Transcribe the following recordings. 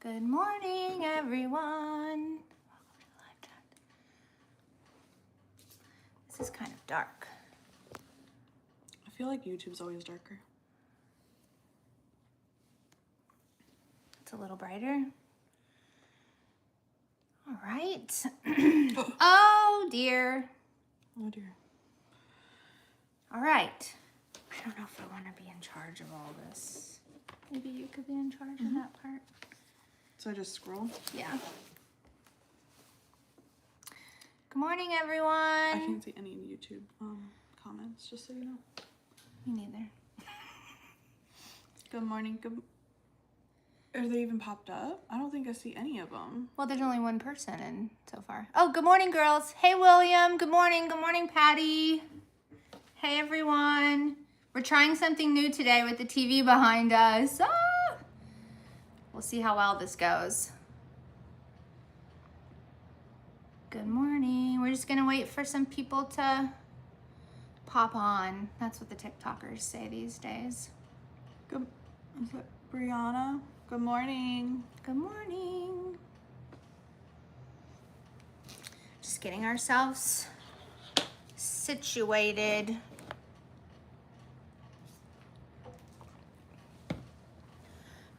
Good morning, everyone. Welcome to the live chat. This is kind of dark. I feel like YouTube's always darker. It's a little brighter. All right. Oh, dear. Oh, dear. All right. I don't know if I want to be in charge of all this. Maybe you could be in charge of that part. So I just scroll? Yeah. Good morning, everyone. I can't see any YouTube comments, just so you know. Me neither. Good morning. Good. Are they even popped up? I don't think I see any of them. Well, there's only one person in so far. Oh, good morning, girls. Hey, William. Good morning. Good morning, Patty. Hey, everyone. We're trying something new today with the TV behind us. Ah! We'll see how well this goes. Good morning. We're just going to wait for some people to pop on. That's what the TikTokers say these days. Good. Is that Brianna? Good morning. Good morning. Just getting ourselves situated.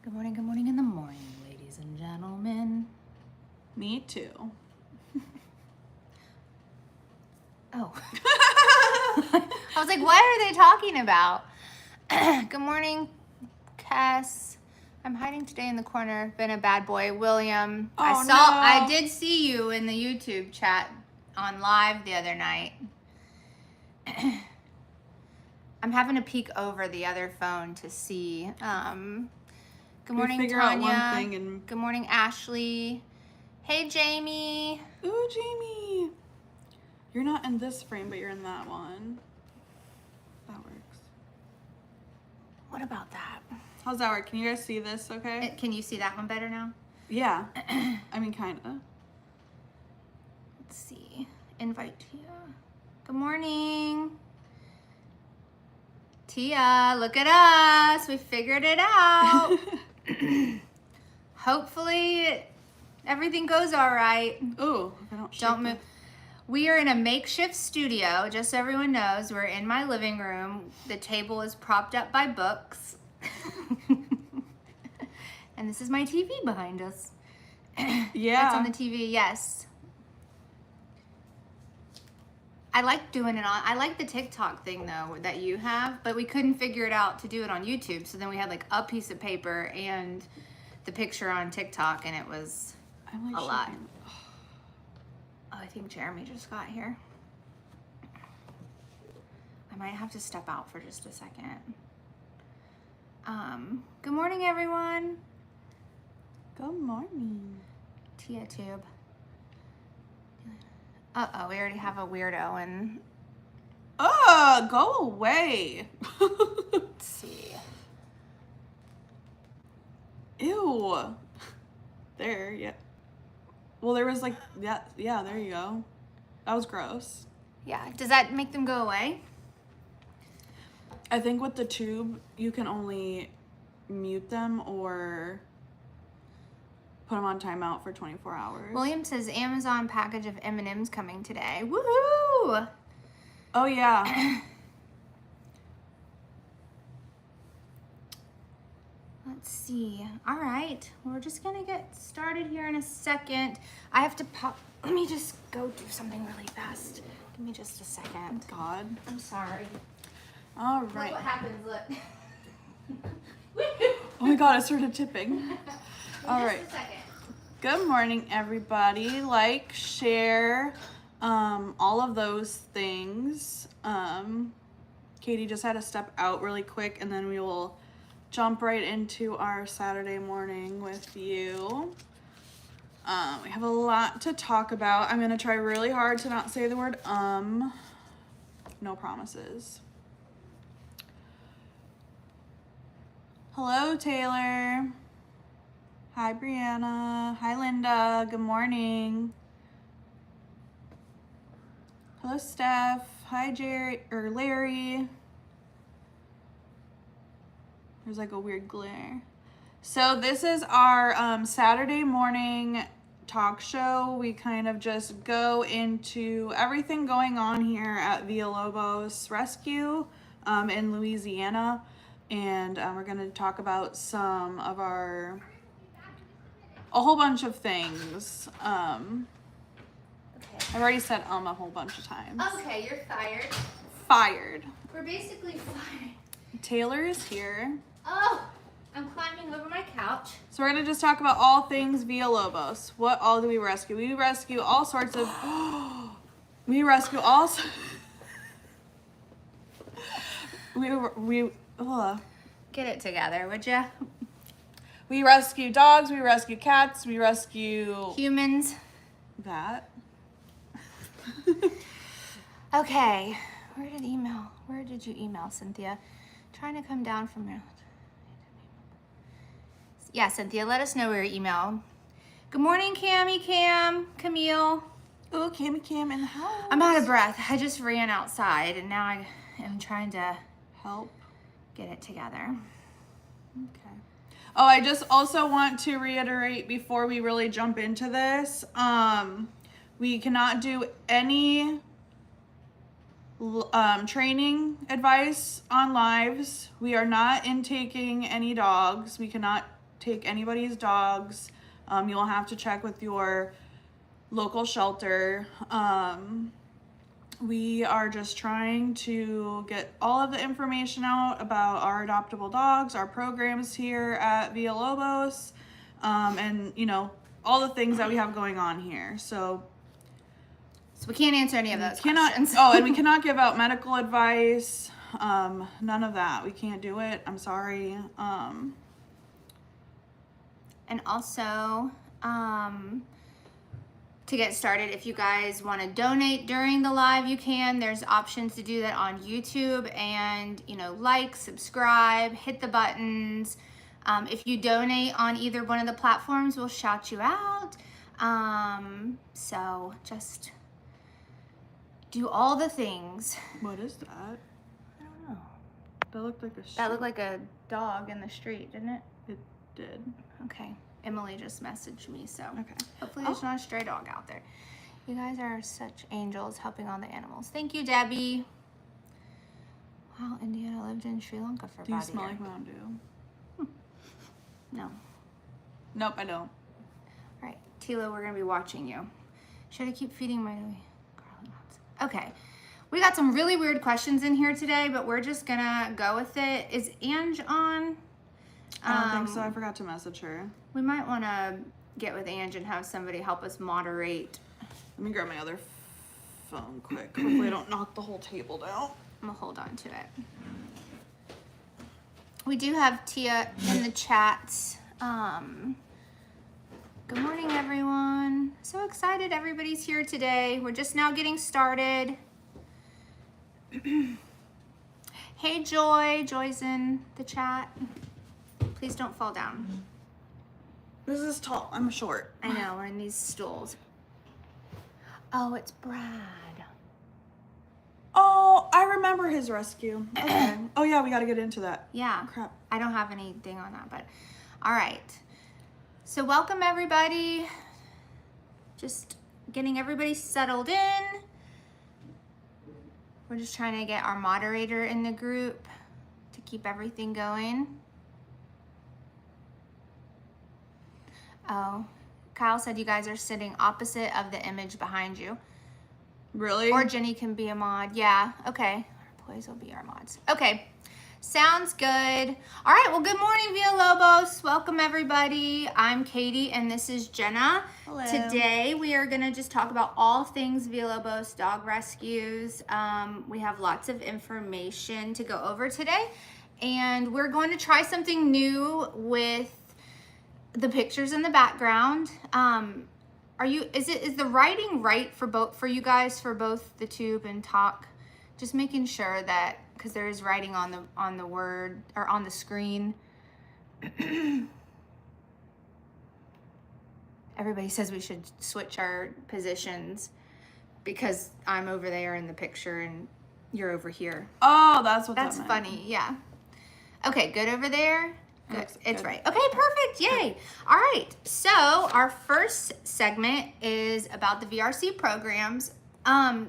Good morning in the morning, ladies and gentlemen. Me too. Oh. I was like, what are they talking about? Good morning, Cass. I'm hiding today in the corner. Been a bad boy. William, Oh, I did see you in the YouTube chat on live the other night. I'm having to peek over the other phone to see. Good morning, figure Tanya. out one thing and... Good morning, Ashley. Hey, Jamie. Ooh, Jamie. You're not in this frame, but you're in that one. That works. What about that? How's that work? Can you guys see this okay? Can you see that one better now? Yeah. I mean, kind of. Let's see. Invite Tia. Good morning. Tia, look at us. We figured it out. Hopefully everything goes all right. Ooh, I Don't move. We are in a makeshift studio, just so everyone knows. We're in my living room. The table is propped up by books. And this is my TV behind us. Yeah. That's on the TV, yes. I like doing it on, I like the TikTok thing though that you have, but we couldn't figure it out to do it on YouTube. So then we had like a piece of paper and the picture on TikTok, and it was I'm like a lot. shaking. Oh, I think Jeremy just got here. I might have to step out for just a second. Good morning, everyone. Good morning. Tia Tube. Uh-oh, we already have a weirdo, and Go away. let's see. Ew. There, yeah. Well, there was like, yeah, there you go. That was gross. Yeah, does that make them go away? I think with the tube, you can only mute them or put them on timeout for 24 hours. William says Amazon package of M&Ms coming today. Woohoo! Oh, yeah. Let's see. All right, we're just gonna get started here in a second. I have to pop. Let me just go do something really fast. Give me just a second. God. I'm sorry. All Look right. what happens, look. Oh my God, I started tipping. All right. Just a second. Good morning, everybody. Like, share, all of those things. Katie just had to step out really quick, and then we will jump right into our Saturday morning with you. We have a lot to talk about. I'm gonna try really hard to not say the word no promises. Hello, Taylor. Hi, Brianna. Hi, Linda. Good morning. Hello, Steph. Hi, Larry. There's like a weird glare. So this is our Saturday morning talk show. We kind of just go into everything going on here at Villalobos Rescue in Louisiana. And we're going to talk about some of a whole bunch of things. I've already said a whole bunch of times. Okay, you're fired. Fired. We're basically fired. Taylor is here. Oh, I'm climbing over my couch. So we're gonna just talk about all things Villalobos. What all do we rescue? We rescue all sorts of. We rescue all. Get it together, would ya? We rescue dogs. We rescue cats. We rescue Humans. that. Okay, where did you email, Cynthia? Trying to come down from there. Yeah, Cynthia, let us know where your email. Good morning, Camille. Oh, Cam in the house. I'm out of breath. I just ran outside and now I am trying to Help. get it together. Okay. Oh, I just also want to reiterate before we really jump into this, we cannot do any training advice on lives. We are not intaking any dogs. We cannot take anybody's dogs. You'll have to check with your local shelter. We are just trying to get all of the information out about our adoptable dogs, our programs here at Villalobos, and you know, all the things that we have going on here. So we can't answer any of those questions. Oh, and we cannot give out medical advice. None of that. We can't do it. I'm sorry. And also, to get started, if you guys want to donate during the live, you can. There's options to do that on YouTube, and like, subscribe, hit the buttons. If you donate on either one of the platforms, we'll shout you out. So just do all the things. What is that? I don't know. That looked like a That looked like a dog in the street, didn't it? It did. Okay. Emily just messaged me, so Okay. hopefully there's not a stray dog out there. You guys are such angels helping on the animals. Thank you, Debbie. Wow, Indiana lived in Sri Lanka for Do you about a smell year. like Mountain Dew? No. Nope, I don't. All right, Tila, we're gonna be watching you. Should I keep feeding my garlic nuts? Okay. We got some really weird questions in here today, but we're just gonna go with it. Is Ange on? I don't think so. I forgot to message her. We might want to get with Ange and have somebody help us moderate. Let me grab my other phone quick. Hopefully I don't knock the whole table down. I'm gonna hold on to it. We do have Tia in the chats. Good morning, everyone. So excited everybody's here today. We're just now getting started. Hey, Joy. Joy's in the chat. Please don't fall down. This is tall. I'm short. I know, we're in these stools. Oh, it's Brad. Oh, I remember his rescue. Okay. Oh yeah, we got to get into that. Yeah. Crap. I don't have anything on that, but all right. So welcome everybody. Just getting everybody settled in. We're just trying to get our moderator in the group to keep everything going. Oh, Kyle said you guys are sitting opposite of the image behind you. Really? Or Jenny can be a mod. Yeah, okay. Our boys will be our mods. Okay, sounds good. All right, well, good morning, Villalobos. Welcome, everybody. I'm Katie, and this is Jenna. Hello. Today, we are going to just talk about all things Villalobos dog rescues. We have lots of information to go over today, and we're going to try something new with the pictures in the background. Is the writing right for you guys for both the tube and talk? Just making sure that, because there is writing on the word or on the screen. Everybody says we should switch our positions because I'm over there in the picture and you're over here. Oh, that's what That's that meant. funny, yeah. Okay, good over there. Good. Looks It's good. right. Okay, perfect. Yay. All right. So our first segment is about the VRC programs.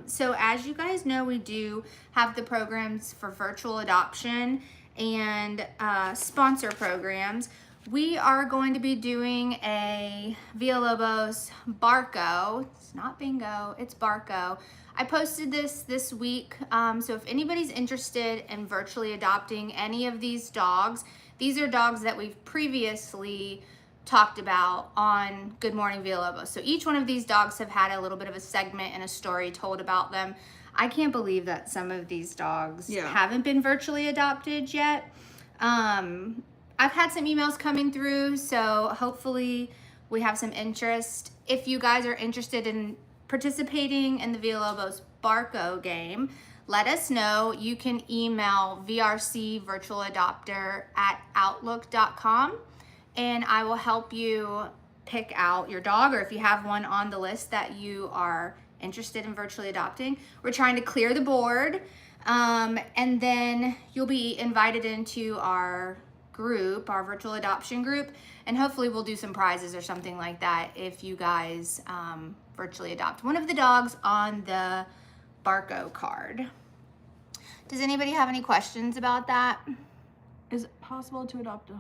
So as you guys know, we do have the programs for virtual adoption and sponsor programs. We are going to be doing a Villalobos Barco. It's not bingo, it's Barco. I posted this week, so if anybody's interested in virtually adopting any of these dogs, these are dogs that we've previously talked about on Good Morning Villalobos. So each one of these dogs have had a little bit of a segment and a story told about them. I can't believe that some of these dogs haven't been virtually adopted yet. I've had some emails coming through, so hopefully we have some interest. If you guys are interested in participating in the Villalobos Barco game, let us know. You can email vrcvirtualadopter@outlook.com and I will help you pick out your dog, or if you have one on the list that you are interested in virtually adopting. We're trying to clear the board, and then you'll be invited into our group, our virtual adoption group, and hopefully we'll do some prizes or something like that if you guys virtually adopt one of the dogs on the Barco card. Does anybody have any questions about that? Is it possible to adopt a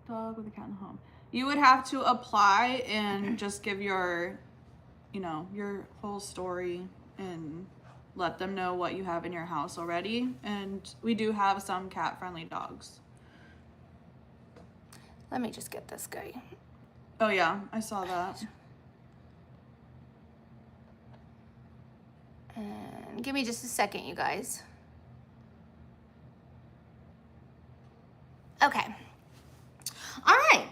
dog with a cat in the home? You would have to apply and just give your, your whole story and let them know what you have in your house already. And we do have some cat-friendly dogs. Let me just get this guy. Oh yeah, I saw that. And give me just a second, you guys. Okay. All right.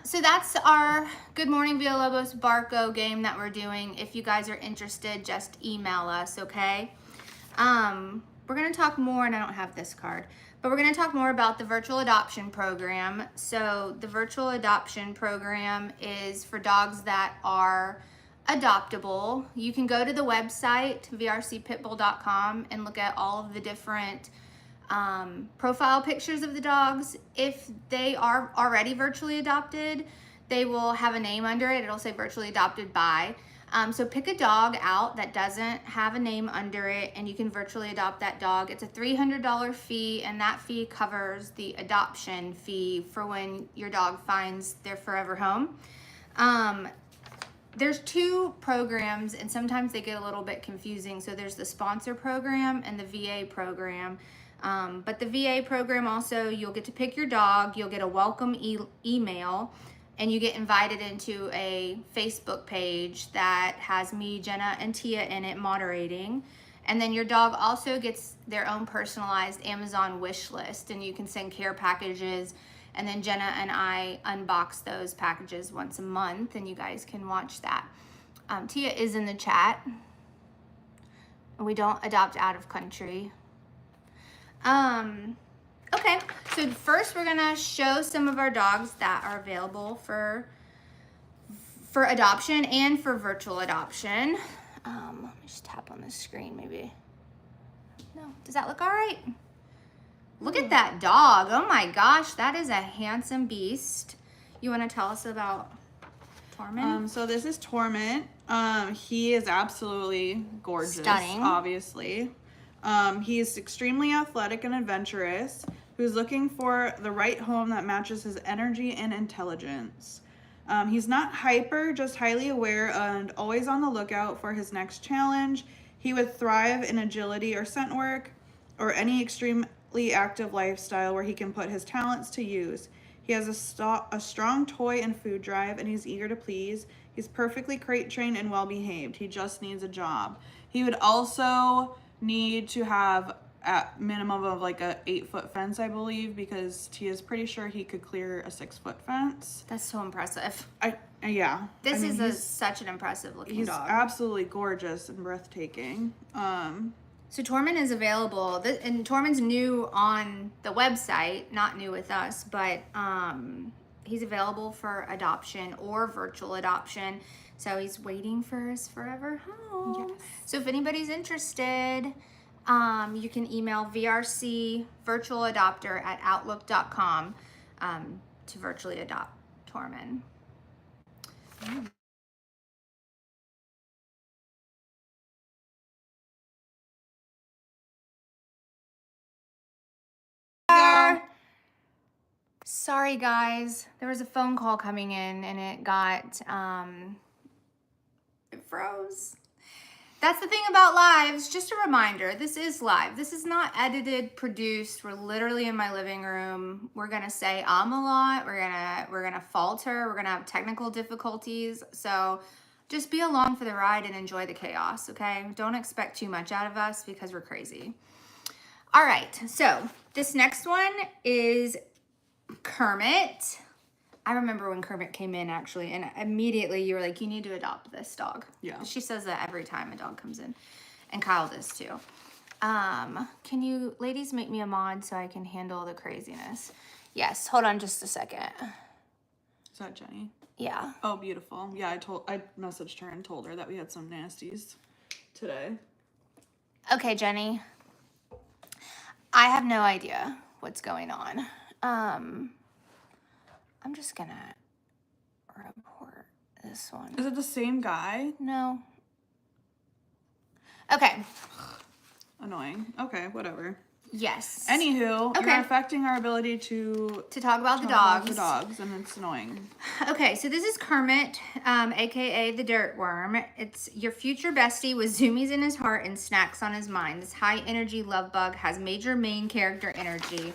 So that's our Good Morning Villalobos Barco game that we're doing. If you guys are interested, just email us, okay? We're going to talk more, and I don't have this card, but we're going to talk more about the virtual adoption program. So the virtual adoption program is for dogs that are adoptable. You can go to the website, vrcpitbull.com, and look at all of the different profile pictures of the dogs. If they are already virtually adopted, they will have a name under it. It'll say virtually adopted by. So pick a dog out that doesn't have a name under it, and you can virtually adopt that dog. It's a $300 fee, and that fee covers the adoption fee for when your dog finds their forever home. There's two programs, and sometimes they get a little bit confusing. So there's the sponsor program and the VA program. But the VA program also, you'll get to pick your dog, you'll get a welcome email, and you get invited into a Facebook page that has me, Jenna, and Tia in it moderating. And then your dog also gets their own personalized Amazon wish list, and you can send care packages. And then Jenna and I unbox those packages once a month, and you guys can watch that. Tia is in the chat. We don't adopt out of country. Okay, so first we're gonna show some of our dogs that are available for adoption and for virtual adoption. Let me just tap on the screen maybe. No, does that look all right? Look at that dog. Oh my gosh, that is a handsome beast. You wanna tell us about Torment? So this is Torment. He is absolutely gorgeous, Stunning. Obviously. He's extremely athletic and adventurous, who's looking for the right home that matches his energy and intelligence. He's not hyper, just highly aware and always on the lookout for his next challenge. He would thrive in agility or scent work or any extremely active lifestyle where he can put his talents to use. He has a strong toy and food drive, and he's eager to please. He's perfectly crate trained and well behaved. He just needs a job. He would also need to have at minimum of like a 8-foot fence, I believe, because Tia's pretty sure he could clear a 6-foot fence. That's so impressive. Yeah. This is such an impressive looking dog. He's absolutely gorgeous and breathtaking. So Torment is available, and Torment's new on the website, not new with us, but he's available for adoption or virtual adoption. So he's waiting for his forever home. Yes. So if anybody's interested, you can email vrcvirtualadopter@outlook.com. to virtually adopt Tormund. Sorry guys, there was a phone call coming in and it got, it froze. That's the thing about lives. Just a reminder, this is live. This is not edited, produced. We're literally in my living room. We're gonna say a lot. We're gonna falter. We're gonna have technical difficulties. So just be along for the ride and enjoy the chaos, okay? Don't expect too much out of us because we're crazy. All right, so this next one is Kermit. I remember when Kermit came in actually, and immediately you were like, you need to adopt this dog. Yeah. She says that every time a dog comes in, and Kyle does too. Can you ladies make me a mod so I can handle the craziness? Yes, hold on just a second. Is that Jenny? Yeah. Oh, beautiful. Yeah, I messaged her and told her that we had some nasties today. Okay, Jenny. I have no idea what's going on. I'm just gonna report this one. Is it the same guy? No. Okay. Annoying. Okay, whatever. Yes. Anywho, Okay. you're affecting our ability to talk about the talk about dogs. the dogs, and it's annoying. Okay, so this is Kermit, aka the Dirt Worm. It's your future bestie with zoomies in his heart and snacks on his mind. This high energy love bug has major main character energy.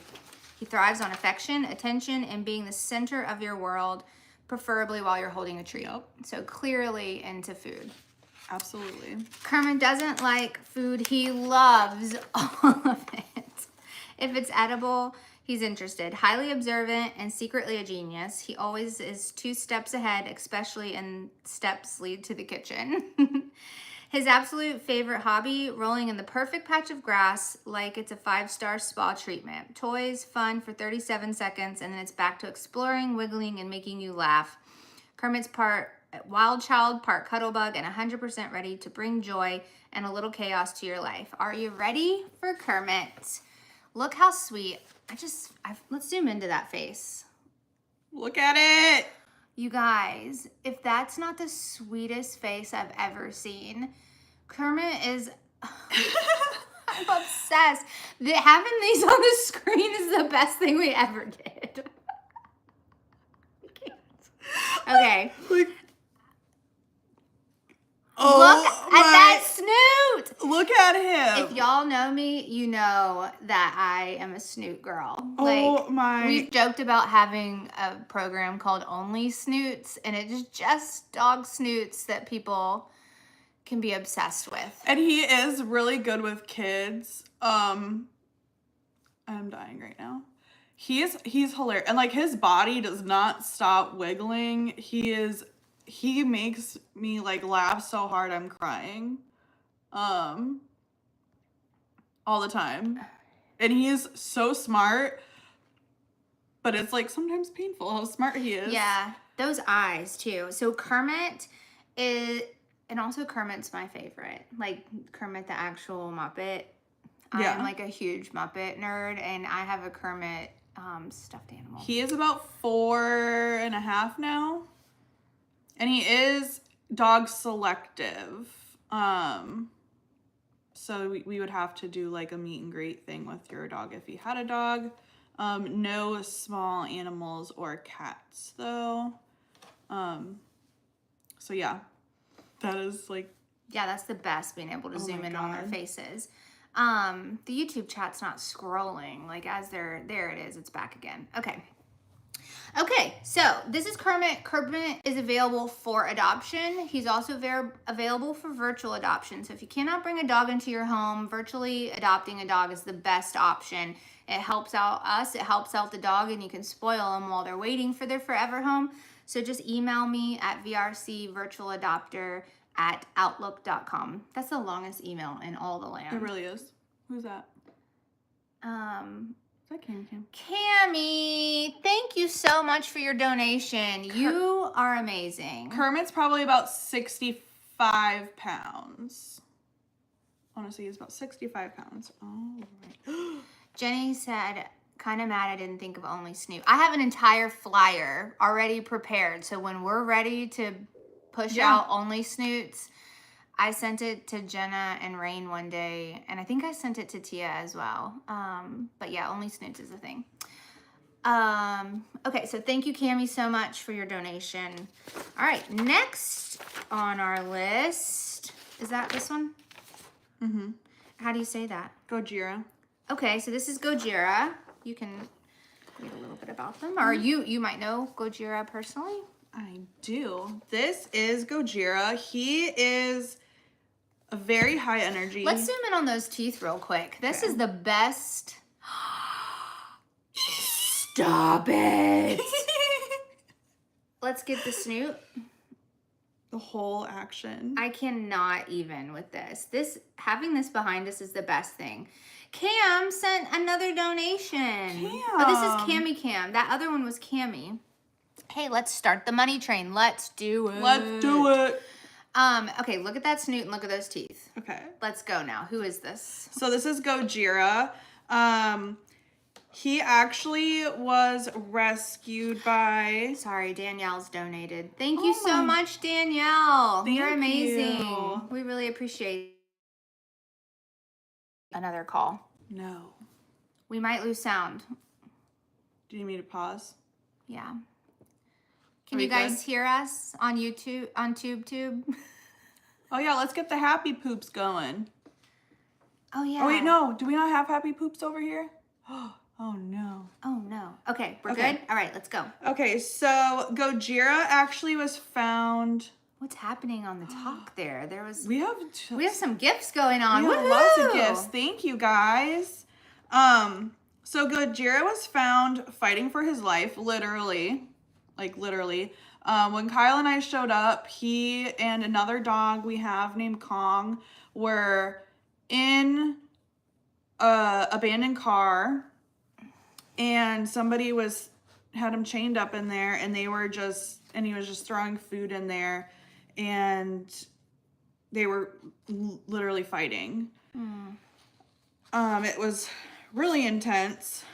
He thrives on affection, attention, and being the center of your world, preferably while you're holding a treat. Yep. So clearly into food. Absolutely. Kermit doesn't like food. He loves all of it. If it's edible, he's interested. Highly observant and secretly a genius. He always is 2 steps ahead, especially in steps lead to the kitchen. His absolute favorite hobby, rolling in the perfect patch of grass like it's a 5-star spa treatment. Toys, fun for 37 seconds, and then it's back to exploring, wiggling, and making you laugh. Kermit's part wild child, part cuddlebug, and 100% ready to bring joy and a little chaos to your life. Are you ready for Kermit? Look how sweet. Let's zoom into that face. Look at it. You guys, if that's not the sweetest face I've ever seen, Kermit is, I'm obsessed. Having these on the screen is the best thing we ever did. Okay. Oh, look at that snoot. Look at him. If y'all know me, you know that I am a snoot girl. Oh my. We've joked about having a program called Only Snoots, and it is just dog snoots that people can be obsessed with. And he is really good with kids. I'm dying right now. He's hilarious. And like his body does not stop wiggling. He makes me like laugh so hard I'm crying. All the time. And he is so smart, but it's like sometimes painful how smart he is. Yeah, those eyes too. So Kermit is, and also Kermit's my favorite. Like Kermit the actual Muppet. Yeah. I'm like a huge Muppet nerd, and I have a Kermit stuffed animal. He is about 4.5 now. And he is dog selective. So we would have to do like a meet and greet thing with your dog if he had a dog. No small animals or cats though. So yeah, that is like. Yeah, that's the best, being able to zoom in on their God. faces. The YouTube chat's not scrolling. Like as there it is. It's back again. Okay, so this is Kermit. Kermit is available for adoption. He's also available for virtual adoption. So if you cannot bring a dog into your home, virtually adopting a dog is the best option. It helps out us, it helps out the dog, and you can spoil them while they're waiting for their forever home. So just email me at vrcvirtualadopter@outlook.com. That's the longest email in all the land. It really is. Who's that? Is that Cam? Cammy, thank you so much for your donation. You are amazing. Kermit's probably about 65 pounds. Honestly, he's about 65 pounds. Oh, right. Jenny said, Kind of mad I didn't think of only Snoot. I have an entire flyer already prepared. So when we're ready to push out only Snoots, I sent it to Jenna and Rain one day. And I think I sent it to Tia as well. But yeah, only Snoots is a thing. Okay, so thank you, Cammie, so much for your donation. All right, next on our list, is that this one? Mm-hmm. How do you say that? Gojira. Okay, so this is Gojira. You can read a little bit about them, or you might know Gojira personally. I do. This is Gojira. He is a very high energy. Let's zoom in on those teeth real quick. This is the best. Stop it. Let's get the Snoot. The whole action. I cannot even with this. Having this behind us is the best thing. Cam sent another donation. Cam. Oh, this is Cammie Cam. That other one was Cammie. Hey, let's start the money train. Let's do it. Let's do it. Okay, look at that Snoot and look at those teeth. Okay. Let's go now. Who is this? So this is Gojira. He actually was rescued by... Sorry, Danielle's donated. Thank you so much, Danielle. You're amazing. you. We really appreciate another call. No. We might lose sound. Do you need me to pause? Yeah. Are Can we you guys good? hear us on YouTube, on TubeTube? Oh yeah, let's get the happy poops going. Oh, yeah. Oh wait, no. Do we not have happy poops over here? Oh no. Oh, no. Okay, we're Okay. good? All right, let's go. Okay, so Gojira actually was found... What's happening on the talk there? We have some gifts going on. We have lots of Woohoo! gifts. Thank you, guys. So Gojira was found fighting for his life, literally. Like, literally. When Kyle and I showed up, he and another dog we have named Kong were in a abandoned car, and somebody had him chained up in there, and he was just throwing food in there, and they were literally fighting. It was really intense,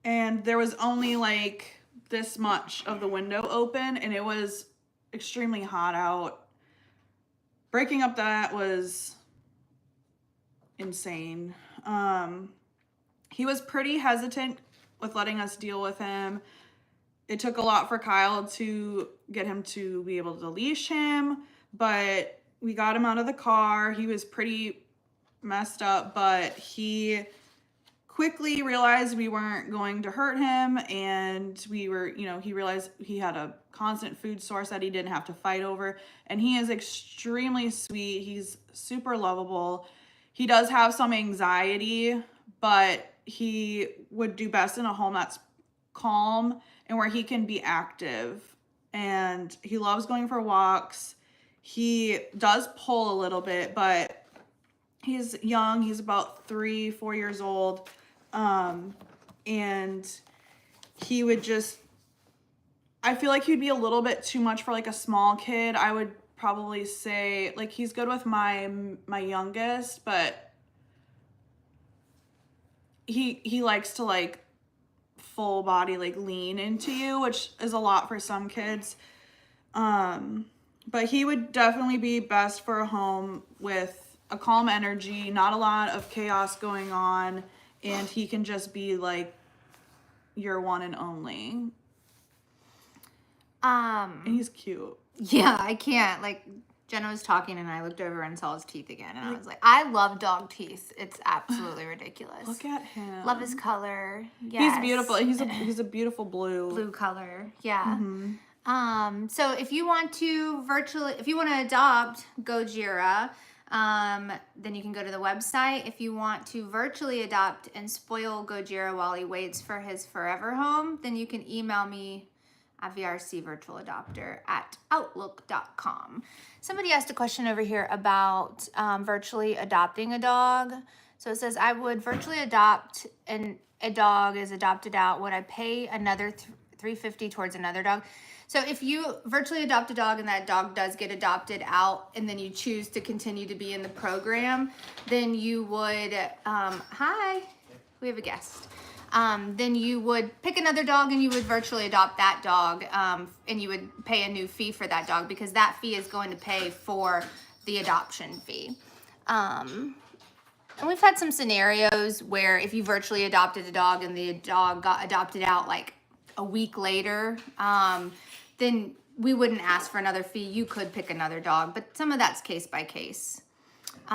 and there was only like this much of the window open, and it was extremely hot out. Breaking up that was insane. He was pretty hesitant with letting us deal with him. It took a lot for Kyle to get him to be able to leash him, but we got him out of the car. He was pretty messed up, but he quickly realized we weren't going to hurt him, and he realized he had a constant food source that he didn't have to fight over, and he is extremely sweet. He's super lovable. He does have some anxiety, but he would do best in a home that's calm and where he can be active, and he loves going for walks. He does pull a little bit, but he's young. He's about 3-4 years old. And he would I feel like he'd be a little bit too much for like a small kid. I would probably say like he's good with my youngest, but he likes to like full body like lean into you, which is a lot for some kids. But he would definitely be best for a home with a calm energy, not a lot of chaos going on, and he can just be like your one and only. And he's cute. Yeah, I can't. Like, Jenna was talking and I looked over and saw his teeth again, and I was like, I love dog teeth. It's absolutely ridiculous. Look at him. Love his color. Yes. He's beautiful. He's a beautiful blue. Blue color. Yeah. Mm-hmm. So if you want to adopt Gojira, then you can go to the website. If you want to virtually adopt and spoil Gojira while he waits for his forever home, then you can email me at vrcvirtualadopter@outlook.com. Somebody asked a question over here about virtually adopting a dog. So it says, I would virtually adopt and a dog is adopted out. Would I pay another $350 towards another dog? So if you virtually adopt a dog and that dog does get adopted out, and then you choose to continue to be in the program, then you would, hi, we have a guest. Then you would pick another dog and you would virtually adopt that dog, and you would pay a new fee for that dog because that fee is going to pay for the adoption fee. And we've had some scenarios where if you virtually adopted a dog and the dog got adopted out like a week later, then we wouldn't ask for another fee. You could pick another dog, but some of that's case by case.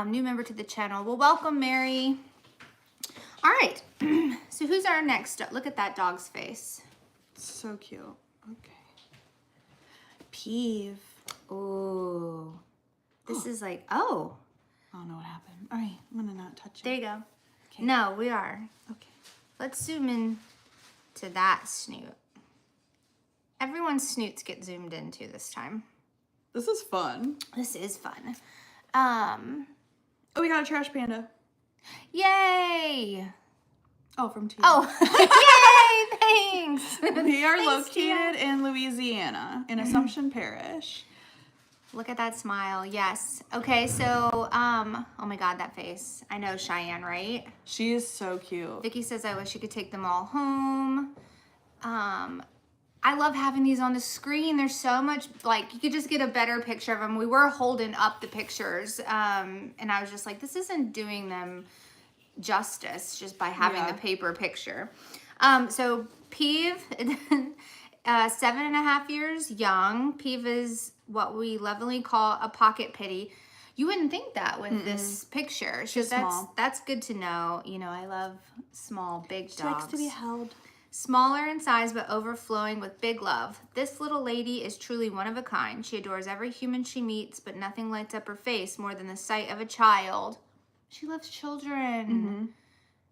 New member to the channel. Well, welcome, Mary. All right. So who's our next? Look at that dog's face. So cute. Okay. Peeve. Ooh. This is like, oh. I don't know what happened. All right, I'm gonna not touch it. There you go. Okay. No, we are. Okay. Let's zoom in to that snoot. Everyone's snoots get zoomed into this time. This is fun. This is fun. Oh, we got a trash panda. Yay! Oh, from T. Oh, yay! Thanks. We are Thanks, Tia. located in Louisiana, in Assumption Parish. Look at that smile. Yes. Okay, so, oh my God, that face. I know Cheyenne, right? She is so cute. Vicky says, I wish you could take them all home. I love having these on the screen. There's so much, like, you could just get a better picture of them. We were holding up the pictures, and I was just like, this isn't doing them justice just by having the paper picture. So Peeve, 7.5 years young. Peeve is what we lovingly call a pocket pitty. You wouldn't think that with this picture. She's small. That's good to know. You know, I love small, big dogs. She likes to be held. Smaller in size, but overflowing with big love. This little lady is truly one of a kind. She adores every human she meets, but nothing lights up her face more than the sight of a child. She loves children.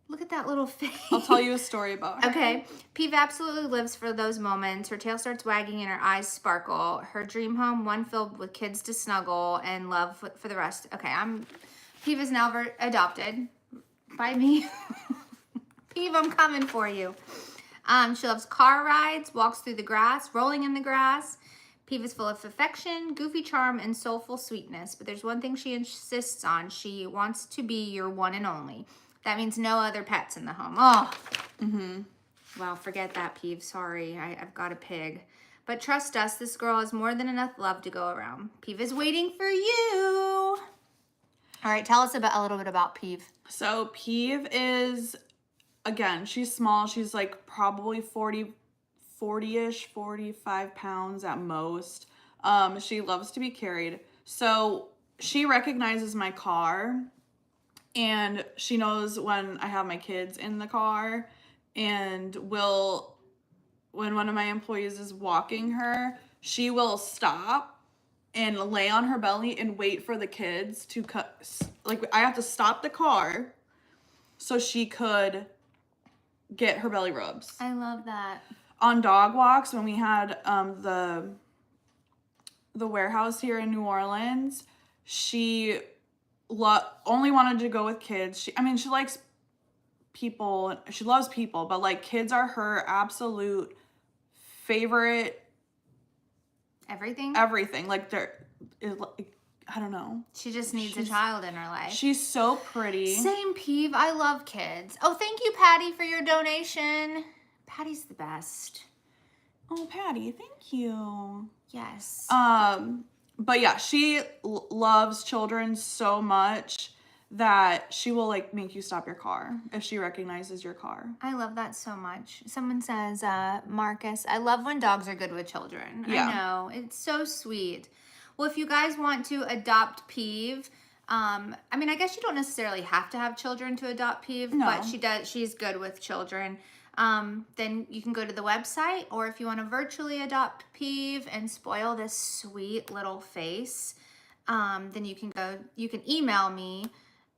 Look at that little face. I'll tell you a story about her. Okay. Peeve absolutely lives for those moments. Her tail starts wagging and her eyes sparkle. Her dream home, one filled with kids to snuggle and love for the rest. Okay, Peeve is now adopted by me. Peeve, I'm coming for you. She loves car rides, walks through the grass, rolling in the grass. Peeve is full of affection, goofy charm, and soulful sweetness. But there's one thing she insists on. She wants to be your one and only. That means no other pets in the home. Oh. Wow, forget that, Peeve. Sorry, I've got a pig. But trust us, this girl has more than enough love to go around. Peeve is waiting for you. All right, tell us a little bit about Peeve. So Peeve is, again, she's small. She's like probably 40-ish, 45 pounds at most. She loves to be carried. So she recognizes my car, and she knows when I have my kids in the car, and when one of my employees is walking her, she will stop and lay on her belly and wait for the kids to like, I have to stop the car so she could get her belly rubs. I love that. On dog walks, when we had the warehouse here in New Orleans, she only wanted to go with kids. She likes people. She loves people, but like kids are her absolute favorite. Everything? Everything. Like I don't know. She just needs a child in her life. She's so pretty. Same, Peeve. I love kids. Oh, thank you, Patty, for your donation. Patty's the best. Oh, Patty, thank you. Yes. But yeah, she loves children so much that she will like make you stop your car if she recognizes your car. I love that so much. Someone says, Marcus, I love when dogs are good with children. Yeah. I know. It's so sweet. Well, if you guys want to adopt Peeve, I guess you don't necessarily have to have children to adopt Peeve, No. but she's good with children. Then you can go to the website, or if you want to virtually adopt Peeve and spoil this sweet little face, then you can email me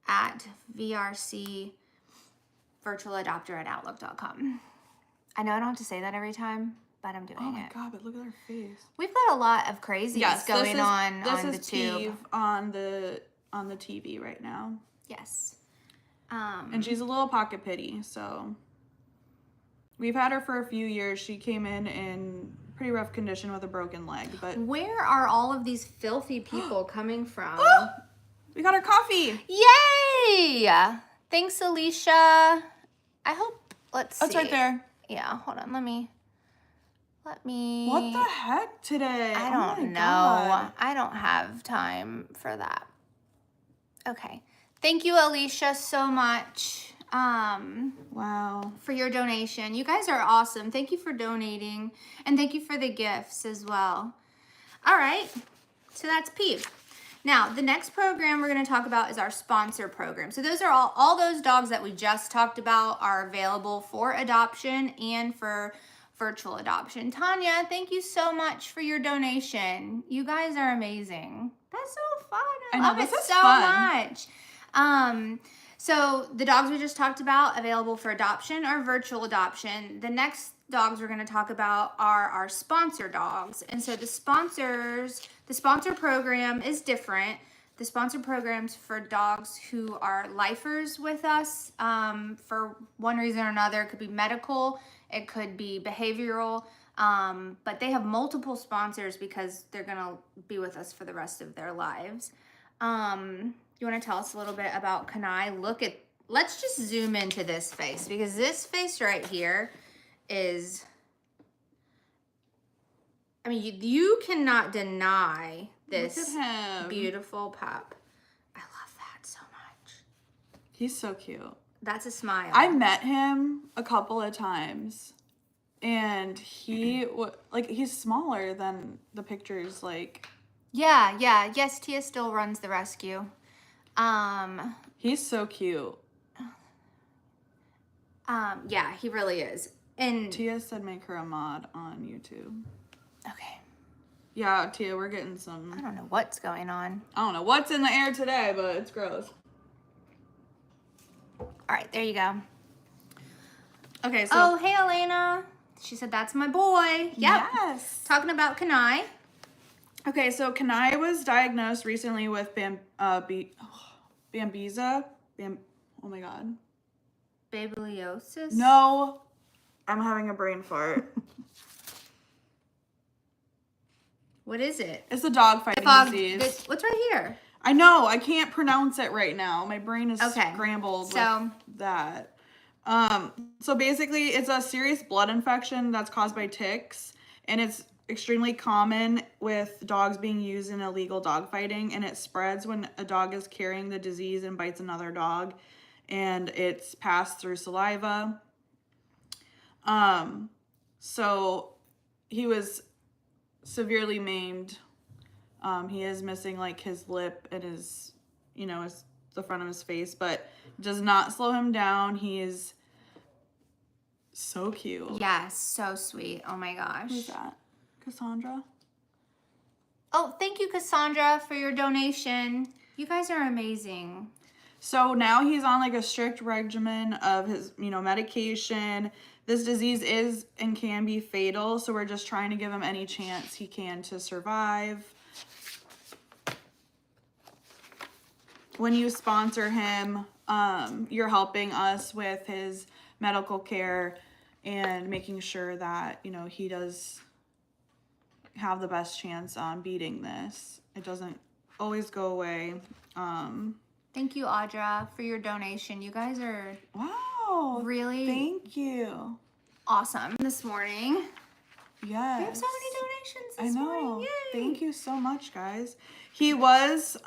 at vrcvirtualadopter@outlook.com. I know I don't have to say that every time, but I'm doing it. Oh my god, but look at her face. We've got a lot of craziness going on the tube. Peeve on the TV right now. Yes. And she's a little pocket pitty, so we've had her for a few years. She came in pretty rough condition with a broken leg, but where are all of these filthy people coming from? We got our coffee. Yay! Thanks, Alicia. I hope, let's see. Oh, it's right there. Yeah, hold on, let me. What the heck today? I Oh don't my know. God. I don't have time for that. Okay. Thank you, Alicia, so much Wow. for your donation. You guys are awesome. Thank you for donating. And thank you for the gifts as well. All right. So that's Peep. Now, the next program we're going to talk about is our sponsor program. So those are all those dogs that we just talked about are available for adoption and for virtual adoption. Tanya, thank you so much for your donation. You guys are amazing. That's so fun. I love it so much. So the dogs we just talked about available for adoption or virtual adoption. The next dogs we're going to talk about are our sponsor dogs. And so the sponsor program is different. The sponsor program's for dogs who are lifers with us for one reason or another. It could be medical, it could be behavioral, but they have multiple sponsors because they're going to be with us for the rest of their lives. You want to tell us a little bit about Kanai? Let's just zoom into this face because this face right here is, I mean, you cannot deny this beautiful pup. I love that so much. He's so cute. That's a smile. I met him a couple of times, and he's smaller than the pictures. Yeah. Yes, Tia still runs the rescue. He's so cute. Yeah, he really is. And Tia said make her a mod on YouTube. Okay. Yeah, Tia, we're getting some. I don't know what's going on. I don't know what's in the air today, but it's gross. All right, there you go. Okay, so. Oh, hey, Elena. She said that's my boy. Yep. Yes. Talking about Kanai. Okay, so Kanai was diagnosed recently with Bambiza. Oh my God. Babyliosis? No, I'm having a brain fart. What is it? It's a dog fighting disease. What's right here? I know. I can't pronounce it right now. My brain is scrambled with that. So basically, it's a serious blood infection that's caused by ticks, and it's extremely common with dogs being used in illegal dog fighting, and it spreads when a dog is carrying the disease and bites another dog, and it's passed through saliva. So he was severely maimed. He is missing like his lip and his the front of his face, but does not slow him down. He is so cute. Yes, so sweet. Oh my gosh. Who's that? Cassandra? Oh, thank you, Cassandra, for your donation. You guys are amazing. So now he's on like a strict regimen of his, medication. This disease is and can be fatal, so we're just trying to give him any chance he can to survive. When you sponsor him, you're helping us with his medical care and making sure that, he does have the best chance on beating this. It doesn't always go away. Thank you, Audra, for your donation. You guys are really thank you. Awesome this morning. Yes. We have so many donations this morning. Yay. Thank you so much, guys. He was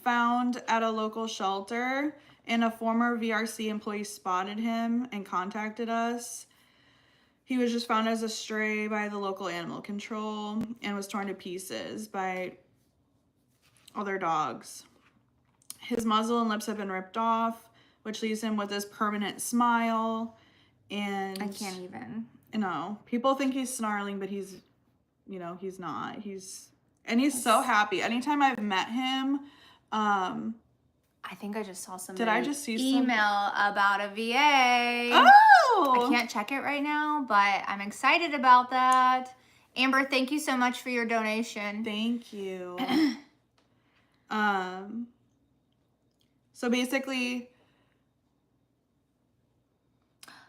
found at a local shelter, and a former VRC employee spotted him and contacted us. He was just found as a stray by the local animal control and was torn to pieces by other dogs. His muzzle and lips have been ripped off, which leaves him with this permanent smile. And I can't even. People think he's snarling, but he's not. He's so happy. Anytime I've met him, I think I just saw somebody did I just see email about a VA. Oh! I can't check it right now, but I'm excited about that. Amber, thank you so much for your donation. Thank you. So basically,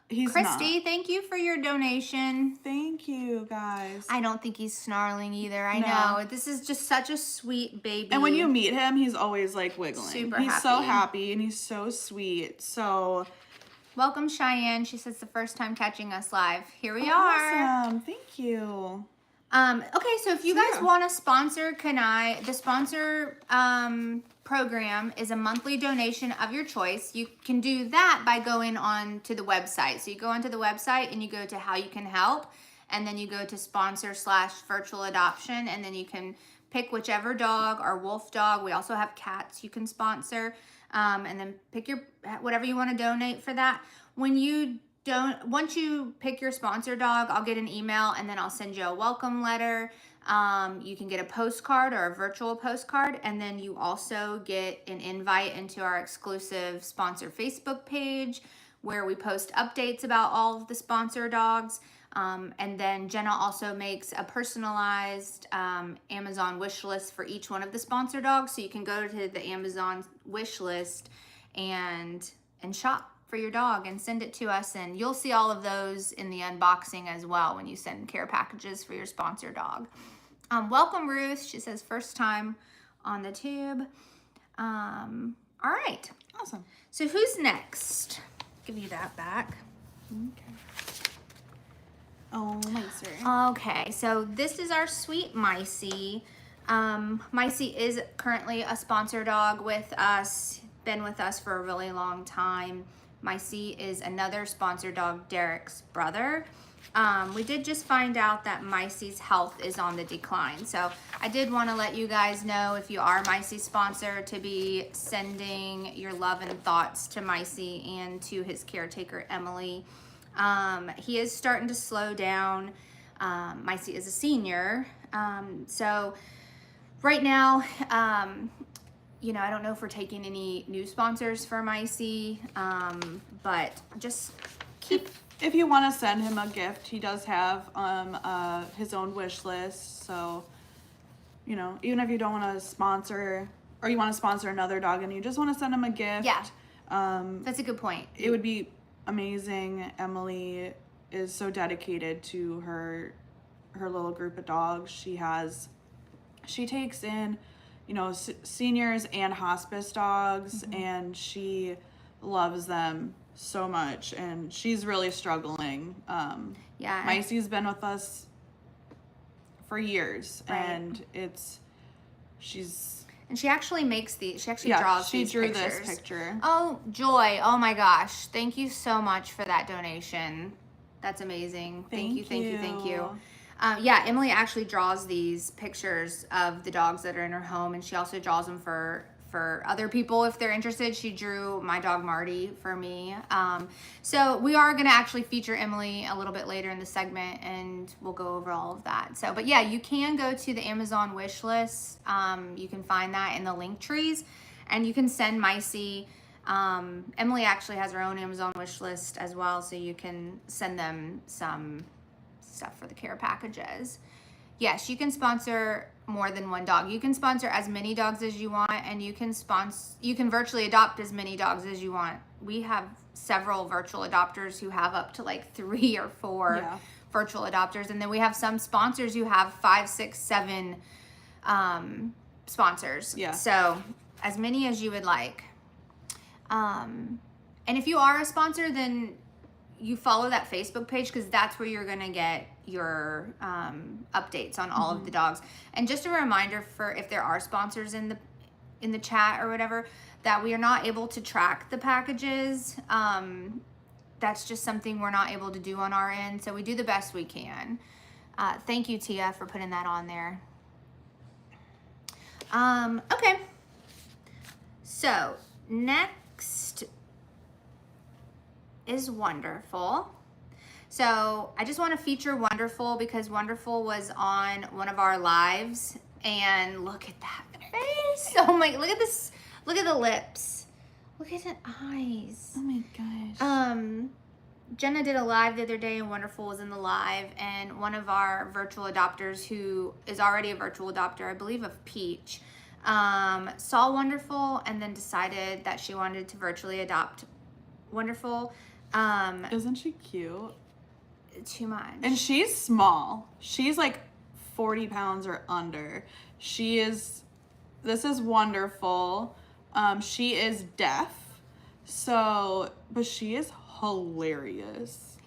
he's Christy, thank you for your donation. Thank you, guys. I don't think he's snarling either. I know. This is just such a sweet baby. And when you meet him, he's always like wiggling. Super he's happy. So happy and he's so sweet. So Welcome, Cheyenne. She says the first time catching us live. Here we are. Awesome. Thank you. Okay, so if you guys want to sponsor the sponsor program is a monthly donation of your choice. You can do that by going on to the website. So you go onto the website and you go to how you can help, and then you go to sponsor/virtual adoption, and then you can pick whichever dog or wolf dog. We also have cats you can sponsor, and then pick whatever you want to donate for that. Once you pick your sponsor dog, I'll get an email and then I'll send you a welcome letter. You can get a postcard or a virtual postcard, and then you also get an invite into our exclusive sponsor Facebook page where we post updates about all of the sponsor dogs. And then Jenna also makes a personalized Amazon wish list for each one of the sponsor dogs. So you can go to the Amazon wish list and shop for your dog and send it to us. And you'll see all of those in the unboxing as well when you send care packages for your sponsor dog. Welcome, Ruth. She says first time on the tube. All right. Awesome. So who's next? Give you that back. Okay. Oh, Micey. Okay, so this is our sweet Micey. Micey is currently a sponsor dog with us, been with us for a really long time. Micey is another sponsor dog, Derek's brother. We did just find out that Micey's health is on the decline. So I did want to let you guys know, if you are Micey's sponsor, to be sending your love and thoughts to Micey and to his caretaker, Emily. He is starting to slow down. Micey is a senior. So right now, I don't know if we're taking any new sponsors for Micey, but just keep... If you want to send him a gift, he does have his own wish list. So, even if you don't want to sponsor, or you want to sponsor another dog and you just want to send him a gift. Yeah, that's a good point. It would be amazing. Emily is so dedicated to her little group of dogs. She takes in, seniors and hospice dogs, and she loves them so much, and she's really struggling. Yeah, Micey's been with us for years, right. And she actually makes these. She actually draws these pictures. She drew this picture. Oh, Joy! Oh my gosh! Thank you so much for that donation. That's amazing. Thank you. Yeah, Emily actually draws these pictures of the dogs that are in her home, and she also draws them for other people if they're interested. She drew my dog Marty for me. So we are going to actually feature Emily a little bit later in the segment, and we'll go over all of that. So, but yeah, you can go to the Amazon wish list. You can find that in the link trees, and you can send Micey. Emily actually has her own Amazon wish list as well, so you can send them some stuff for the care packages. Yes, you can sponsor more than one dog. You can sponsor as many dogs as you want, and you can virtually adopt as many dogs as you want. We have several virtual adopters who have up to like 3 or 4 virtual adopters, and then we have some sponsors who have 5, 6, 7 sponsors. Yeah. So as many as you would like. And if you are a sponsor, then you follow that Facebook page, because that's where you're going to get your updates on all of the dogs. And just a reminder, for if there are sponsors in the chat or whatever, that we are not able to track the packages. That's just something we're not able to do on our end, so we do the best we can. Thank you, Tia, for putting that on there. Okay, so next is Wonderful. So I just want to feature Wonderful because Wonderful was on one of our lives, and look at that face. Oh my, look at this. Look at the lips. Look at the eyes. Oh my gosh. Jenna did a live the other day, and Wonderful was in the live, and one of our virtual adopters, who is already a virtual adopter, I believe of Peach, saw Wonderful and then decided that she wanted to virtually adopt Wonderful. Isn't she cute? Too much. And she's small. She's like 40 pounds or under. This is Wonderful. She is deaf. So, but she is hilarious.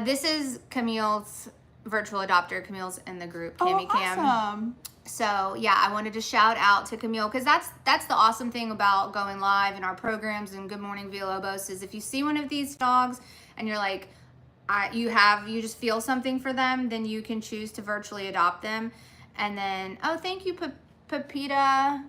This is Camille's virtual adopter. Camille's in the group, Cammy Cam. Awesome. So yeah, I wanted to shout out to Camille because that's the awesome thing about going live in our programs and Good Morning Villalobos is if you see one of these dogs and you're like, you just feel something for them, then you can choose to virtually adopt them. And then, oh, thank you, Pepita,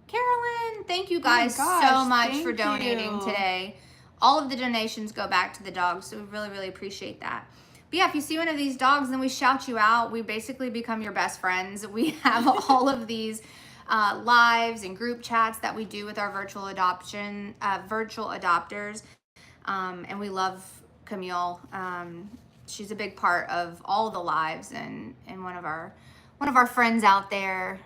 Carolyn. Thank you guys so much for donating today. All of the donations go back to the dogs, so we really, really appreciate that. But yeah, if you see one of these dogs, then we shout you out. We basically become your best friends. We have all of these lives and group chats that we do with our virtual adopters. And we love Camille. She's a big part of all the lives and one of our friends out there.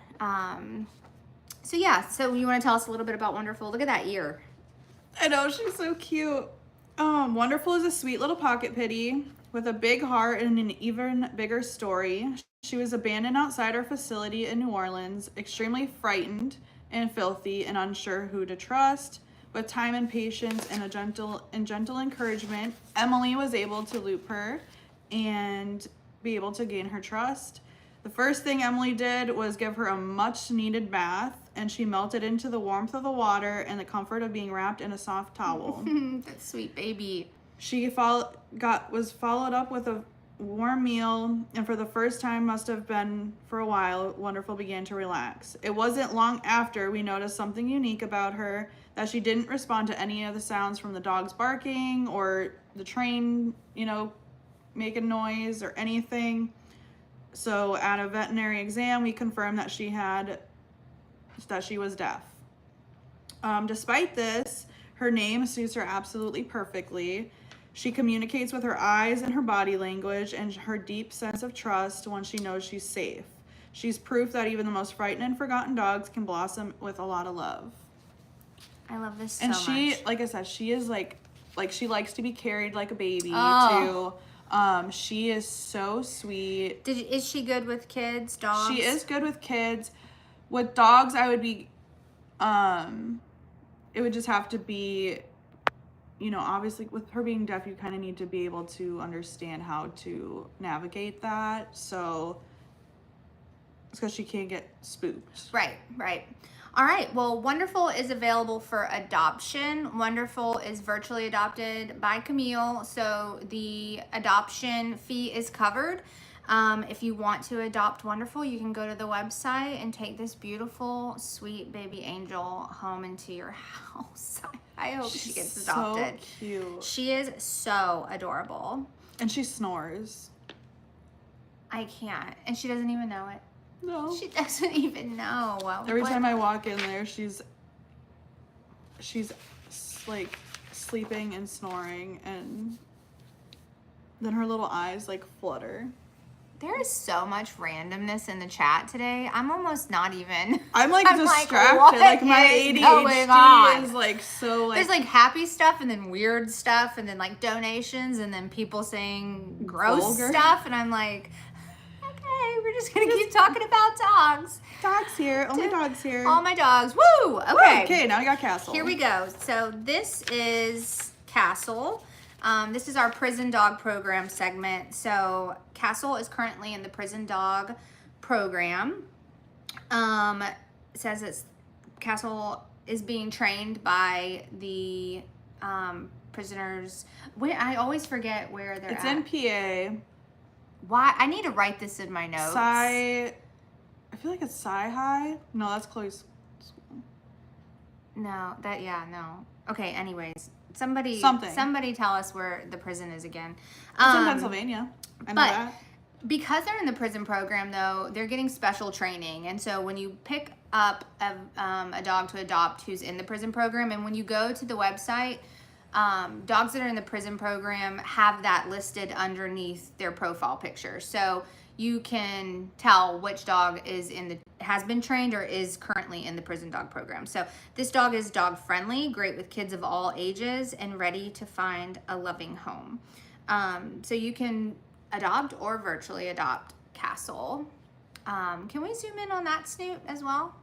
So yeah, so you want to tell us a little bit about Wonderful? Look at that ear. I know, she's so cute. Wonderful is a sweet little pocket pitty with a big heart and an even bigger story. She was abandoned outside our facility in New Orleans, extremely frightened and filthy and unsure who to trust. With time and patience and gentle encouragement, Emily was able to loop her and be able to gain her trust. The first thing Emily did was give her a much needed bath, and she melted into the warmth of the water and the comfort of being wrapped in a soft towel. That sweet baby. She was followed up with a warm meal, and for the first time, must have been for a while, Wonderful began to relax. It wasn't long after we noticed something unique about her, that she didn't respond to any of the sounds from the dogs barking or the train, making noise or anything. So at a veterinary exam, we confirmed that she was deaf. Despite this, her name suits her absolutely perfectly. She communicates with her eyes and her body language and her deep sense of trust when she knows she's safe. She's proof that even the most frightened and forgotten dogs can blossom with a lot of love. I love this so much. And she, like I said, she is like she likes to be carried like a baby too. She is so sweet. Is she good with kids, dogs? She is good with kids. With dogs, I would be, it would just have to be, obviously with her being deaf, you kind of need to be able to understand how to navigate that. So, it's because she can't get spooked. Right. All right, well, Wonderful is available for adoption. Wonderful is virtually adopted by Camille, so the adoption fee is covered. If you want to adopt Wonderful, you can go to the website and take this beautiful, sweet baby angel home into your house. I hope she gets adopted. So cute. She is so adorable. And she snores. I can't, and she doesn't even know it. No. She doesn't even know. Every time I walk in there, she's like sleeping and snoring, and then her little eyes like flutter. There is so much randomness in the chat today. I'm almost not even. I'm distracted. Like my ADHD is like so like. There's like happy stuff and then weird stuff and then like donations and then people saying gross vulgar stuff, and I'm like, okay, we're just gonna keep talking about dogs. Dogs here. All my dogs here. All my dogs. Woo! Okay. Okay, now we got Castle. Here we go. So this is Castle. This is our prison dog program segment. So Castle is currently in the prison dog program. It says Castle is being trained by the prisoners. I always forget where they're at. It's in PA. Why? I need to write this in my notes. I feel like it's High. No, that's Chloe's school. No, no. Okay, anyways. Somebody tell us where the prison is again. It's in Pennsylvania. I know that. Because they're in the prison program, though, they're getting special training. And so when you pick up a dog to adopt who's in the prison program, and when you go to the website, dogs that are in the prison program have that listed underneath their profile picture. So you can tell which dog has been trained or is currently in the prison dog program. So this dog is dog friendly, great with kids of all ages, and ready to find a loving home. So you can adopt or virtually adopt Castle. Can we zoom in on that snoot as well?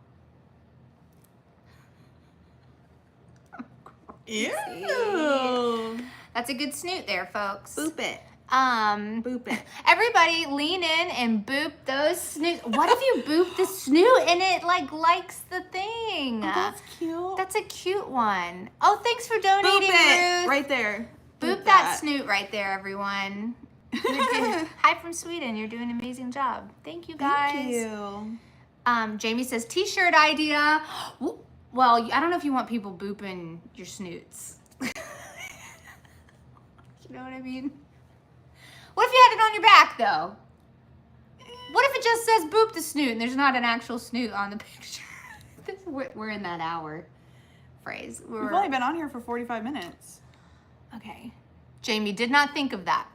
Ew. That's a good snoot there, folks. Boop it. Boop it. Everybody lean in and boop those snoots. What if you boop the snoot and it like likes the thing? Oh, that's cute. That's a cute one. Oh, thanks for donating, Boop it. Ruth. Right there. Boop that snoot right there, everyone. Hi from Sweden. You're doing an amazing job. Thank you, guys. Thank you. Jamie says t-shirt idea. Well, I don't know if you want people booping your snoots. You know what I mean? What if you had it on your back, though? What if it just says boop the snoot and there's not an actual snoot on the picture? We're in that hour phrase. We've only been on here for 45 minutes. Okay. Jamie did not think of that.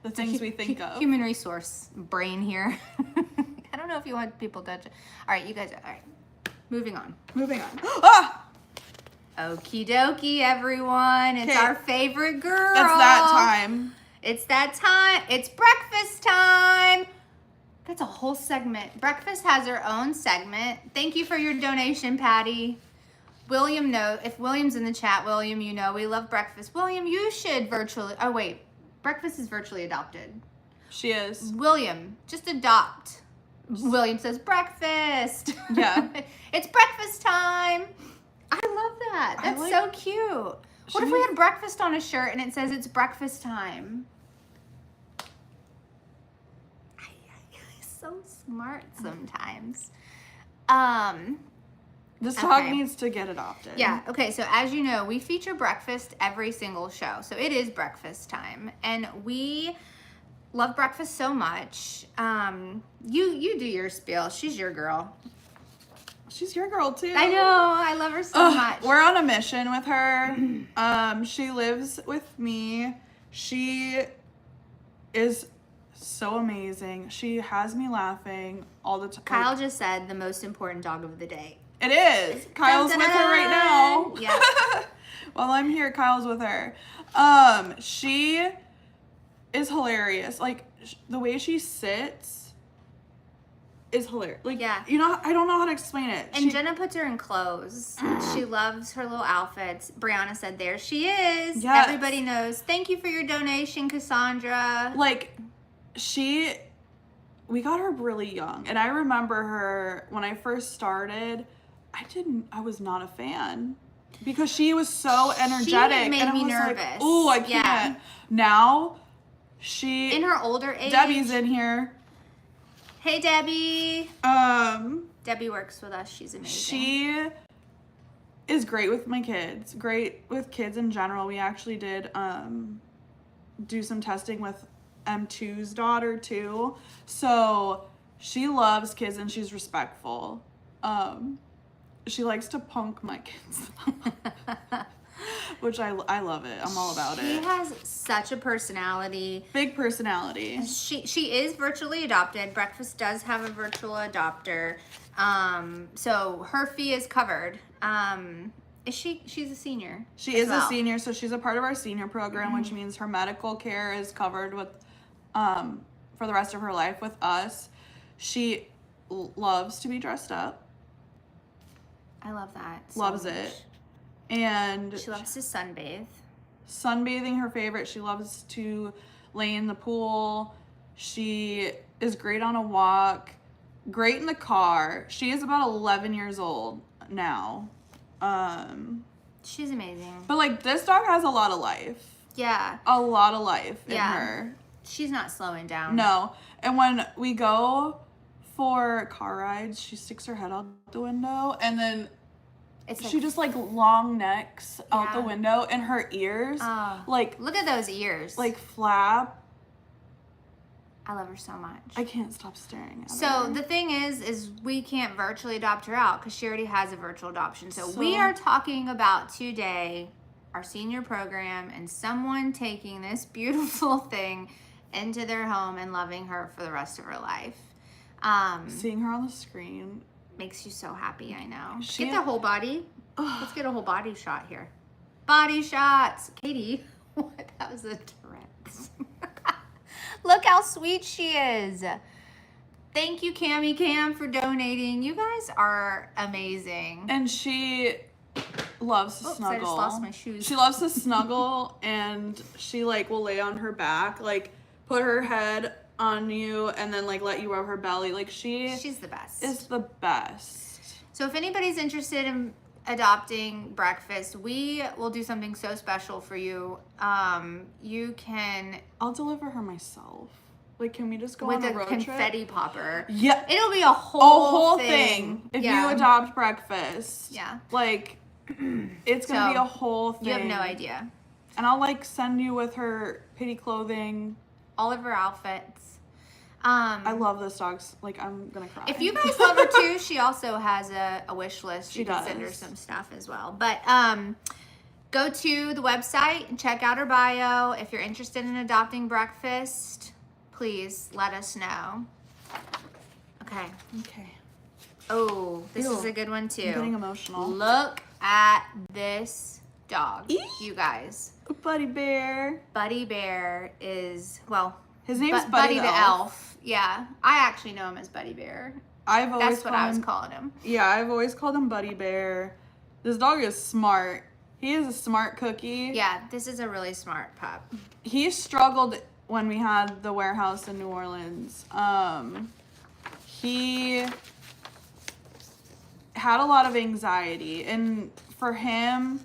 The things we think of. Human resource brain here. I don't know if you want people to touch it. All right, you guys. All right. Moving on. Ah! Okie dokie, everyone. It's our favorite girl. It's that time. It's that time. It's breakfast time. That's a whole segment. Breakfast has her own segment. Thank you for your donation, Patty. William, no. If William's in the chat, William, you know we love breakfast. William, you should virtually. Oh, wait. Breakfast is virtually adopted. She is. William, just adopt. William says breakfast. Yeah. It's breakfast time. I love that. That's so cute. What if we had breakfast on a shirt and it says it's breakfast time? So smart sometimes. This dog needs to get adopted. Yeah. Okay. So as you know, we feature breakfast every single show. So it is breakfast time, and we love breakfast so much. You do your spiel. She's your girl. She's your girl too. I know. I love her so much. We're on a mission with her. She lives with me. She is so amazing. She has me laughing all the time. Kyle just said the most important dog of the day. It is. Kyle's with her right now. Yeah. While I'm here, Kyle's with her. She is hilarious. Like the way she sits is hilarious. Like, yeah. You know, I don't know how to explain it. And Jenna puts her in clothes. She loves her little outfits. Brianna said, there she is. Yes. Everybody knows. Thank you for your donation, Cassandra. Like, we got her really young. And I remember her, when I first started, I was not a fan. Because she was so energetic. She made and me I was nervous. Like, oh, I can't. Yeah. Now, in her older age. Debbie's in here. Hey, Debbie. Debbie works with us. She's amazing. She is great with my kids. Great with kids in general. We actually did do some testing with M2's daughter too. So she loves kids and she's respectful. She likes to punk my kids. Which I love it. I'm all about it. She has such a personality. Big personality. She is virtually adopted. Breakfast does have a virtual adopter. So her fee is covered. She's a senior? She is a senior, so she's a part of our senior program, which means her medical care is covered with for the rest of her life with us. She loves to be dressed up. I love that. Loves it. And she loves to sunbathe. Sunbathing, her favorite. She loves to lay in the pool. She is great on a walk. Great in the car. She is about 11 years old now. She's amazing. But like this dog has a lot of life. Yeah. A lot of life in her. She's not slowing down. No. And when we go for car rides, she sticks her head out the window and then she just like long necks out the window and her ears like look at those ears. Like flap. I love her so much. I can't stop staring at her. So the thing is we can't virtually adopt her out because she already has a virtual adoption. So we are talking about today our senior program and someone taking this beautiful thing into their home and loving her for the rest of her life. Seeing her on the screen makes you so happy, I know. Get the whole body. Let's get a whole body shot here. Body shots. Katie, what? That was a Tourette's. Look how sweet she is. Thank you, Cami Cam, for donating. You guys are amazing. And she loves to Oops, snuggle. I just lost my shoes. She loves to snuggle, and she like will lay on her back, like put her head on you, and then like let you rub her belly. Like she's the best. Is the best. So if anybody's interested in adopting breakfast, we will do something so special for you. You can. I'll deliver her myself. Like, can we just go with on a a road confetti trip? popper. Yeah. It'll be a whole thing. If Yeah. you adopt breakfast. Yeah. Like, it's going to So, be a whole thing. You have no idea. And I'll, like, send you with her pitty clothing. All of her outfits. I love this dog's. Like, I'm going to cry. If you guys love her too, she also has a wish list. She You can does. send her some stuff as well. But go to the website and check out her bio. If you're interested in adopting breakfast, please let us know. Okay. Okay. Oh, this Ew. is a good one too. I'm getting emotional. Look at this dog, Eee. you guys. Buddy Bear. Buddy Bear is, well, His name's Buddy Buddy the elf. Yeah, I actually know him as Buddy Bear. I've always That's what I was calling him. Yeah, I've always called him Buddy Bear. This dog is smart. He is a smart cookie. Yeah, this is a really smart pup. He struggled when we had the warehouse in New Orleans. He had a lot of anxiety, and for him,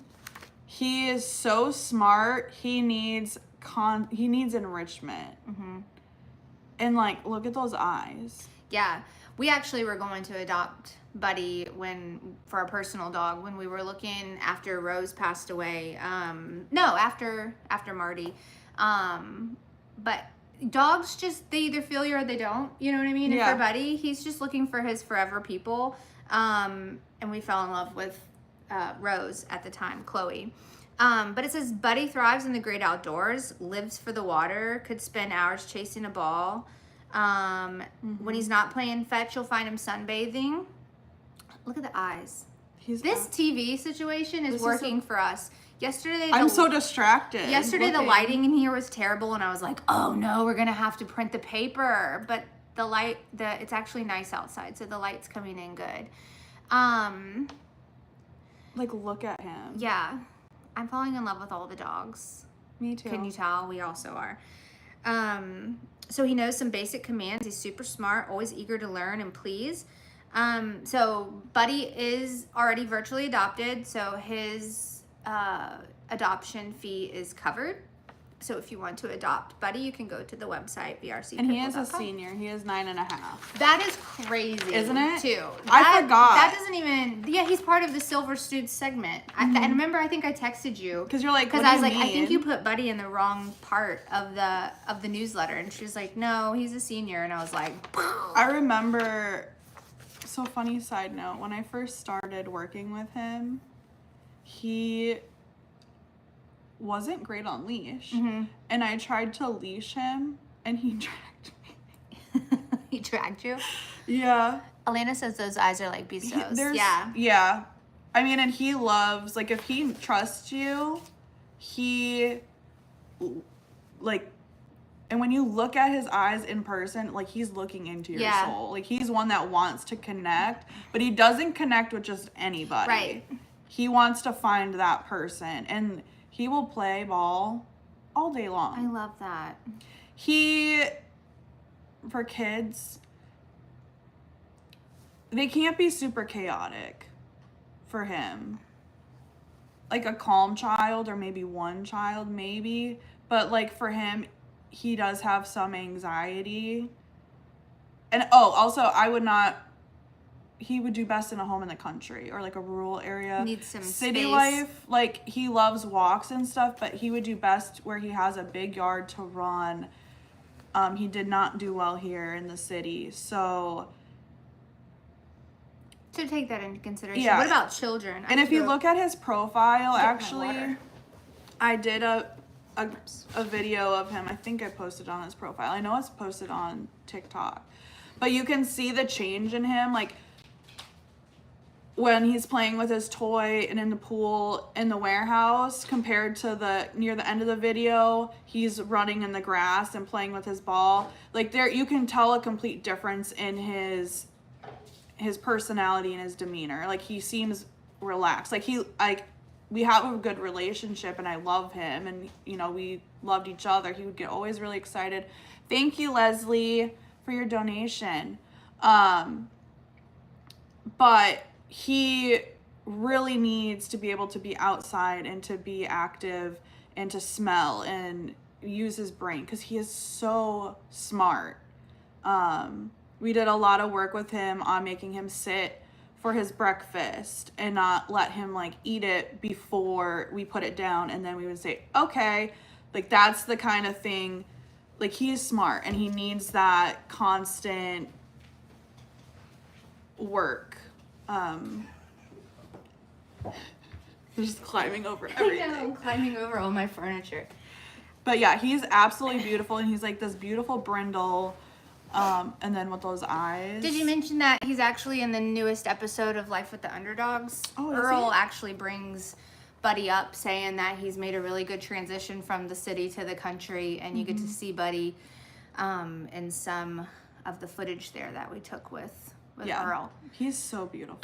he is so smart. He needs enrichment. Mm-hmm. And like, look at those eyes. Yeah, we actually were going to adopt Buddy for our personal dog when we were looking after Rose passed away. No, after Marty. But dogs just, they either feel you or they don't. You know what I mean? Yeah. And for Buddy, he's just looking for his forever people. And we fell in love with Rose at the time, Chloe. But it says Buddy thrives in the great outdoors, lives for the water, could spend hours chasing a ball. When he's not playing fetch, you'll find him sunbathing. Look at the eyes. This TV situation is working for us. Yesterday, I'm so distracted. Yesterday, the lighting in here was terrible, and I was like, "Oh no, we're gonna have to print the paper." But it's actually nice outside, so the light's coming in good. Like, look at him. Yeah, I'm falling in love with all the dogs. Me too. Can you tell? We also are. So he knows some basic commands. He's super smart, always eager to learn and please. So Buddy is already virtually adopted, so his adoption fee is covered. So if you want to adopt Buddy, you can go to the website VRC. And he is a senior. He is 9.5. That is crazy, isn't it? Too. I forgot. That doesn't even. Yeah, he's part of the Silver Students segment. And remember, I think I texted you because you're like, because I was like, I think you put Buddy in the wrong part of the newsletter, and she was like, no, he's a senior, and I was like, I remember. So funny side note, when I first started working with him, he wasn't great on leash. And I tried to leash him and he tracked me. He tracked you? Yeah. Elena says those eyes are like Bistos. Yeah. Yeah. I mean, and he loves, like, if he trusts you, he, like, and when you look at his eyes in person, like, he's looking into your soul. Like, he's one that wants to connect, but he doesn't connect with just anybody. Right. He wants to find that person, and he will play ball all day long. I love that. For kids, they can't be super chaotic for him. Like a calm child or maybe one child, maybe. But, like, for him, he does have some anxiety. And, also, he would do best in a home in the country or, like, a rural area. Needs some city space. life. Like, he loves walks and stuff, but he would do best where he has a big yard to run. He did not do well here in the city. So take that into consideration. Yeah. What about children? And if you look at his profile, my actually, water. I did a video of him. I think I posted on his profile. I know it's posted on TikTok. But you can see the change in him, like when he's playing with his toy and in the pool in the warehouse compared to near the end of the video, he's running in the grass and playing with his ball. Like, there you can tell a complete difference in his personality and his demeanor. Like, he seems relaxed. Like, we have a good relationship and I love him and, you know, we loved each other. He would get always really excited. Thank you, Leslie, for your donation. But he really needs to be able to be outside and to be active and to smell and use his brain because he is so smart. We did a lot of work with him on making him sit for his breakfast and not let him like eat it before we put it down, and then we would say, okay, like that's the kind of thing. Like, he is smart and he needs that constant work. Just climbing over everything. I know, I'm climbing over all my furniture. But yeah, he's absolutely beautiful, and he's like this beautiful brindle, and then with those eyes. Did you mention that he's actually in the newest episode of Life with the Underdogs? Oh, is Earl he? actually brings Buddy up, saying that he's made a really good transition from the city to the country, and you get to see Buddy in some of the footage there that we took with Earl. He's so beautiful.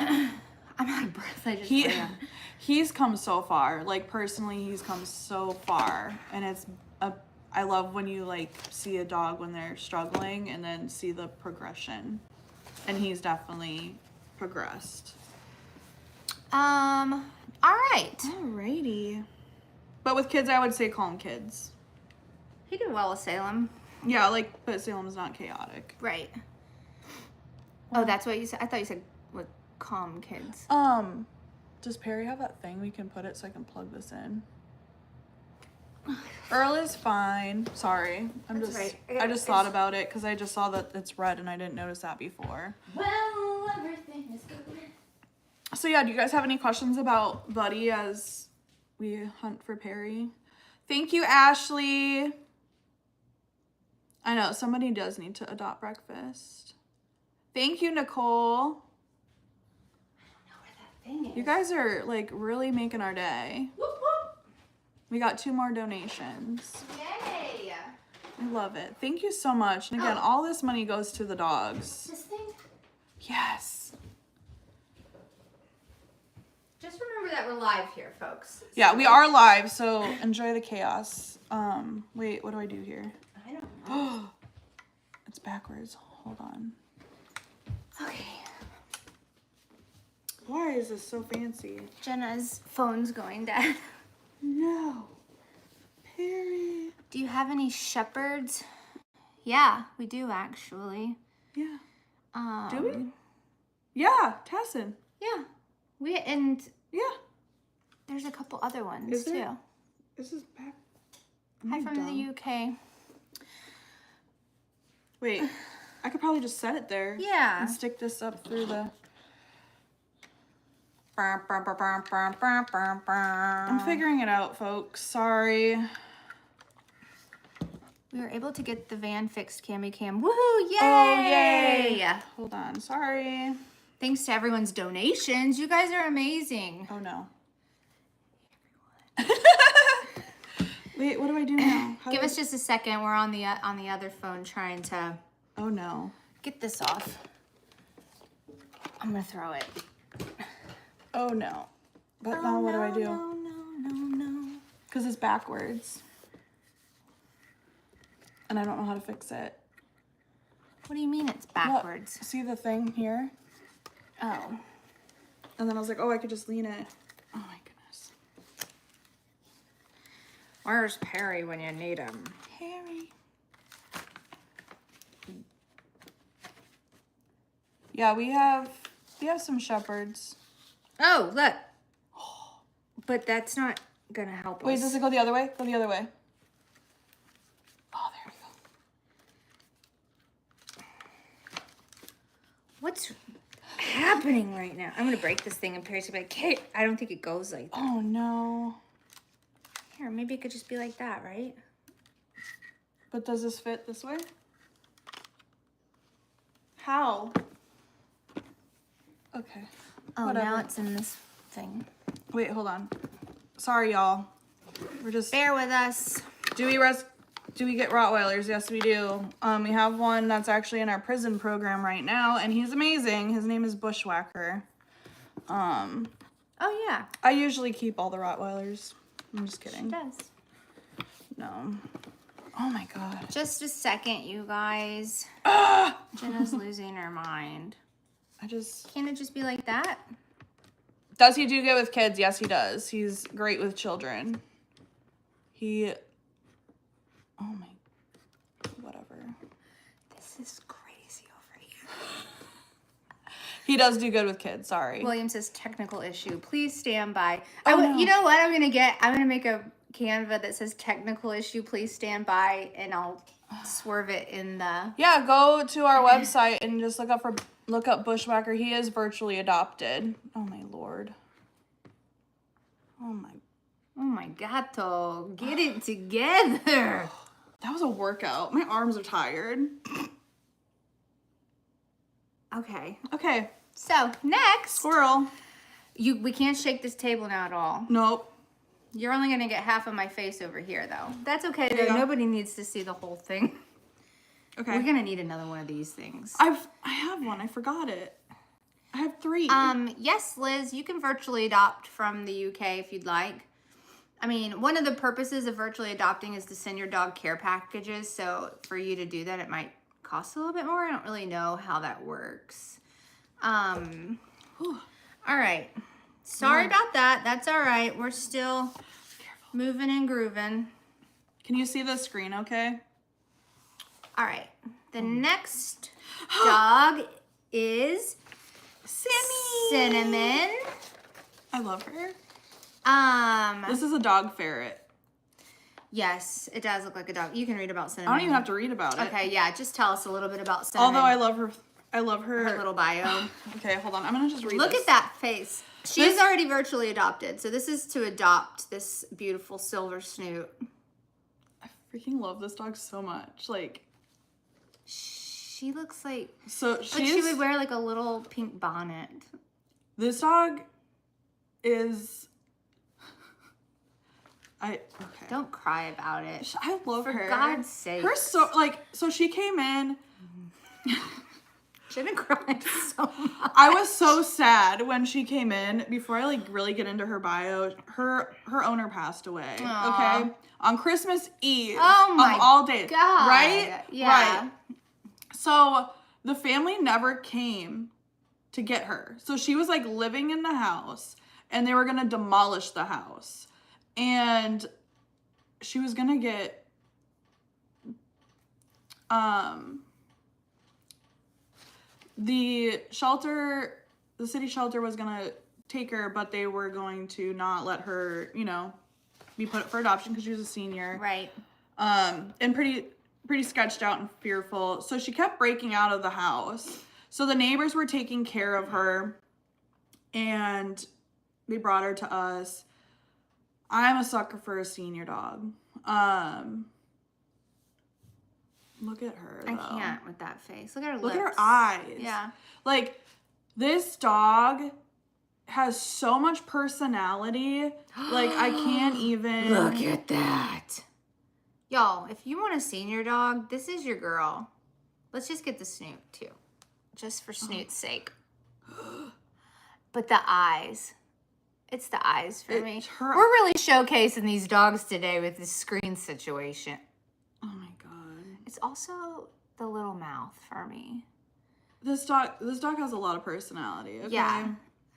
I'm out of breath. I just ran. He's come so far. Like, personally, he's come so far, and I love when you like see a dog when they're struggling and then see the progression, and he's definitely progressed. All right. Alrighty. But with kids, I would say calm kids. He did well with Salem. Yeah, like, but Salem's not chaotic. Right. Oh, that's what you said. I thought you said with calm kids. Does Perry have that thing we can put it so I can plug this in? Earl is fine. Sorry. That's right. I just thought about it because I just saw that it's red and I didn't notice that before. Well, everything is good. So yeah, do you guys have any questions about Buddy as we hunt for Perry? Thank you, Ashley. I know, somebody does need to adopt breakfast. Thank you, Nicole. You guys are like really making our day. Whoop, whoop. We got 2 more donations. Yay! I love it. Thank you so much. And again, all this money goes to the dogs. This thing? Yes. Just remember that we're live here, folks. Yeah, we are live, so enjoy the chaos. Wait, what do I do here? I don't know. It's backwards. Hold on. Okay. Why is this so fancy? Jenna's phone's going dead. No. Perry. Do you have any shepherds? Yeah, we do actually. Yeah. Do we? Yeah, Tassin. Yeah. Yeah. There's a couple other ones Is there? too. This is back. Hi from the UK. Wait, I could probably just set it there. Yeah. And stick this up through the... I'm figuring it out, folks. Sorry. We were able to get the van fixed, Cammy Cam. Woohoo! Yay! Oh, yay! Hold on. Sorry. Thanks to everyone's donations. You guys are amazing. Oh, no. Wait, what do I do now? Give us just a second. We're on the other phone trying to Oh, no. get this off. I'm gonna throw it. Oh, no. But now what do I do? No. Because it's backwards. And I don't know how to fix it. What do you mean it's Look, backwards? see the thing here? Oh. And then I was like, oh, I could just lean it. Oh, my goodness. Where's Perry when you need him? Perry. Yeah, we have some shepherds. Oh, look. But that's not gonna help Wait, us. does it go the other way? Go the other way. Oh, there we go. What's happening right now? I'm gonna break this thing and Perry's gonna be like, Kate, I don't think it goes like that. Oh, no. Here, maybe it could just be like that, right? But does this fit this way? How? Okay. Oh, Whatever. now it's in this thing. Wait, hold on. Sorry, y'all. We're just... Bear with us. Do we get Rottweilers? Yes, we do. We have one that's actually in our prison program right now, and he's amazing. His name is Bushwhacker. Oh, yeah. I usually keep all the Rottweilers. I'm just kidding. She does. No. Oh my god. Just a second, you guys. Jenna's losing her mind. Can't it just be like that? Does he do good with kids? Yes, he does. He's great with children. Oh my, whatever. This is crazy over here. He does do good with kids, sorry. William says technical issue. Please stand by. No. You know what I'm going to get? I'm going to make a Canva that says technical issue. Please stand by, and I'll swerve it in the... Yeah, go to our website and just look up Bushwhacker. He is virtually adopted. Oh my lord. Oh my gato. Get it together. That was a workout. My arms are tired. Okay. So, next. Squirrel. We can't shake this table now at all. Nope. You're only going to get half of my face over here, though. That's okay, though. Yeah. Nobody needs to see the whole thing. Okay. We're going to need another one of these things. I have one. I forgot it. I have 3. Yes, Liz, you can virtually adopt from the UK if you'd like. I mean, one of the purposes of virtually adopting is to send your dog care packages. So for you to do that, it might cost a little bit more. I don't really know how that works. All right. Sorry about that. That's all right. We're still moving and grooving. Can you see the screen okay? All right. The next dog is Cinnamon. I love her. Um, This is a dog ferret. Yes, it does look like a dog. You can read about Cinnamon. I don't even have to read about it. Okay, yeah, just tell us a little bit about Cinnamon. Although I love her. Her little bio. Okay, hold on. I'm gonna just read Look this. at that face. She's already virtually adopted. So this is to adopt this beautiful silver snoot. I freaking love this dog so much. Like, she looks like she would wear like a little pink bonnet. This dog is. Don't cry about it. I love her. For God's sake. So she came in. Jenna cried so much. I was so sad when she came in. Before I really get into her bio, her owner passed away. Aww. Okay, on Christmas Eve. Oh my of all days, God. right? Yeah. Right. So the family never came to get her. So she was living in the house, and they were gonna demolish the house, and she was gonna get the city shelter was gonna take her, but they were going to not let her, be put up for adoption because she was a senior. Right. And pretty sketched out and fearful. So she kept breaking out of the house. So the neighbors were taking care of her, and they brought her to us. I'm a sucker for a senior dog. Look at her, though. I can't with that face. Look at her lips. Look at her eyes. Yeah. This dog has so much personality. I can't even... Look at that. Y'all, if you want a senior dog, this is your girl. Let's just get the snoot, too. Just for snoot's sake. But the eyes. It's the eyes for me. We're really showcasing these dogs today with this screen situation. Oh, my God. It's also the little mouth for me. This dog has a lot of personality, okay? Yeah.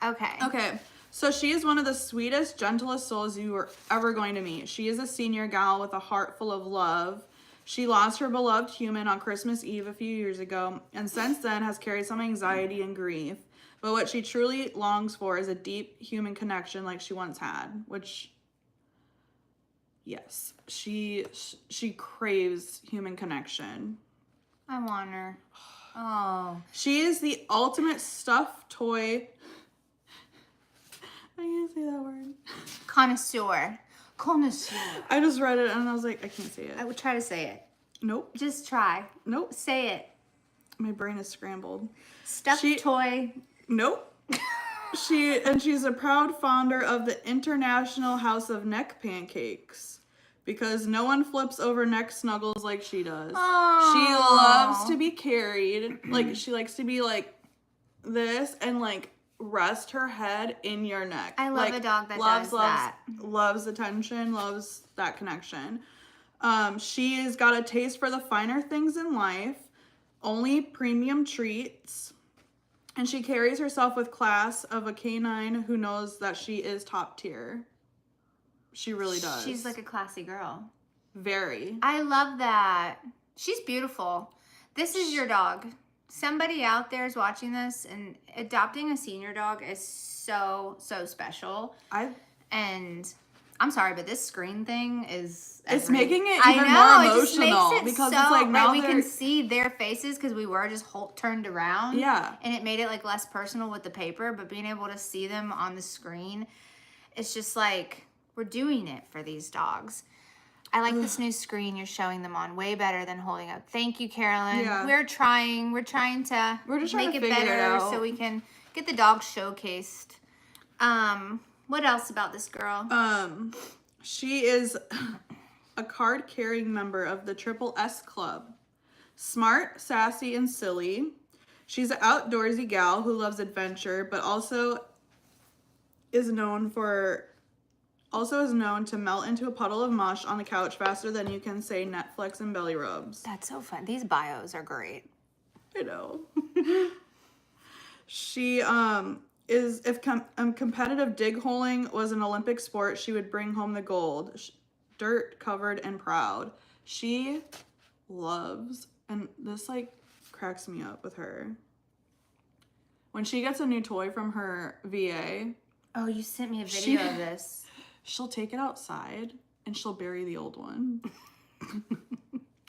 Okay. Okay. So she is one of the sweetest, gentlest souls you are ever going to meet. She is a senior gal with a heart full of love. She lost her beloved human on Christmas Eve a few years ago, and since then has carried some anxiety and grief. But what she truly longs for is a deep human connection like she once had, which, yes, she craves human connection. I want her. Oh. She is the ultimate stuffed toy. I can't say that word. Connoisseur. I just read it and I was like, I can't say it. I would try to say it. Nope. Just try. Nope. Say it. My brain is scrambled. Stuffed toy. Nope. She's a proud founder of the International House of Neck Pancakes because no one flips over neck snuggles like she does. Aww. She loves to be carried. She likes to be this and rest her head in your neck. I love a dog that does that. Loves attention, loves that connection. She's got a taste for the finer things in life, only premium treats, and she carries herself with class of a canine who knows that she is top tier. She really does. She's like a classy girl. Very. I love that. She's beautiful. This is your dog. Somebody out there is watching this, and adopting a senior dog is so special. And I'm sorry, but this screen thing is it's making it even more emotional because it's like now we can see their faces because we were just turned around. Yeah. And it made it like less personal with the paper, but being able to see them on the screen, it's just like we're doing it for these dogs. I like this new screen you're showing them on. Way better than holding up. Thank you, Carolyn. Yeah. We're trying to make it better so we can get the dog showcased. What else about this girl? She is a card-carrying member of the Triple S Club. Smart, sassy, and silly. She's an outdoorsy gal who loves adventure, but also is known to melt into a puddle of mush on the couch faster than you can say Netflix and belly rubs. That's so fun. These bios are great. I know. She is, if competitive dig holing was an Olympic sport, she would bring home the gold. Dirt covered and proud. She loves, and this like cracks me up with her. When she gets a new toy from her VA. Oh, you sent me a video of this. She'll take it outside and she'll bury the old one.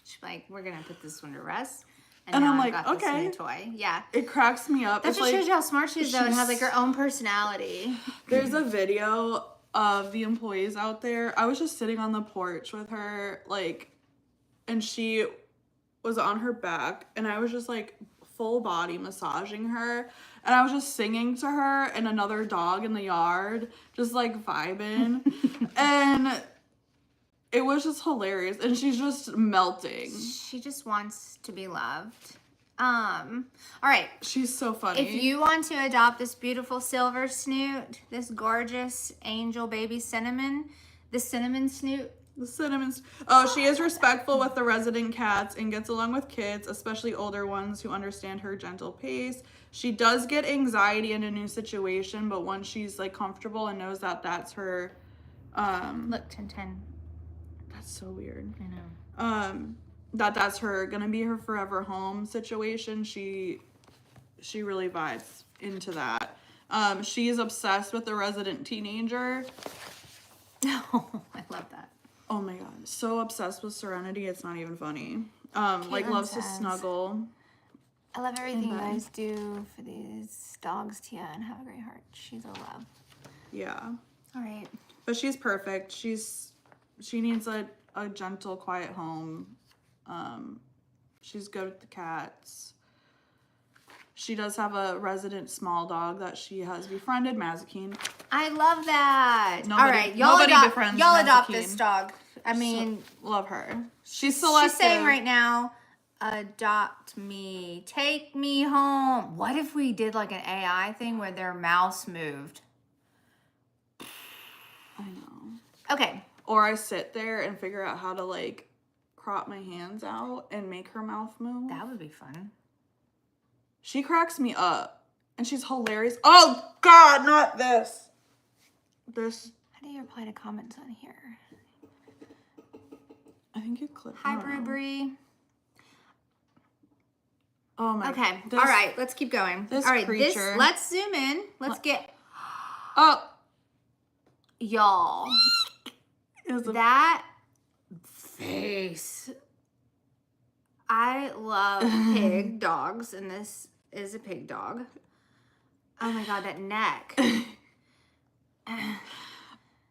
She's like, we're gonna put this one to rest. And now I'm I've like, got this okay. new toy. Yeah. It cracks me up. That just shows you how smart she is though and has like her own personality. There's a video of the employees out there. I was just sitting on the porch with her, like, and she was on her back and I was just like full body massaging her. And I was just singing to her and another dog in the yard, just like vibing. And it was just hilarious. And she's just melting. She just wants to be loved. All right. She's so funny. If you want to adopt this beautiful silver snoot, this gorgeous angel baby cinnamon, the cinnamon snoot. Oh, she is respectful with the resident cats and gets along with kids, especially older ones who understand her gentle pace. She does get anxiety in a new situation, but once she's like comfortable and knows that that's her, Look, 10. that's so weird. I know. That's gonna be her forever home situation. She really vibes into that. She is obsessed with the resident teenager. Oh, I love that. Oh my god, so obsessed with Serenity, it's not even funny. Like loves to snuggle. I love everything you guys do for these dogs, Tia, and have a great heart. She's a love. Yeah. All right. But she's perfect. She needs a gentle, quiet home. She's good with the cats. She does have a resident small dog that she has befriended, Mazikeen. I love that. All right, y'all adopt this dog. I mean, so, love her. She's selective. She's saying right now, adopt me, take me home. What if we did like an AI thing where their mouse moved? I know. Okay. Or I sit there and figure out how to like crop my hands out and make her mouth move. That would be fun. She cracks me up. And she's hilarious. Oh, God, not this. This. How do you reply to comments on here? I think you click. Hi, Bree. Oh, my. Okay. All right. Let's keep going. This all right. creature. Let's zoom in. Let's get. Oh. Y'all. That face. I love pig dogs, and this is a pig dog. Oh my god, that neck.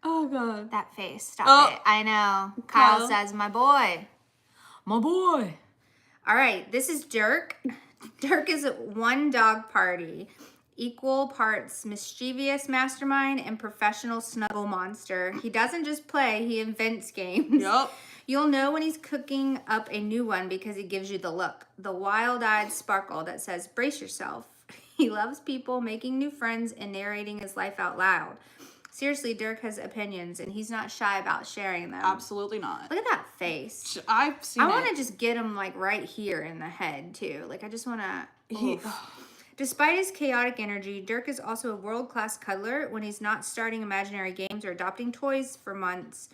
Oh god. That face. Stop it. I know. Kyle says, my boy. My boy. All right, this is Dirk. Dirk is a one dog party. Equal parts mischievous mastermind and professional snuggle monster. He doesn't just play, he invents games. Yup. You'll know when he's cooking up a new one because he gives you the look. The wild-eyed sparkle that says, brace yourself. He loves people, making new friends, and narrating his life out loud. Seriously, Dirk has opinions, and he's not shy about sharing them. Absolutely not. Look at that face. I've seen I want to just get him, like, right here in the head, too. Like, I just want to... Despite his chaotic energy, Dirk is also a world-class cuddler when he's not starting imaginary games or adopting toys for months.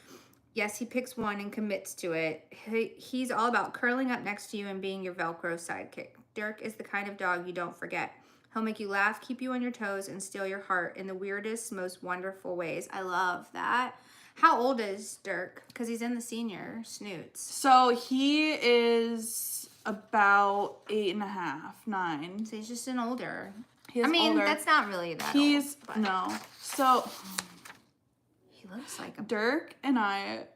Yes, he picks one and commits to it. He's all about curling up next to you and being your Velcro sidekick. Dirk is the kind of dog you don't forget. He'll make you laugh, keep you on your toes, and steal your heart in the weirdest, most wonderful ways. I love that. How old is Dirk? Because he's in the senior snoots. So he is about 8.5, 9. So he's just an older. He's older. That's not really that old. But No. So he looks like a... Dirk and I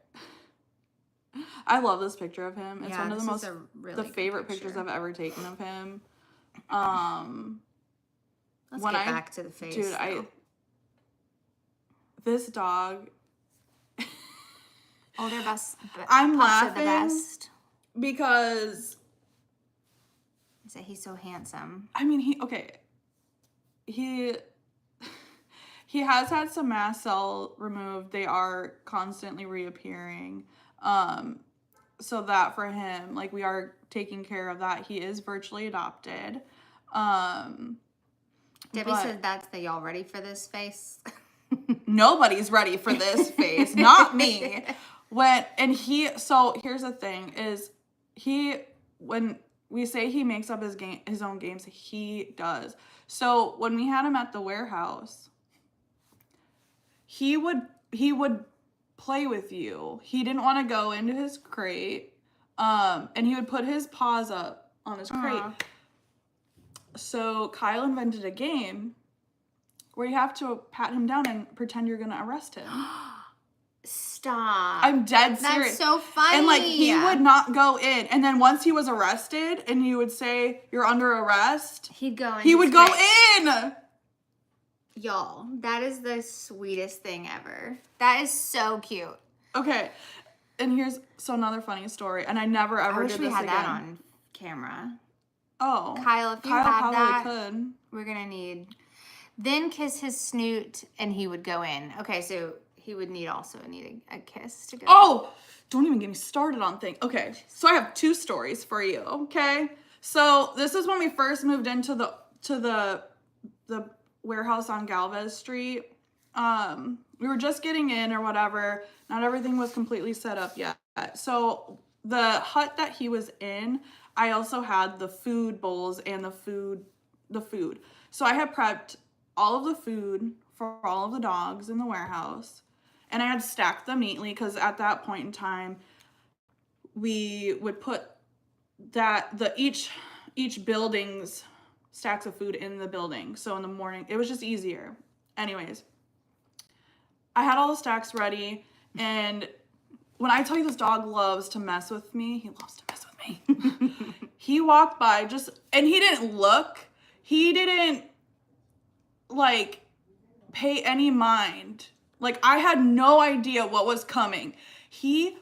love this picture of him. It's one of the favorite pictures I've ever taken of him. Let's get back to the face. Dude, this dog. Older best. I'm laughing the best because. He's so handsome. I mean, he has had some mast cell removed. They are constantly reappearing. So that for him, like, we are taking care of that. He is virtually adopted. Debbie said that's the y'all ready for this face. Nobody's ready for this face, not me. So here's the thing is when we say he makes up his own games, he does. So when we had him at the warehouse, he would play with you. He didn't want to go into his crate. And he would put his paws up on his crate. So Kyle invented a game where you have to pat him down and pretend you're gonna arrest him. Stop. I'm dead serious. That's so funny. And like he would not go in. And then once he was arrested and you would say you're under arrest, he would go in. Y'all, that is the sweetest thing ever. That is so cute. Okay. And here's another funny story. And I never ever did this again. I wish we had that on camera. Oh. Kyle, if you have that, could. We're going to need... Then kiss his snoot and he would go in. Okay, so he would need a kiss to go. Oh! Don't even get me started on things. Okay, so I have 2 stories for you, okay? So this is when we first moved into the warehouse on Galvez Street. We were just getting in or whatever. Not everything was completely set up yet. So the hut that he was in, I also had the food bowls and the food. So I had prepped all of the food for all of the dogs in the warehouse. And I had stacked them neatly because at that point in time, we would put each building's stacks of food in the building. So in the morning, it was just easier. Anyways, I had all the stacks ready. And when I tell you this dog loves to mess with me, he loves to mess with me. He walked by and he didn't look. He didn't like pay any mind. Like I had no idea what was coming. He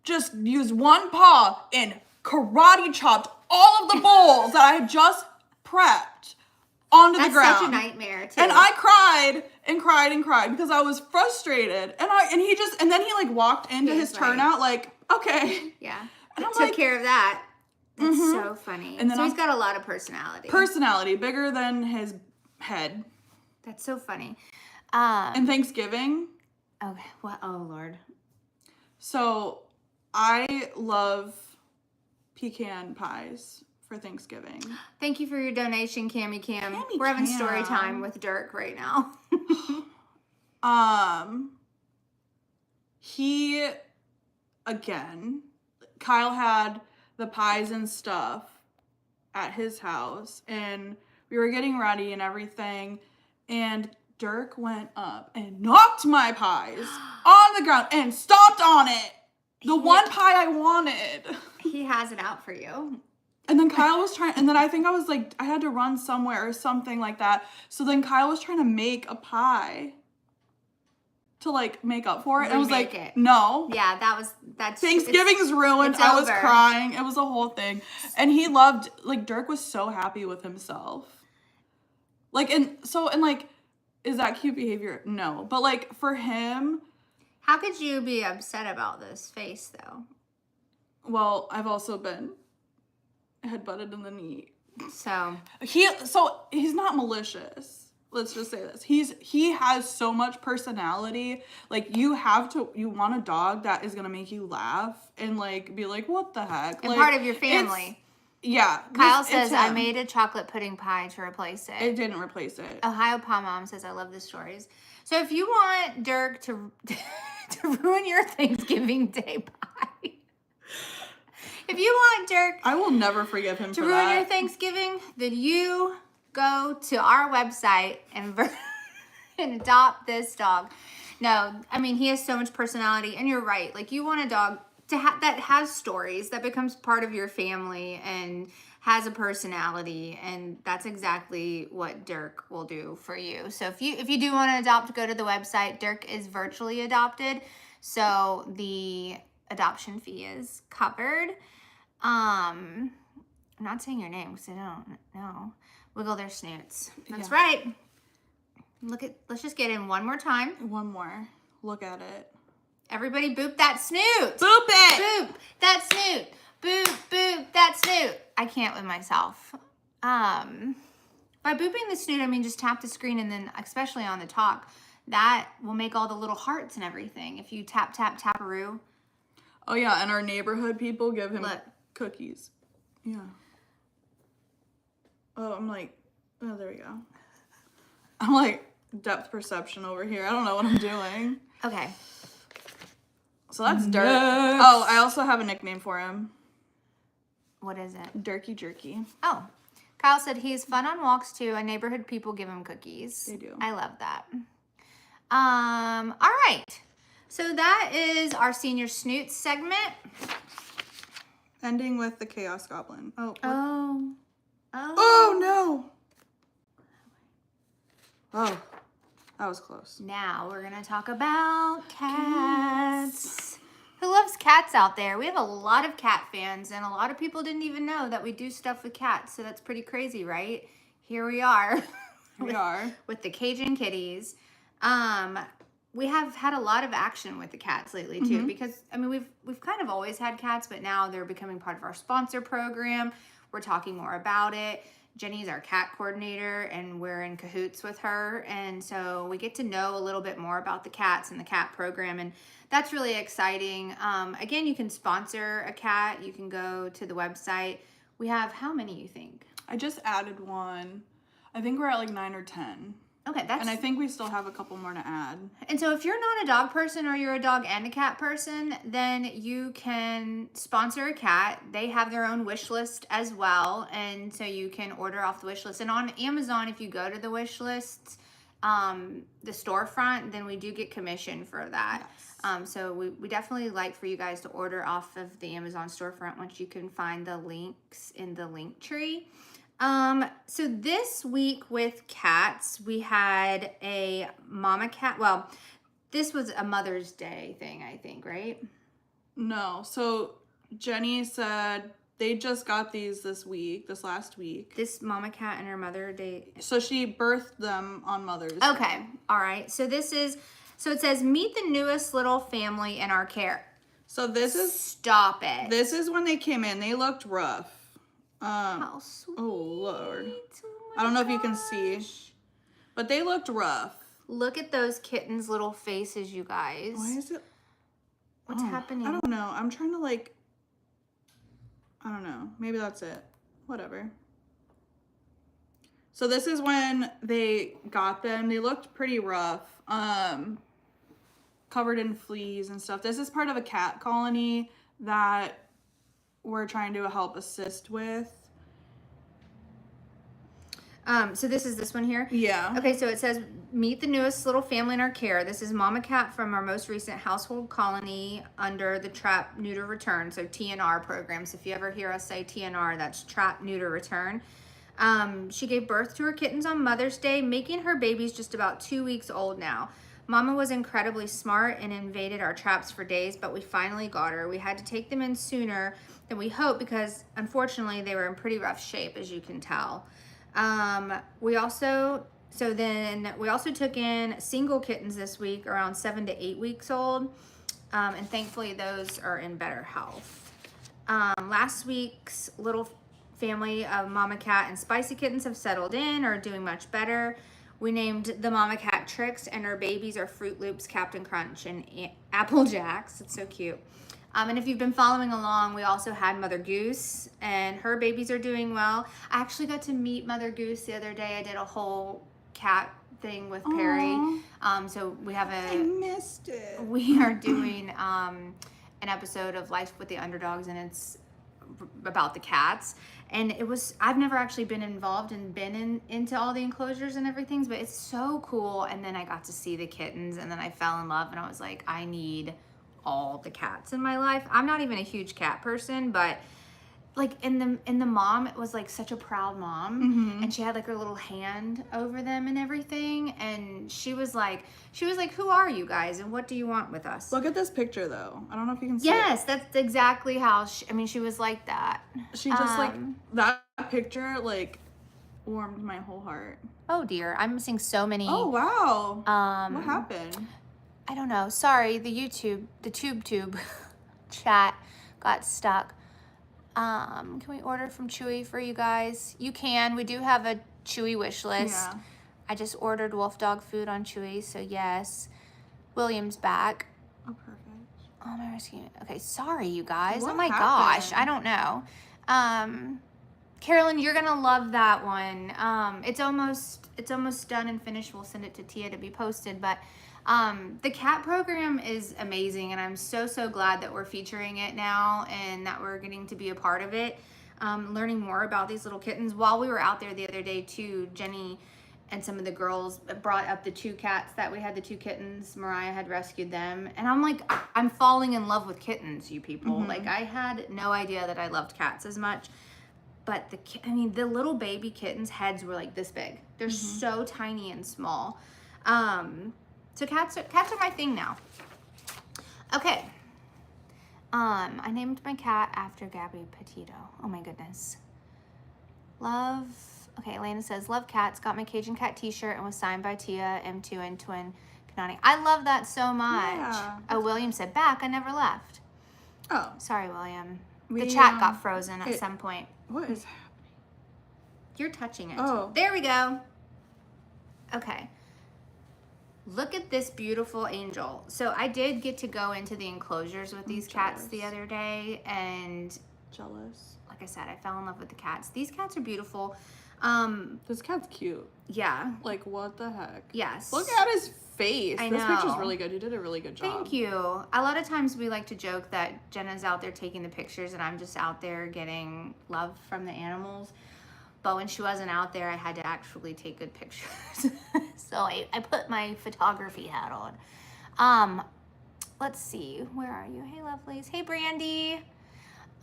just used one paw and karate chopped all of the bowls that I had just prepped onto the ground. That's such a nightmare too. And I cried and cried and cried because I was frustrated. And then he like walked into his turnout like, okay. Yeah. And I took care of that. That's so funny. And then he's got a lot of personality. Personality, bigger than his head. That's so funny. And Thanksgiving. Okay. What? Oh, Lord. So I love pecan pies for Thanksgiving. Thank you for your donation, Cammy Cam. We're having story time with Dirk right now. Kyle had the pies and stuff at his house and we were getting ready and everything and Dirk went up and knocked my pies on the ground and stomped on it. The one pie I wanted. He has it out for you. And then Kyle was and then I think I was like, I had to run somewhere or something like that. So then Kyle was trying to make a pie. to like make up for it. And I was Remake like, it. no. Yeah, that's Thanksgiving's ruined. it's I was over. crying. It was a whole thing. And he loved, like, Dirk was so happy with himself. Like, and like, is that cute behavior? No. But like for him. How could you be upset about this face though? Well, I've also been headbutted in the knee. So he's not malicious. Let's just say this. He has so much personality. Like you want a dog that is gonna make you laugh and like be like, what the heck? And like, part of your family. Yeah. Kyle says I made a chocolate pudding pie to replace it. It didn't replace it. Ohio Pom Mom says I love the stories. So if you want Dirk to ruin your Thanksgiving Day pie. If you want Dirk I will never forgive him to for ruin that. your Thanksgiving, then you go to our website and adopt this dog. No, I mean, he has so much personality, and you're right. Like, you want a dog that has stories, that becomes part of your family and has a personality, and that's exactly what Dirk will do for you. So if you do want to adopt, go to the website. Dirk is virtually adopted, so the adoption fee is covered. I'm not saying your name because I don't know. Wiggle their snoots. That's right. Let's just get in one more time. One more. Look at it. Everybody boop that snoot. Boop it. Boop that snoot. Boop, boop that snoot. I can't with myself. By booping the snoot, I mean just tap the screen, and then especially on the top, that will make all the little hearts and everything. If you tap, tap, tap-a-roo. Oh yeah, and our neighborhood people give him Look. cookies. Yeah. Oh, I'm like, oh, there we go. I'm like depth perception over here. I don't know what I'm doing. Okay. So that's Dirk. Oh, I also have a nickname for him. What is it? Dirky Jerky. Oh. Kyle said he's fun on walks too, and neighborhood people give him cookies. They do. I love that. All right. So that is our senior snoots segment. Ending with the Chaos Goblin. Oh. Oh. Oh no. Oh, that was close. Now we're going to talk about cats. Who loves cats out there? We have a lot of cat fans, and a lot of people didn't even know that we do stuff with cats, so that's pretty crazy, right? Here we are. With the Cajun Kitties. We have had a lot of action with the cats lately too, because I mean we've kind of always had cats, but now they're becoming part of our sponsor program. We're talking more about it. Jenny's our cat coordinator, and we're in cahoots with her, and so we get to know a little bit more about the cats and the cat program, and that's really exciting. Again, you can sponsor a cat. You can go to the website. We have how many, you think? I just added one. I think we're at like 9 or 10. Okay, and I think we still have a couple more to add. And so if you're not a dog person, or you're a dog and a cat person, then you can sponsor a cat. They have their own wish list as well, and so you can order off the wish list. And on Amazon, if you go to the wish list, the storefront, then we do get commission for that. Yes. So we definitely like for you guys to order off of the Amazon storefront once you can find the links in the link tree. So this week with cats, we had a mama cat. Well, this was a Mother's Day thing, I think, right? No. So Jenny said they just got these this last week. This mama cat and her Mother's Day. So she birthed them on Mother's Day. Okay. All right. So it says, meet the newest little family in our care. So this is. Stop it. This is when they came in. They looked rough. How sweet. Oh Lord. Oh I don't know if you can see, but they looked rough. Look at those kittens' little faces, you guys. Why is it? What's happening? I don't know. I'm trying to I don't know. Maybe that's it. Whatever. So this is when they got them. They looked pretty rough. Covered in fleas and stuff. This is part of a cat colony that we're trying to help assist with. So this is this one here? Yeah. Okay, so it says, meet the newest little family in our care. This is Mama Cat from our most recent household colony under the Trap, Neuter, Return, so TNR program. So if you ever hear us say TNR, that's Trap, Neuter, Return. She gave birth to her kittens on Mother's Day, making her babies just about 2 weeks old now. Mama was incredibly smart and invaded our traps for days, but we finally got her. We had to take them in sooner than we hoped because unfortunately they were in pretty rough shape, as you can tell. We also took in single kittens this week, around 7 to 8 weeks old. And thankfully those are in better health. Last week's little family of mama cat and spicy kittens have settled in, or doing much better. We named the mama cat Trix, and her babies are Fruit Loops, Captain Crunch, and Apple Jacks. It's so cute. And if you've been following along, we also had Mother Goose, and her babies are doing well. I actually got to meet Mother Goose the other day. I did a whole cat thing with Perry. So we have I missed it. we are doing an episode of Life with the Underdogs, and it's about the cats. And I've never actually been involved and been into all the enclosures and everything, but it's so cool. And then I got to see the kittens, and then I fell in love, and I was like, I need all the cats in my life. I'm not even a huge cat person, but like in the mom, it was like such a proud mom, and she had like her little hand over them and everything, and she was like, who are you guys and what do you want with us? Look at this picture though. I don't know if you can see Yes, it. that's exactly how she was like that. She just like that picture like warmed my whole heart. Oh dear, I'm missing so many. Oh wow. What happened? I don't know. Sorry, the tube chat got stuck. Can we order from Chewy for you guys? You can. We do have a Chewy wish list. Yeah. I just ordered wolf dog food on Chewy, so yes. William's back. Oh, perfect. Oh, my rescue. Okay, sorry, you guys. What oh my happened? gosh, I don't know. Carolyn, you're gonna love that one. It's almost done and finished. We'll send it to Tia to be posted, but the cat program is amazing, and I'm so glad that we're featuring it now and that we're getting to be a part of it. Learning more about these little kittens. While we were out there the other day too, Jenny and some of the girls brought up the 2 cats that we had, the 2 kittens. Mariah had rescued them, and I'm like, I'm falling in love with kittens, you people. Like, I had no idea that I loved cats as much. But the little baby kittens' heads were like this big. They're so tiny and small. So cats are my thing now. Okay. I named my cat after Gabby Petito. Oh my goodness. Okay, Elena says, love cats. Got my Cajun cat t-shirt and was signed by Tia, M2, and twin Kanani. I love that so much. Yeah. Oh, William said, back. I never left. Oh. Sorry, William. We, the chat got frozen at some point. What is happening? You're touching it. Oh. There we go. Okay. Look at this beautiful angel. So I did get to go into the enclosures with these cats the other day, and jealous. like I said, I fell in love with the cats. These cats are beautiful. This cat's cute. Yeah. Like, what the heck? Yes. Look at his face. I This know. picture's really good. You did a really good job. Thank you. A lot of times we like to joke that Jenna's out there taking the pictures and I'm just out there getting love from the animals. But when she wasn't out there, I had to actually take good pictures. So I put my photography hat on. Let's see. Where are you? Hey, lovelies. Hey, Brandy.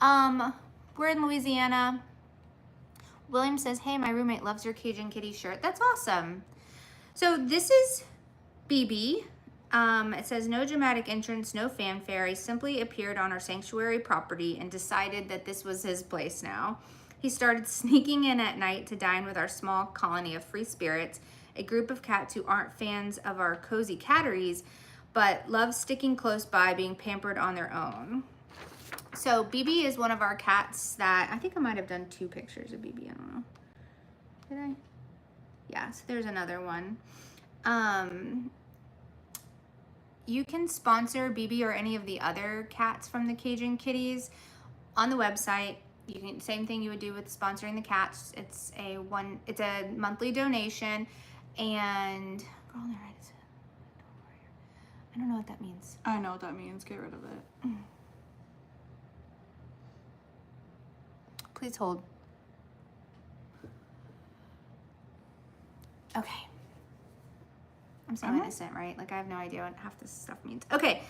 We're in Louisiana. William says, hey, my roommate loves your Cajun Kitty shirt. That's awesome. So this is BB. It says, no dramatic entrance, no fanfare. He simply appeared on our sanctuary property and decided that this was his place now. He started sneaking in at night to dine with our small colony of free spirits, a group of cats who aren't fans of our cozy catteries, but love sticking close by, being pampered on their own. So BB is one of our cats that, I think I might have done 2 pictures of BB, I don't know. Did I? Yeah, so there's another one. You can sponsor BB or any of the other cats from the Cajun Kitties on the website. You can, same thing you would do with sponsoring the cats. It's a monthly donation, and girl on the right is I don't know what that means. I know what that means. Get rid of it. Please hold. Okay. I'm so innocent, right? Like, I have no idea what half this stuff means. Okay.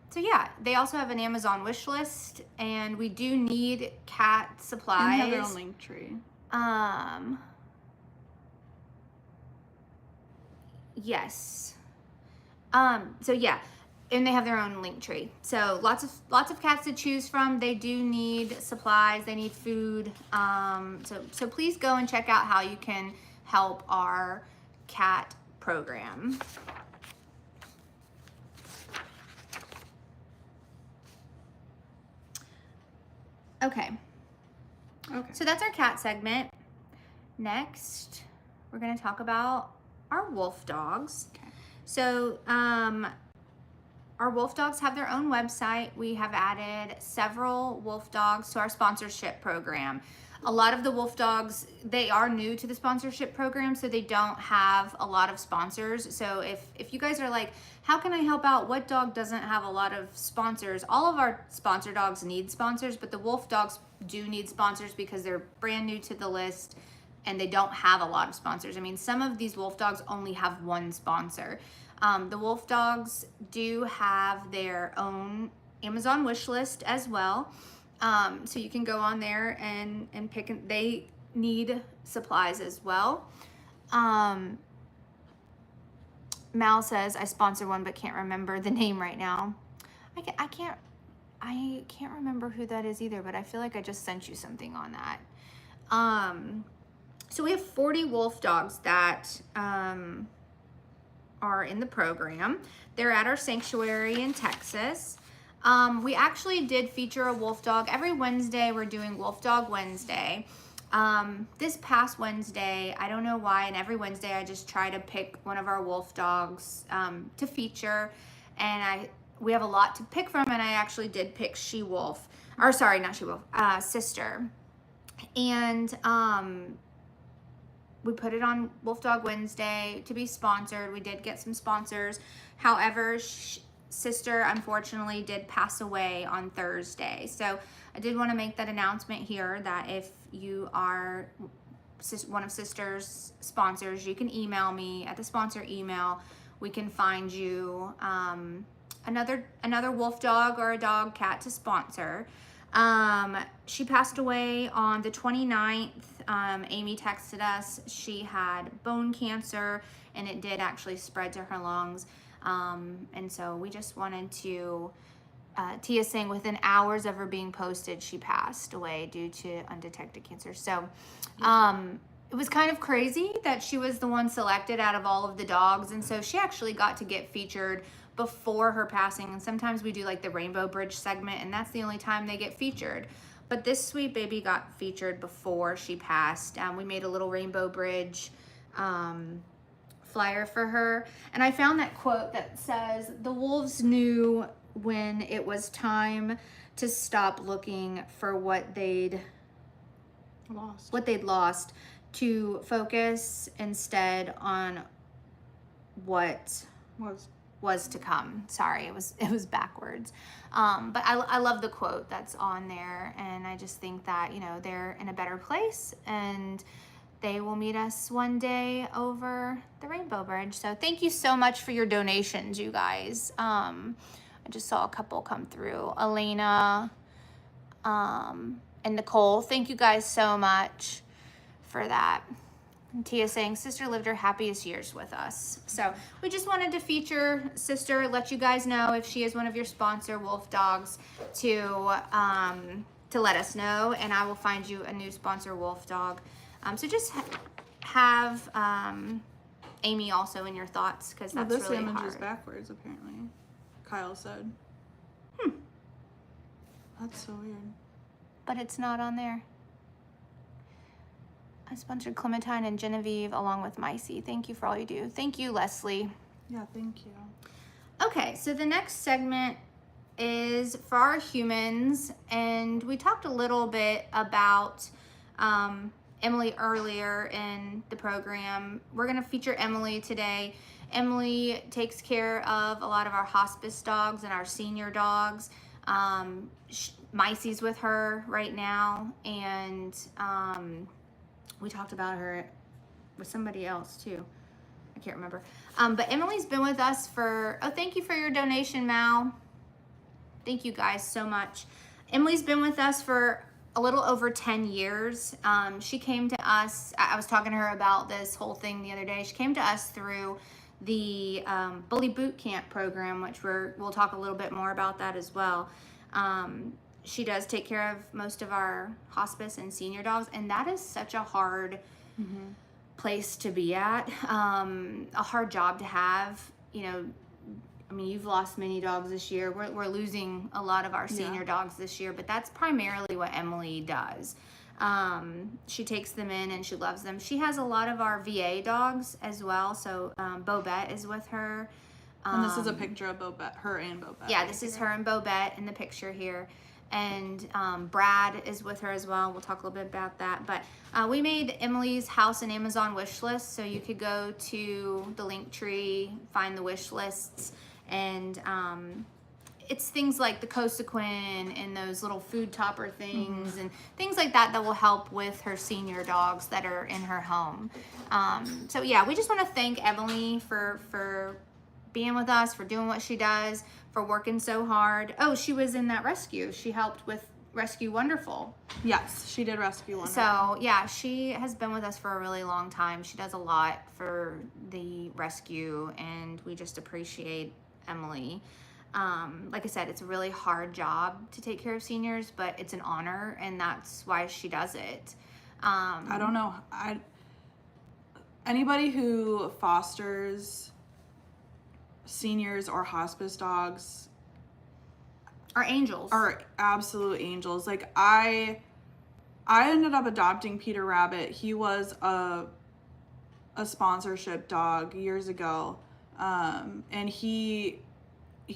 So yeah, they also have an Amazon wish list, and we do need cat supplies. And they have their own link tree. Yes. So yeah, and they have their own link tree. So lots of cats to choose from. They do need supplies. They need food. So please go and check out how you can help our cat program. Okay. So that's our cat segment. Next, we're going to talk about our wolf dogs. Okay. So, our wolf dogs have their own website. We have added several wolf dogs to our sponsorship program. A lot of the wolf dogs, they are new to the sponsorship program, so they don't have a lot of sponsors. So if you guys are like, how can I help out? What dog doesn't have a lot of sponsors? All of our sponsor dogs need sponsors, but the wolf dogs do need sponsors because they're brand new to the list and they don't have a lot of sponsors. I mean, some of these wolf dogs only have one sponsor. The wolf dogs do have their own Amazon wish list as well. So you can go on there and pick, they need supplies as well. Mal says, I sponsor one, but can't remember the name right now. I can't remember who that is either, but I feel like I just sent you something on that. So we have 40 wolf dogs that, are in the program. They're at our sanctuary in Texas. We actually did feature a wolf dog. Every Wednesday we're doing Wolf Dog Wednesday. This past Wednesday, I don't know why, and every Wednesday I just try to pick one of our wolf dogs to feature, and we have a lot to pick from, and I actually did pick She-Wolf, or sorry, not She-Wolf, Sister. And we put it on Wolf Dog Wednesday to be sponsored. We did get some sponsors. However, Sister unfortunately did pass away on Thursday. So I did want to make that announcement here that if you are one of Sister's sponsors, you can email me at the sponsor email. We can find you another wolf dog or a dog cat to sponsor. She passed away on the 29th. Amy texted us. She had bone cancer and it did actually spread to her lungs. And so we just wanted to, Tia saying within hours of her being posted, she passed away due to undetected cancer. So, it was kind of crazy that she was the one selected out of all of the dogs. And so she actually got to get featured before her passing. And sometimes we do like the Rainbow Bridge segment, and that's the only time they get featured. But this sweet baby got featured before she passed. We made a little Rainbow Bridge flyer for her. And I found that quote that says, the wolves knew when it was time to stop looking for what they'd lost, to focus instead on what was to come. Sorry, it was backwards. But I love the quote that's on there, and I just think that, you know, they're in a better place and they will meet us one day over the Rainbow Bridge. So thank you so much for your donations, you guys. I just saw a couple come through. Elena and Nicole, thank you guys so much for that. And Tia saying, Sister lived her happiest years with us. So we just wanted to feature Sister, let you guys know if she is one of your sponsor wolf dogs to let us know, and I will find you a new sponsor wolf dog. So just have Amy also in your thoughts, because that's this really image hard. is backwards, apparently. Kyle said. That's so weird. But it's not on there. I sponsored Clementine and Genevieve along with Micey. Thank you for all you do. Thank you, Leslie. Yeah, thank you. Okay, so the next segment is for our humans, and we talked a little bit about Emily earlier in the program. We're going to feature Emily today. Emily takes care of a lot of our hospice dogs and our senior dogs. Micey's with her right now, and we talked about her with somebody else too. I can't remember. But Emily's been with us for, oh, thank you for your donation, Mal. Thank you guys so much. Emily's been with us for a little over 10 years. She came to us, I was talking to her about this whole thing the other day. She came to us through the Bully Boot Camp program, which we'll talk a little bit more about that as well. She does take care of most of our hospice and senior dogs, and that is such a hard place to be at, a hard job to have. You know, I mean, you've lost many dogs this year. We're losing a lot of our senior dogs this year, but that's primarily what Emily does. She takes them in and she loves them. She has a lot of our VA dogs as well. So Bobette is with her. And this is a picture of Bobette, her and Bobette. Yeah, this is her and Bobette in the picture here. And Brad is with her as well. We'll talk a little bit about that. But we made Emily's house an Amazon wish list. So you could go to the link tree, find the wish lists. And it's things like the Cosequin and those little food topper things and things like that will help with her senior dogs that are in her home. So yeah, we just want to thank Emily for being with us, for doing what she does, for working so hard. Oh, she was in that rescue. She helped with Rescue Wonderful. Yes, she did Rescue Wonderful. So yeah, she has been with us for a really long time. She does a lot for the rescue, and we just appreciate Emily. Like I said, it's a really hard job to take care of seniors, but it's an honor, and that's why she does it. I don't know. Anybody who fosters seniors or hospice dogs are angels. Are absolute angels. Like I ended up adopting Peter Rabbit. He was a sponsorship dog years ago, and he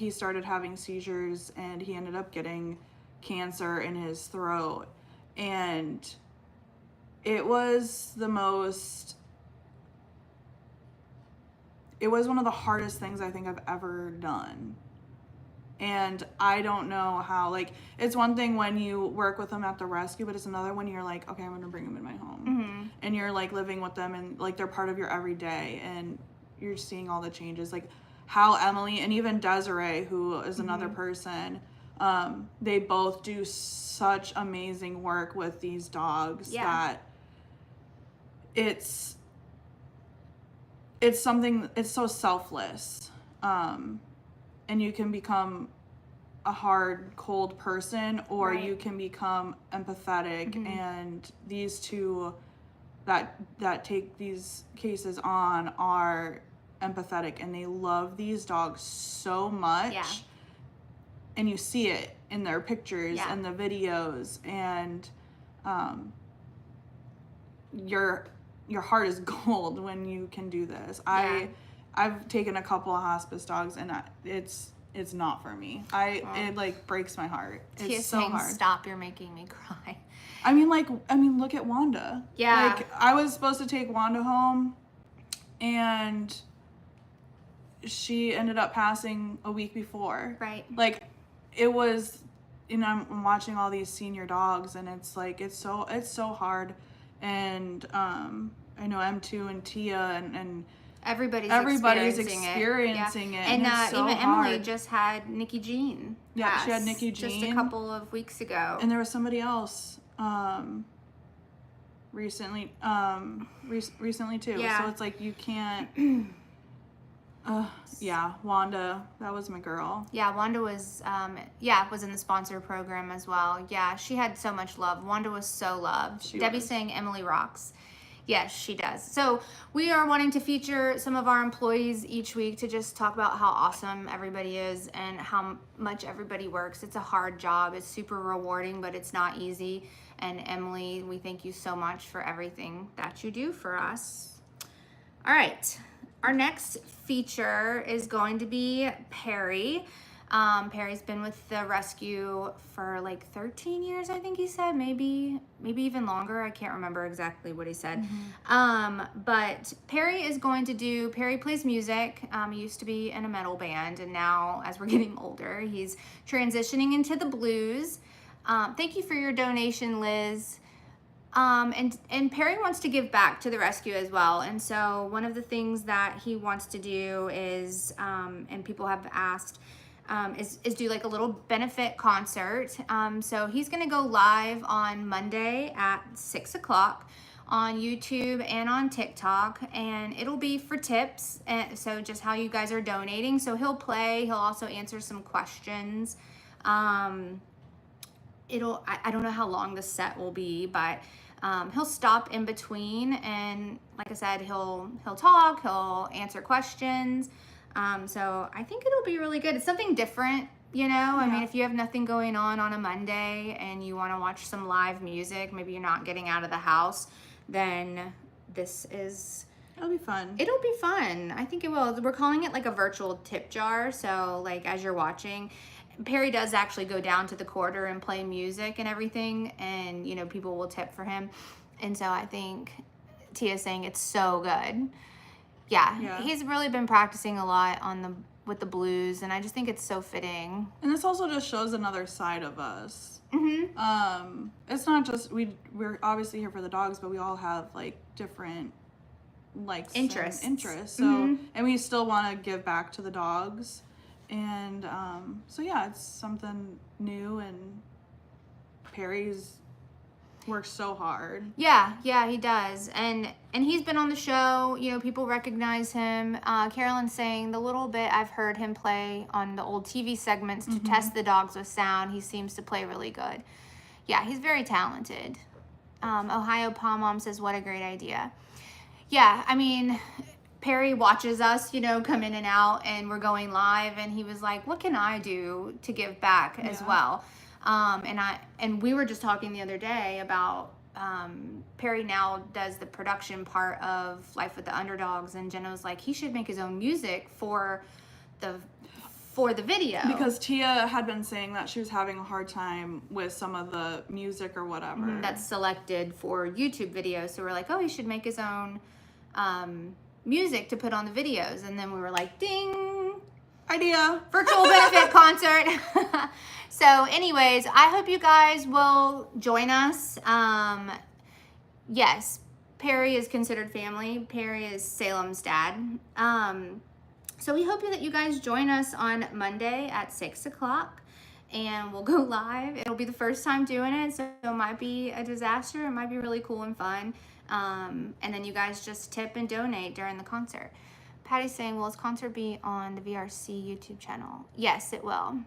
started having seizures, and he ended up getting cancer in his throat, and it was one of the hardest things I think I've ever done. And I don't know how, like, it's one thing when you work with them at the rescue, but it's another when you're like, okay, I'm gonna bring them in my home. And you're like living with them, and like they're part of your everyday, and you're seeing all the changes. Like how Emily and even Desiree, who is another person, they both do such amazing work with these dogs that it's something, it's so selfless. And you can become a hard, cold person, or you can become empathetic. And these two that take these cases on are empathetic, and they love these dogs so much. And you see it in their pictures and the videos, and your heart is gold when you can do this. I've taken a couple of hospice dogs, and it's not for me. It like breaks my heart. It's so hard. Stop, you're making me cry. I mean, look at Wanda. Yeah. Like, I was supposed to take Wanda home, and she ended up passing a week before. Right. Like, it was, I'm watching all these senior dogs, and it's like, it's so hard. And I know M2 and Tia and everybody's experiencing it. And it's so even hard. Emily just had Nikki Jean. Yeah, she had Nikki Jean just a couple of weeks ago. And there was somebody else recently too. Yeah. So it's like you can't. Wanda, that was my girl. Yeah, Wanda was was in the sponsor program as well. Yeah, she had so much love. Wanda was so loved. Debbie's saying Emily rocks. Yes, she does. So we are wanting to feature some of our employees each week to just talk about how awesome everybody is and how much everybody works. It's a hard job. It's super rewarding, but it's not easy. And Emily, we thank you so much for everything that you do for us. All right. Our next feature is going to be Perry. Perry's been with the rescue for like 13 years, I think he said, maybe even longer. I can't remember exactly what he said. But Perry plays music. He used to be in a metal band, and now as we're getting older, he's transitioning into the blues. Thank you for your donation, Liz. And Perry wants to give back to the rescue as well. And so one of the things that he wants to do is, and people have asked, is do like a little benefit concert. So he's going to go live on Monday at 6 o'clock on YouTube and on TikTok, and it'll be for tips, and so just how you guys are donating. So he'll play, he'll also answer some questions. I don't know how long the set will be, but he'll stop in between, and like I said, he'll talk, he'll answer questions. So I think it'll be really good. It's something different, you know. I mean, if you have nothing going on a Monday and you want to watch some live music, maybe you're not getting out of the house, then this is... It'll be fun. It'll be fun. I think it will. We're calling it like a virtual tip jar. So like as you're watching, Perry does actually go down to the quarter and play music and everything, and you know, people will tip for him. And so I think Tia's saying it's so good. Yeah. He's really been practicing a lot with the blues, and I just think it's so fitting. And this also just shows another side of us. Mm-hmm. It's not just we're obviously here for the dogs, but we all have like different likes, interests. So and we still want to give back to the dogs, and so yeah, it's something new, and Perry's works so hard. Yeah, he does. And he's been on the show, you know, people recognize him. Carolyn's saying the little bit I've heard him play on the old TV segments to test the dogs with sound, he seems to play really good. Yeah, he's very talented. Ohio Palm Mom says, what a great idea. Yeah, I mean, Perry watches us, you know, come in and out, and we're going live, and he was like, what can I do to give back as well? And we were just talking the other day about Perry now does the production part of Life with the Underdogs, and Jenna was like, he should make his own music for the video. Because Tia had been saying that she was having a hard time with some of the music or whatever. That's selected for YouTube videos. So we're like, oh, he should make his own music to put on the videos. And then we were like, ding! Idea! Virtual benefit concert. So anyways, I hope you guys will join us. Yes, Perry is considered family. Perry is Salem's dad. So we hope that you guys join us on Monday at 6 o'clock, and we'll go live. It'll be the first time doing it, so it might be a disaster. It might be really cool and fun. And then you guys just tip and donate during the concert. Patty's saying, will his concert be on the VRC YouTube channel? Yes, it will.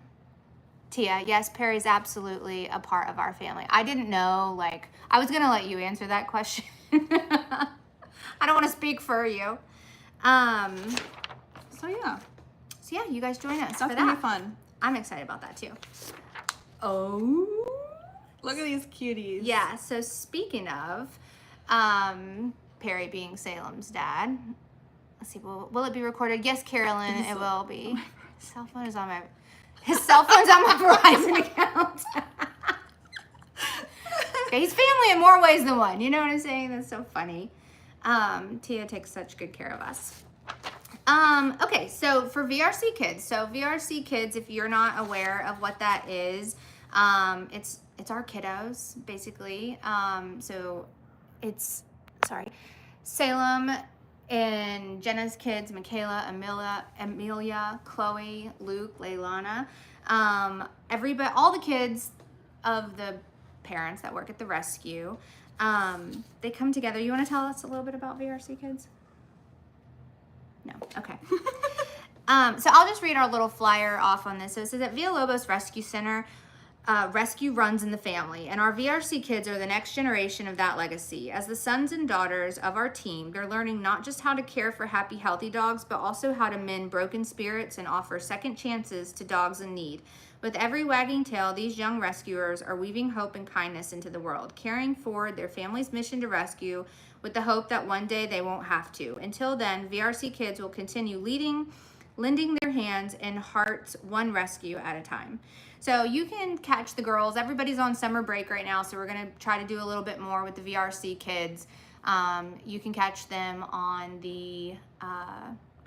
Tia, yes, Perry's absolutely a part of our family. I didn't know, like, I was going to let you answer that question. I don't want to speak for you. So yeah, you guys join us that's for gonna that. be fun. I'm excited about that too. Oh, look at these cuties. Yeah. So speaking of Perry being Salem's dad, let's see. Will it be recorded? Yes, Carolyn, it will be. His cell phone's on my Verizon account. Okay, he's family in more ways than one. You know what I'm saying? That's so funny. Tia takes such good care of us. Okay, so for VRC Kids, if you're not aware of what that is, it's our kiddos, basically. So it's, Salem and Jenna's kids, Michaela, Amelia, Chloe, Luke, Leilana, everybody, all the kids of the parents that work at the rescue, they come together. You want to tell us a little bit about VRC Kids? No. Okay. So I'll just read our little flyer off on this. So it says at Villalobos Rescue Center, rescue runs in the family, and our VRC kids are the next generation of that legacy. As the sons and daughters of our team, they're learning not just how to care for happy, healthy dogs, but also how to mend broken spirits and offer second chances to dogs in need. With every wagging tail, these young rescuers are weaving hope and kindness into the world, carrying forward their family's mission to rescue with the hope that one day they won't have to. Until then, VRC Kids will continue lending their hands and hearts one rescue at a time. So you can catch the girls. Everybody's on summer break right now, so we're going to try to do a little bit more with the VRC Kids. You can catch them on the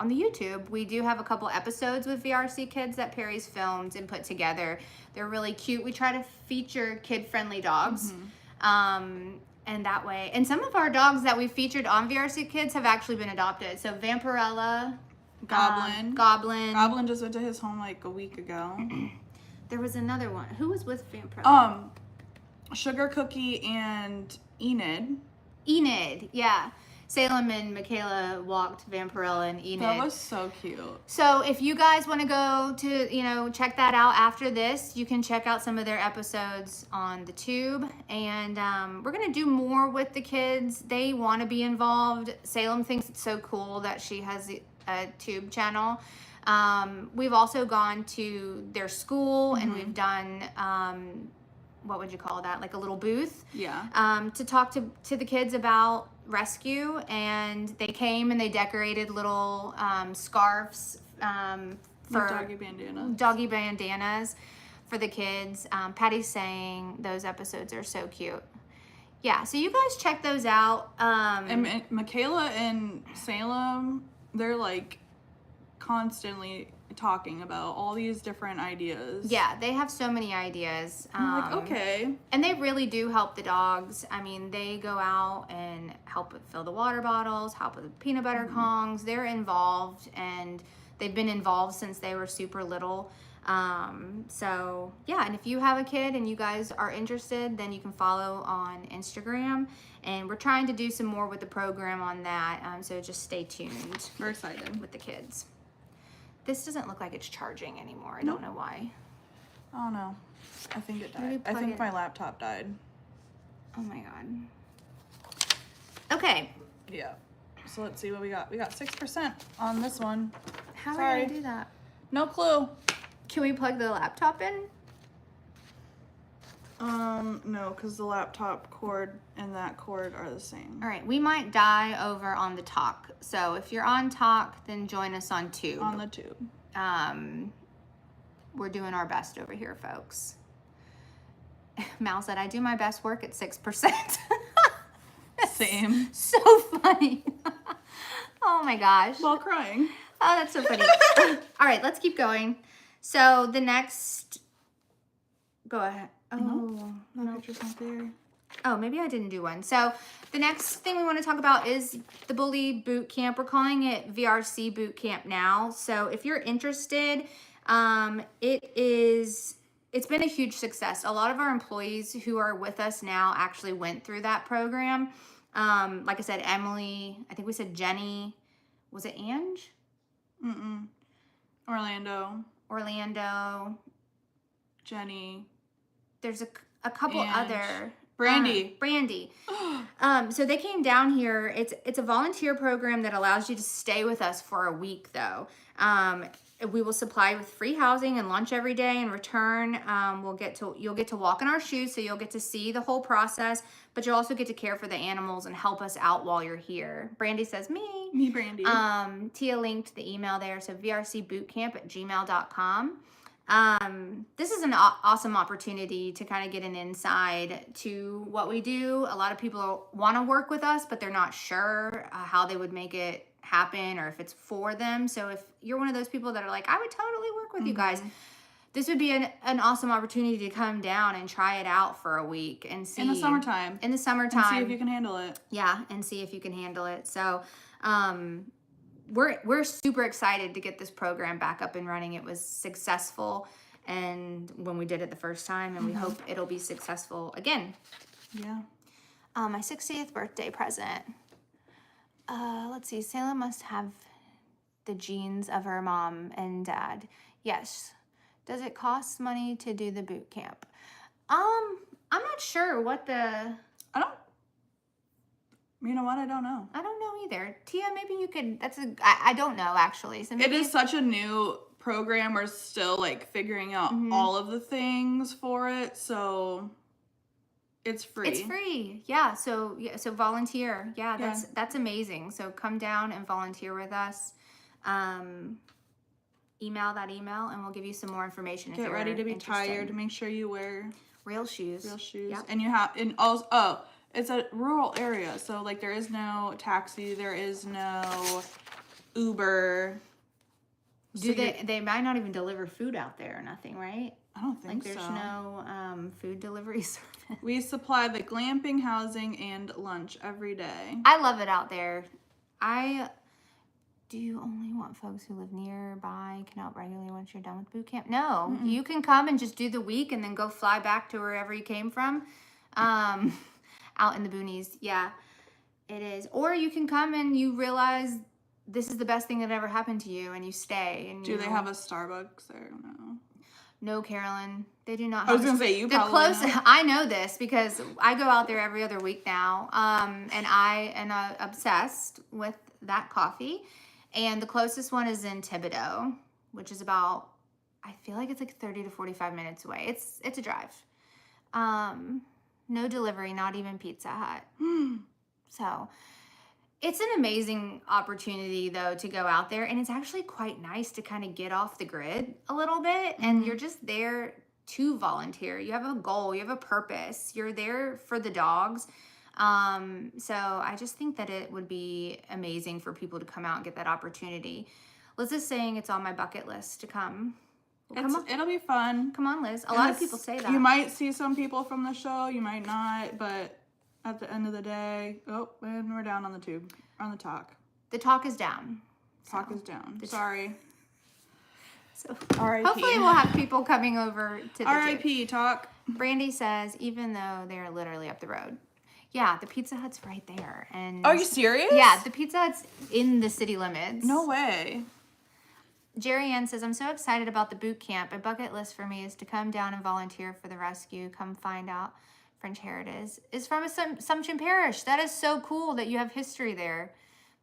YouTube. We do have a couple episodes with VRC Kids that Perry's filmed and put together. They're really cute. We try to feature kid-friendly dogs. And that way, and some of our dogs that we featured on VRC Kids have actually been adopted. So Vampirella, Goblin. Goblin just went to his home like a week ago. There was another one. Who was with Vampirella? Sugar Cookie and Enid. Enid, yeah. Salem and Michaela walked Vampirella and Enid. That was so cute. So if you guys want to go to, check that out after this, you can check out some of their episodes on the tube. And we're going to do more with the kids. They want to be involved. Salem thinks it's so cool that she has a tube channel. We've also gone to their school and we've done, what would you call that? Like a little booth. Yeah. To talk to the kids about rescue, and they came and they decorated little scarves for doggy bandanas for the kids. Patty's saying those episodes are so cute. Yeah, so you guys check those out. And Michaela and Salem, they're like constantly talking about all these different ideas. Yeah, they have so many ideas. I'm like, okay. And they really do help the dogs. I mean, they go out and help with fill the water bottles, help with the peanut butter Kongs. They're involved, and they've been involved since they were super little. So yeah, and if you have a kid and you guys are interested, then you can follow on Instagram. And we're trying to do some more with the program on that. So just stay tuned. We're excited with the kids. This doesn't look like it's charging anymore. I don't know why. Oh no. I think it died. I think my laptop died. Oh my god. Okay. Yeah. So let's see what we got. We got 6% on this one. How are we gonna do that? No clue. Can we plug the laptop in? No, because the laptop cord and that cord are the same. All right, we might die over on the talk. So if you're on talk, then join us on tube. On the tube. We're doing our best over here, folks. Mal said, I do my best work at 6%. Same. So funny. Oh my gosh. While crying. Oh, that's so funny. All right, let's keep going. So the next, go ahead. Oh, no, picture's not there. Oh, maybe I didn't do one. So the next thing we want to talk about is the Bully Boot Camp. We're calling it VRC Boot Camp now. So if you're interested, it's been a huge success. A lot of our employees who are with us now actually went through that program. Like I said, Emily, I think we said Jenny, was it Ange? Orlando. Jenny. There's a couple other. Brandy. So they came down here. It's a volunteer program that allows you to stay with us for a week, though. We will supply with free housing and lunch every day. In return, you'll get to walk in our shoes, so you'll get to see the whole process, but you'll also get to care for the animals and help us out while you're here. Brandy says me, Brandy. Tia linked the email there, so vrcbootcamp@gmail.com. This is an awesome opportunity to kind of get an inside to what we do. A lot of people want to work with us, but they're not sure how they would make it happen or if it's for them. So if you're one of those people that are like, I would totally work with you guys, this would be an awesome opportunity to come down and try it out for a week and see. In the summertime. And see if you can handle it. Yeah, and see if you can handle it. So, we're super excited to get this program back up and running. It was successful, and when we did it the first time, and we hope it'll be successful again. Yeah. My 60th birthday present. Let's see. Salem must have the genes of her mom and dad. Yes. Does it cost money to do the boot camp? I'm not sure what the. You know what? I don't know. I don't know either. Tia, maybe you could. I don't know actually. So maybe it is such a new program. We're still like figuring out all of the things for it. So it's free. It's free. Yeah. So volunteer. Yeah, that's amazing. So come down and volunteer with us. Email that email and we'll give you some more information. Get ready to be tired. Make sure you wear real shoes. Yep. And you have it's a rural area, so like there is no taxi, there is no Uber. They might not even deliver food out there or nothing, right? I don't think so. Like there's no food delivery service. We supply the glamping, housing, and lunch every day. I love it out there. Do you only want folks who live nearby, can help regularly once you're done with boot camp? No, you can come and just do the week and then go fly back to wherever you came from. Out in the boonies, yeah. It is. Or you can come and you realize this is the best thing that ever happened to you and you stay. And Do they have a Starbucks there? No. No, Carolyn. They do not have I was going to say, you the probably close. know. I know this because I go out there every other week now. And I am obsessed with that coffee. And the closest one is in Thibodeau, which is about, I feel like it's like 30 to 45 minutes away. It's a drive. No delivery, not even Pizza Hut. So it's an amazing opportunity though to go out there, and it's actually quite nice to kind of get off the grid a little bit, and you're just there to volunteer. You have a goal, you have a purpose, you're there for the dogs. So I just think that it would be amazing for people to come out and get that opportunity. Liz is saying it's on my bucket list to come. Well, It'll be fun. Come on, Liz. A lot of people say that. You might see some people from the show, you might not, but at the end of the day, and we're down on the tube, on the talk. The talk is down. Talk is down. Sorry. So R.I.P. hopefully we'll have people coming over to the R.I.P. talk. Brandy says, even though they're literally up the road. Yeah, the Pizza Hut's right there. And Are you serious? yeah, the Pizza Hut's in the city limits. No way. Jerry Ann says, I'm so excited about the boot camp. A bucket list for me is to come down and volunteer for the rescue. Come find out French Heritage is from Assumption Parish. That is so cool that you have history there.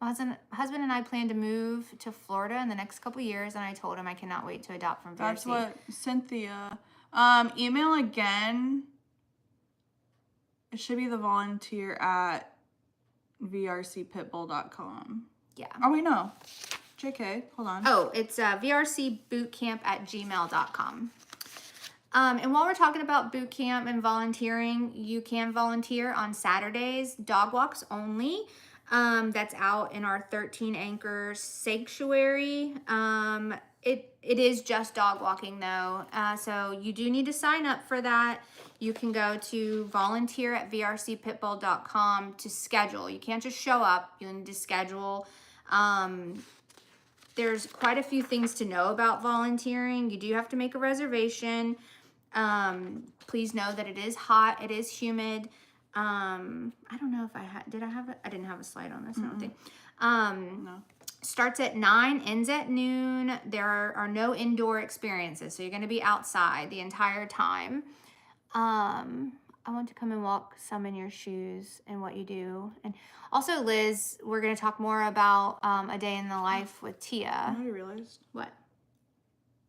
My husband and I plan to move to Florida in the next couple years, and I told him I cannot wait to adopt from VRC. That's what Cynthia. Email again. It should be the volunteer at vrcpitbull.com. Yeah. Oh, wait, no. JK, hold on. Oh, it's vrcbootcamp@gmail.com. And while we're talking about boot camp and volunteering, you can volunteer on Saturdays, dog walks only. That's out in our 13 Anchors sanctuary. It is just dog walking though. So you do need to sign up for that. You can go to volunteer@vrcpitbull.com to schedule. You can't just show up. You'll need to schedule. There's quite a few things to know about volunteering. You do have to make a reservation. Please know that it is hot. It is humid. I don't know if I didn't have a slide on this. I don't think. No. Starts at 9, ends at noon. There are no indoor experiences, so you're going to be outside the entire time. I want to come and walk some in your shoes and what you do. And also, Liz, we're going to talk more about a day in the life with Tia. I realized. What?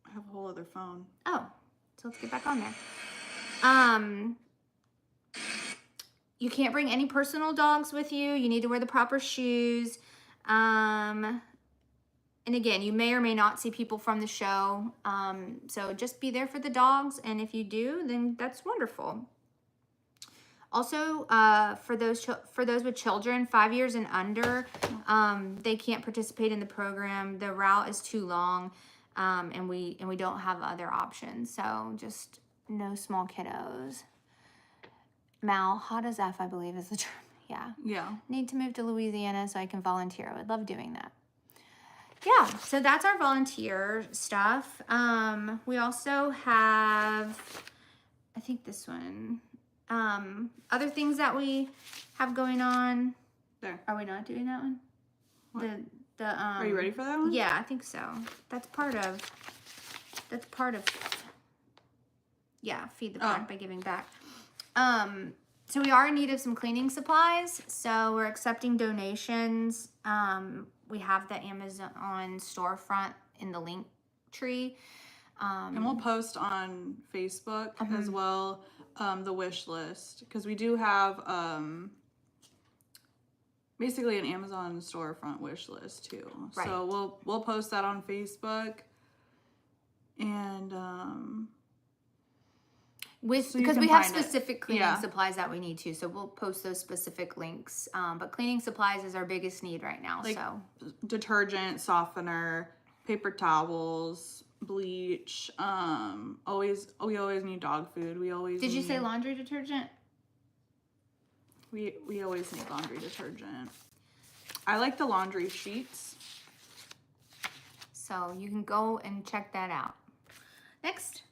I have a whole other phone. Oh, so let's get back on there. You can't bring any personal dogs with you. You need to wear the proper shoes. And again, you may or may not see people from the show. So just be there for the dogs. And if you do, then that's wonderful. Also, for those with children 5 years and under, they can't participate in the program. The route is too long, and we don't have other options. So just no small kiddos. Mal, hot as F, I believe is the term. Yeah. Yeah. Need to move to Louisiana so I can volunteer. I would love doing that. Yeah, so that's our volunteer stuff. We also have, I think this one, other things that we have going on. There. Are we not doing that one? What? Are you ready for that one? Yeah, I think so. That's part of, yeah, Feed the Pack by Giving Back. So we are in need of some cleaning supplies. So we're accepting donations. We have the Amazon storefront in the link tree. And we'll post on Facebook as well, the wish list, because we do have basically an Amazon storefront wish list too. Right. So we'll post that on Facebook, and because we have specific cleaning supplies that we need to, so we'll post those specific links. But cleaning supplies is our biggest need right now. like so detergent, softener, paper towels, bleach. We always need dog food. Did you say laundry detergent? We always need laundry detergent. I like the laundry sheets. So you can go and check that out. Next.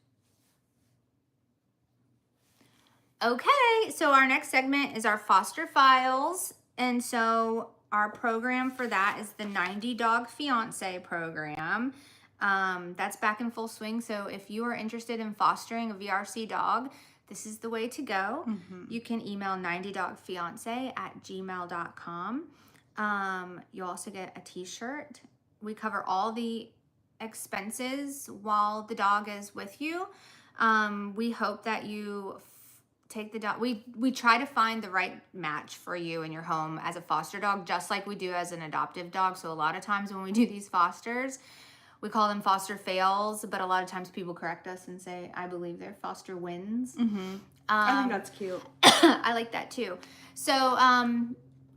Okay, so our next segment is our foster files. And so our program for that is the 90 Dog Fiance program. That's back in full swing. So if you are interested in fostering a VRC dog, this is the way to go. You can email 90dogfiance@gmail.com. You'll also get a t-shirt. We cover all the expenses while the dog is with you. We hope that you take the dog. We try to find the right match for you in your home as a foster dog, just like we do as an adoptive dog. So a lot of times when we do these fosters, we call them foster fails, but a lot of times people correct us and say, I believe they're foster wins. I think that's cute. I like that too. So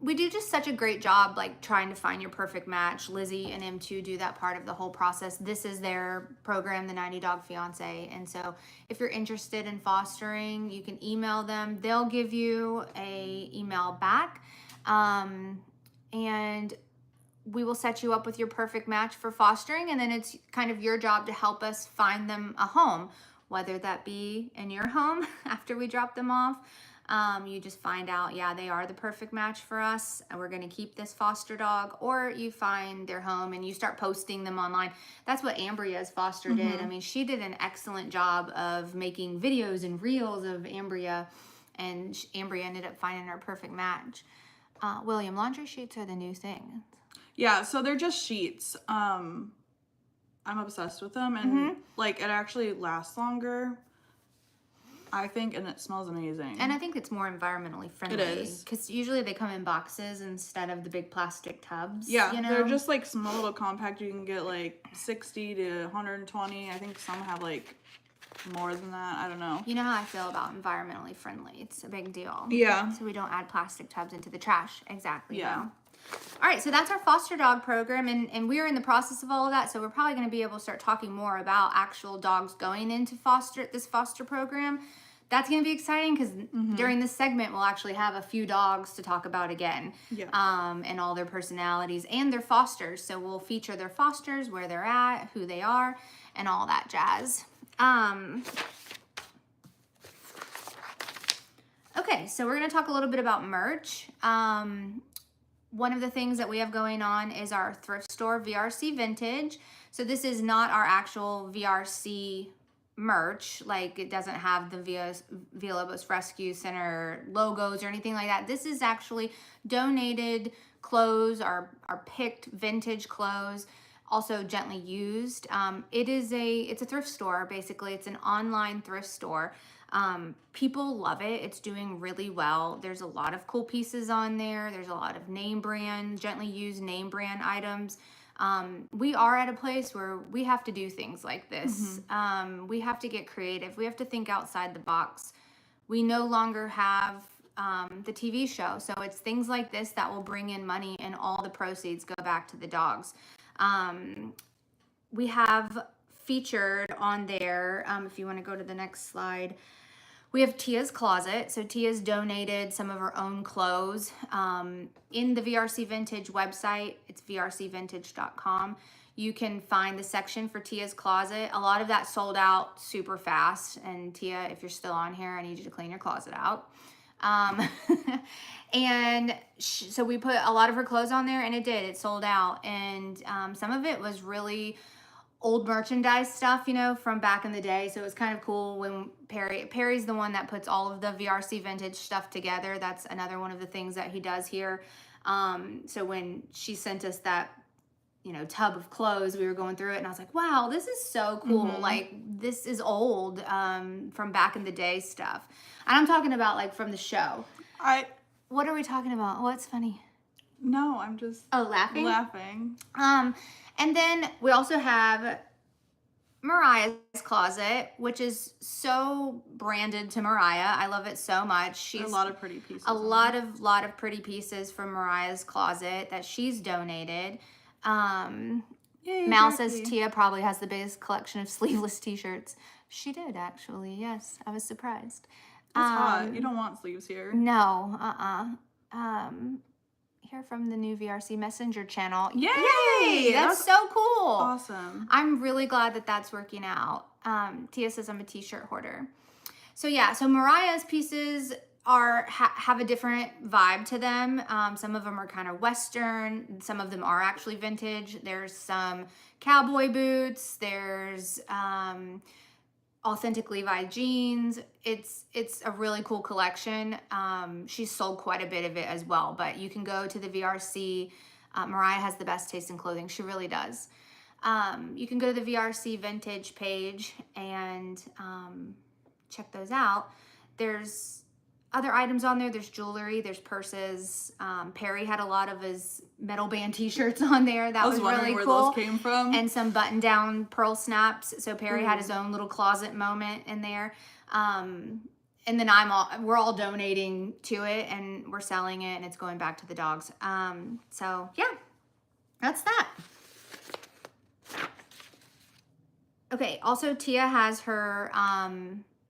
we do just such a great job, like trying to find your perfect match. Lizzie and M2 do that part of the whole process. This is their program, the 90 Dog Fiance. And so if you're interested in fostering, you can email them. They'll give you a email back. And we will set you up with your perfect match for fostering. And then it's kind of your job to help us find them a home, whether that be in your home after we drop them off. You just find out, yeah, they are the perfect match for us, and we're going to keep this foster dog, or you find their home and you start posting them online. That's what Ambria's foster did. I mean, she did an excellent job of making videos and reels of Ambria, and Ambria ended up finding her perfect match. William, laundry sheets are the new thing. Yeah, so they're just sheets. I'm obsessed with them, and like it actually lasts longer, I think, and it smells amazing. And I think it's more environmentally friendly. It is. Because usually they come in boxes instead of the big plastic tubs. Yeah, you know? they're just like small little compact. You can get like 60 to 120. I think some have like more than that. I don't know. You know how I feel about environmentally friendly. It's a big deal. Yeah. So we don't add plastic tubs into the trash. Exactly. Yeah. Though. All right, so that's our foster dog program, and we're in the process of all of that, so we're probably going to be able to start talking more about actual dogs going into this foster program. That's going to be exciting because during this segment, we'll actually have a few dogs to talk about again, and all their personalities and their fosters. So we'll feature their fosters, where they're at, who they are, and all that jazz. Okay, so we're going to talk a little bit about merch. One of the things that we have going on is our thrift store, VRC Vintage. So this is not our actual VRC merch. Like, it doesn't have the Villalobos Rescue Center logos or anything like that. This is actually donated clothes, our picked vintage clothes, also gently used. It's a thrift store, basically. It's an online thrift store. People love it. It's doing really well. There's a lot of cool pieces on there. There's a lot of name brand, gently used name brand items. We are at a place where we have to do things like this. We have to get creative. We have to think outside the box. We no longer have the TV show. So it's things like this that will bring in money, and all the proceeds go back to the dogs. We have featured on there, if you want to go to the next slide, we have Tia's Closet. So Tia's donated some of her own clothes. In the VRC Vintage website, it's vrcvintage.com. You can find the section for Tia's Closet. A lot of that sold out super fast. And Tia, if you're still on here, I need you to clean your closet out. And so we put a lot of her clothes on there, and it sold out. And some of it was really old merchandise stuff, you know, from back in the day. So it was kind of cool when Perry's the one that puts all of the VRC Vintage stuff together. That's another one of the things that he does here. So when she sent us that, you know, tub of clothes, we were going through it, and I was like, wow, this is so cool. Like, this is old, from back in the day stuff. And I'm talking about like from the show. What are we talking about? What's funny? No, I'm just laughing. And then we also have Mariah's Closet, which is so branded to Mariah. I love it so much. She's a lot of pretty pieces. A lot of pretty pieces from Mariah's Closet that she's donated. Yay, Mal Turkey. says Tia probably has the biggest collection of sleeveless t-shirts. She did, actually. Yes, I was surprised. It's hot. You don't want sleeves here. No, Here from the new VRC Messenger channel. Yay! That's so cool. Awesome. I'm really glad that that's working out. Tia says I'm a t-shirt hoarder. So yeah, so Mariah's pieces, have a different vibe to them. Some of them are kind of Western. Some of them are actually vintage. There's some cowboy boots. There's authentic Levi jeans. It's a really cool collection. She's sold quite a bit of it as well, but you can go to the VRC. Mariah has the best taste in clothing. She really does. You can go to the VRC vintage page and check those out. There's other items on there. There's jewelry, there's purses. Perry had a lot of his metal band t-shirts on there. That was really where cool. Those came from. And some button down pearl snaps. So Perry had his own little closet moment in there. And then we're all donating to it and we're selling it and it's going back to the dogs. So yeah, that's that. Okay. Also Tia has her,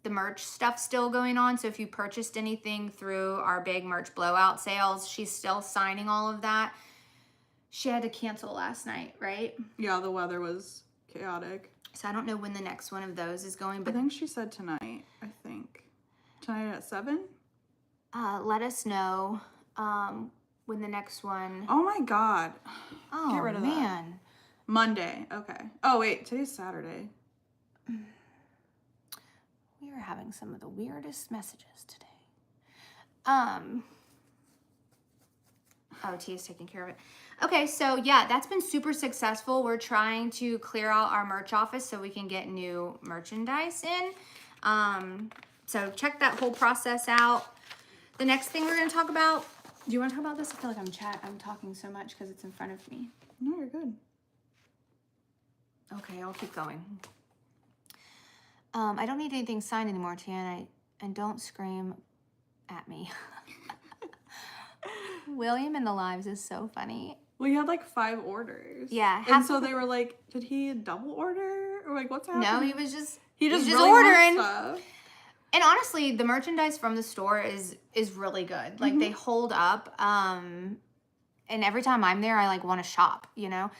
the merch stuff still going on. So if you purchased anything through our big merch blowout sales, she's still signing all of that. She had to cancel last night, right? Yeah, the weather was chaotic. So I don't know when the next one of those is going, but I think she said tonight, Tonight at 7? Let us know when the next one. Oh my God. Oh, get rid of that. Monday. Okay. Oh wait, today's Saturday. We are having some of the weirdest messages today. Oh, Tia's taking care of it. Okay, so yeah, that's been super successful. We're trying to clear out our merch office so we can get new merchandise in. So check that whole process out. The next thing we're going to talk about, do you want to talk about this? I feel like I'm talking so much because it's in front of me. No, you're good. Okay, I'll keep going. I don't need anything signed anymore, Tia, and don't scream at me. William in the lives is so funny. We had like 5 orders. Yeah. And so they were like, did he double order? Or like, what's happening? No, he was just really ordering stuff. And honestly, the merchandise from the store is really good. Like they hold up. And every time I'm there, I like want to shop, you know?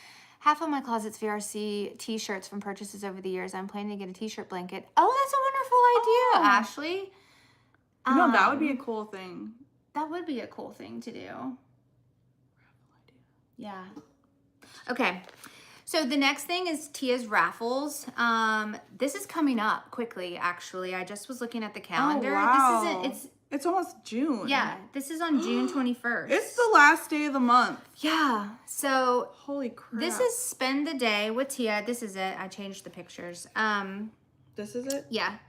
Half of my closet's VRC t-shirts from purchases over the years. I'm planning to get a t-shirt blanket. Oh, that's a wonderful idea, Ashley. No, that would be a cool thing. That would be a cool thing to do. Yeah. Okay. So the next thing is Tia's raffles. This is coming up quickly, actually. I just was looking at the calendar. Oh, wow. It's almost June. Yeah, this is on June 21st. It's the last day of the month. Yeah. So holy crap. This is Spend the Day with Tia. This is it. I changed the pictures. This is it? Yeah.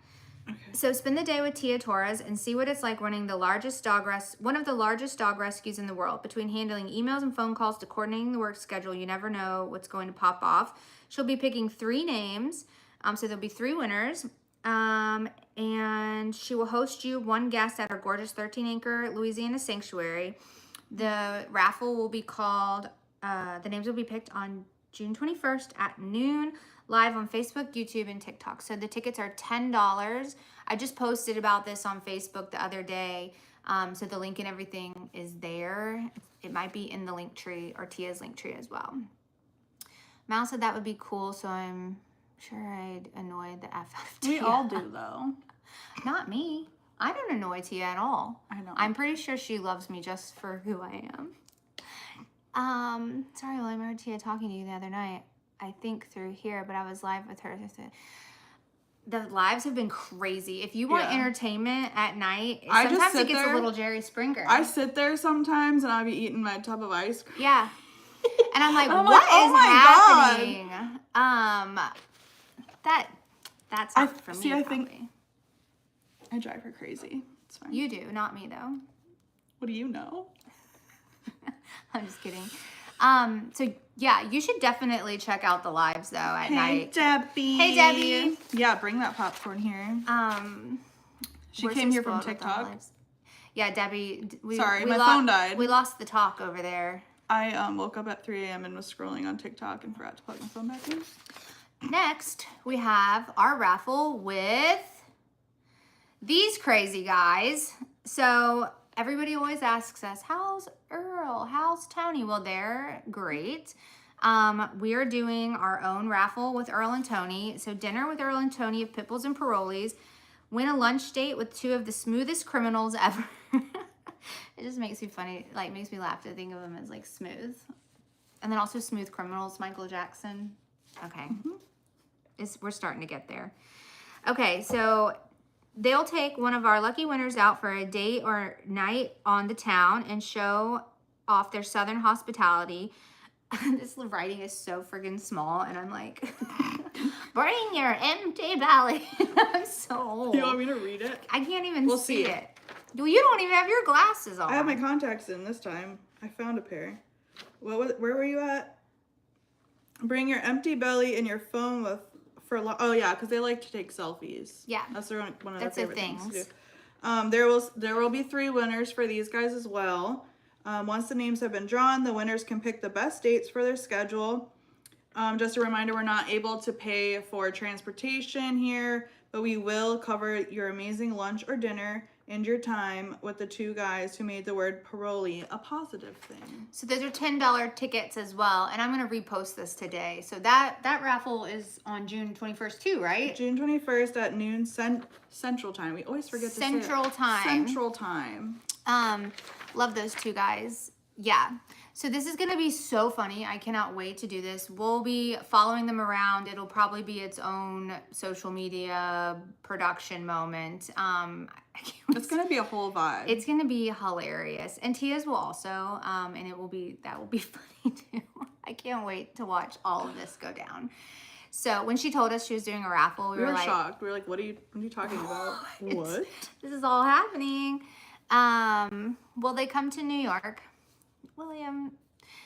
Okay. So spend the day with Tia Torres and see what it's like running one of the largest dog rescues in the world. Between handling emails and phone calls to coordinating the work schedule, you never know what's going to pop off. She'll be picking 3 names. So there'll be 3 winners. And she will host you 1 guest at her gorgeous 13-acre Louisiana sanctuary. The raffle will be called, the names will be picked on June 21st at noon, live on Facebook, YouTube, and TikTok. So the tickets are $10. I just posted about this on Facebook the other day. So the link and everything is there. It might be in the link tree or Tia's link tree as well. Mal said that would be cool, so I'm sure I'd annoy the F out of Tia. We all do, though. Not me. I don't annoy Tia at all. I know. I'm pretty sure she loves me just for who I am. Sorry, William, I heard Tia talking to you the other night. I think through here, but I was live with her. The lives have been crazy. If you want entertainment at night, sometimes it gets a little Jerry Springer. I sit there sometimes and I'll be eating my tub of ice cream. Yeah. And I'm like, what is happening? That's not for me. I think I drive her crazy. It's fine. You do, not me though. What do you know? I'm just kidding. So yeah, you should definitely check out the lives though at night. Debbie. Hey Debbie. Yeah, bring that popcorn here. She came here from TikTok. Yeah, Debbie. Sorry, my phone died. We lost the talk over there. I woke up at 3 a.m. and was scrolling on TikTok and forgot to plug my phone back in. Next, we have our raffle with these crazy guys. So everybody always asks us, how's Earl? How's Tony? Well, they're great. We are doing our own raffle with Earl and Tony. So dinner with Earl and Tony of Pitbulls and Parolees. Win a lunch date with 2 of the smoothest criminals ever. It just makes me funny, like makes me laugh to think of them as like smooth. And then also Smooth Criminals, Michael Jackson. Okay. We're starting to get there. Okay, so they'll take one of our lucky winners out for a date or night on the town and show off their Southern hospitality. This writing is so friggin' small, and I'm like, bring your empty belly. I'm so old. You want me to read it? I can't even We'll see see. it. Well, you don't even have your glasses on. I have my contacts in this time. I found a pair. Where were you at? Bring your empty belly and your phone oh yeah, because they like to take selfies. Yeah. That's one of That's their their favorite things things. to do. There will be 3 winners for these guys as well. Once the names have been drawn, the winners can pick the best dates for their schedule. Just a reminder, we're not able to pay for transportation here, but we will cover your amazing lunch or dinner and your time with the 2 guys who made the word parolee a positive thing. So those are $10 tickets as well, and I'm gonna repost this today. So that raffle is on June 21st too, right? June 21st at noon Central Time. We always forget to say Central it. Time. Central Time. Love those 2 guys. Yeah. So this is going to be so funny. I cannot wait to do this. We'll be following them around. It'll probably be its own social media production moment. It's going to be a whole vibe. It's going to be hilarious. And Tia's will also, and that will be funny too. I can't wait to watch all of this go down. So when she told us she was doing a raffle, we were like shocked. We were like, what are you talking about? What? This is all happening. Will they come to New York? William,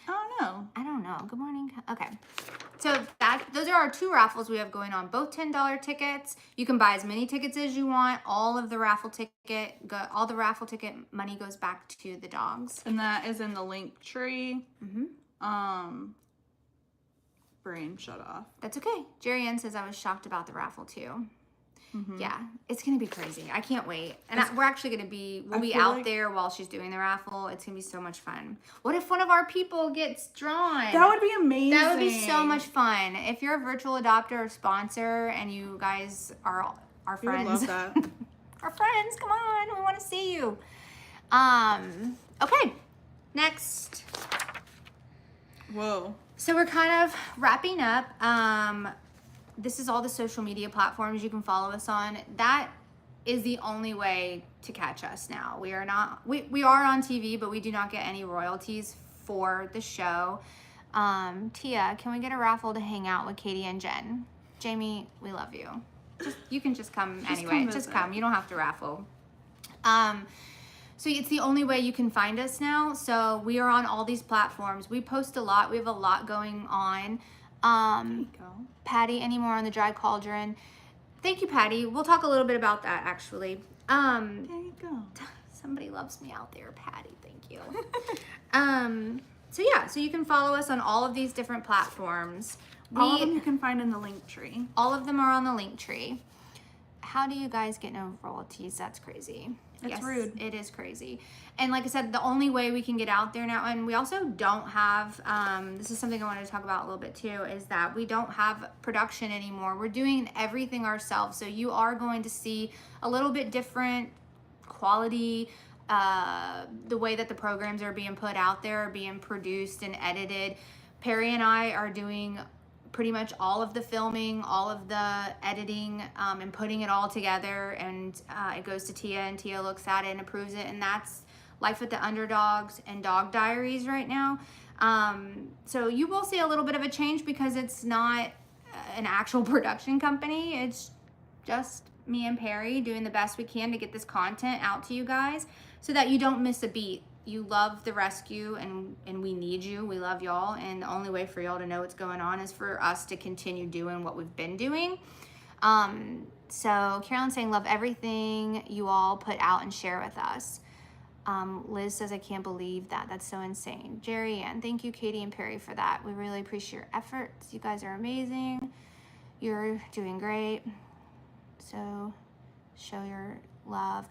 I don't know. Good morning. Okay. So those are our 2 raffles we have going on. Both $10 tickets. You can buy as many tickets as you want. All the raffle ticket money goes back to the dogs. And that is in the link tree. Brain shut off. That's okay. Jerry Ann says I was shocked about the raffle too. Yeah, it's gonna be crazy. I can't wait. And we're actually gonna we'll be out there while she's doing the raffle. It's gonna be so much fun. What if one of our people gets drawn? That would be amazing. That would be so much fun. If you're a virtual adopter or sponsor and you guys are our friends. We would love that. Our friends, come on, we want to see you. Okay, next. Whoa. So we're kind of wrapping up. This is all the social media platforms you can follow us on. That is the only way to catch us now. We are on TV, but we do not get any royalties for the show. Tia, can we get a raffle to hang out with Katie and Jen? Jamie, we love you. You can just come anyway. Just come. You don't have to raffle. So it's the only way you can find us now. So we are on all these platforms. We post a lot. We have a lot going on. There you go. Patty, any more on the dry cauldron? Thank you, Patty. We'll talk a little bit about that actually. There you go. Somebody loves me out there, Patty. Thank you. So you can follow us on all of these different platforms. All of them you can find in the link tree. All of them are on the link tree. How do you guys get no royalties? That's crazy. It's rude. It is crazy. And like I said, the only way we can get out there now, and we also don't have, this is something I wanted to talk about a little bit too, is that we don't have production anymore. We're doing everything ourselves. So you are going to see a little bit different quality, the way that the programs are being put out there, are being produced and edited. Perry and I are doing pretty much all of the filming, all of the editing, and putting it all together, and it goes to Tia, and Tia looks at it and approves it, and that's Life with the Underdogs and Dog Diaries right now. So you will see a little bit of a change because it's not an actual production company. It's just me and Perry doing the best we can to get this content out to you guys so that you don't miss a beat. You love the rescue, and we need you. We love y'all, and the only way for y'all to know what's going on is for us to continue doing what we've been doing. So Carolyn's saying, love everything you all put out and share with us. Liz says, I can't believe that. That's so insane. Jerry Ann, thank you, Katie and Perry, for that. We really appreciate your efforts. You guys are amazing. You're doing great. So show your love.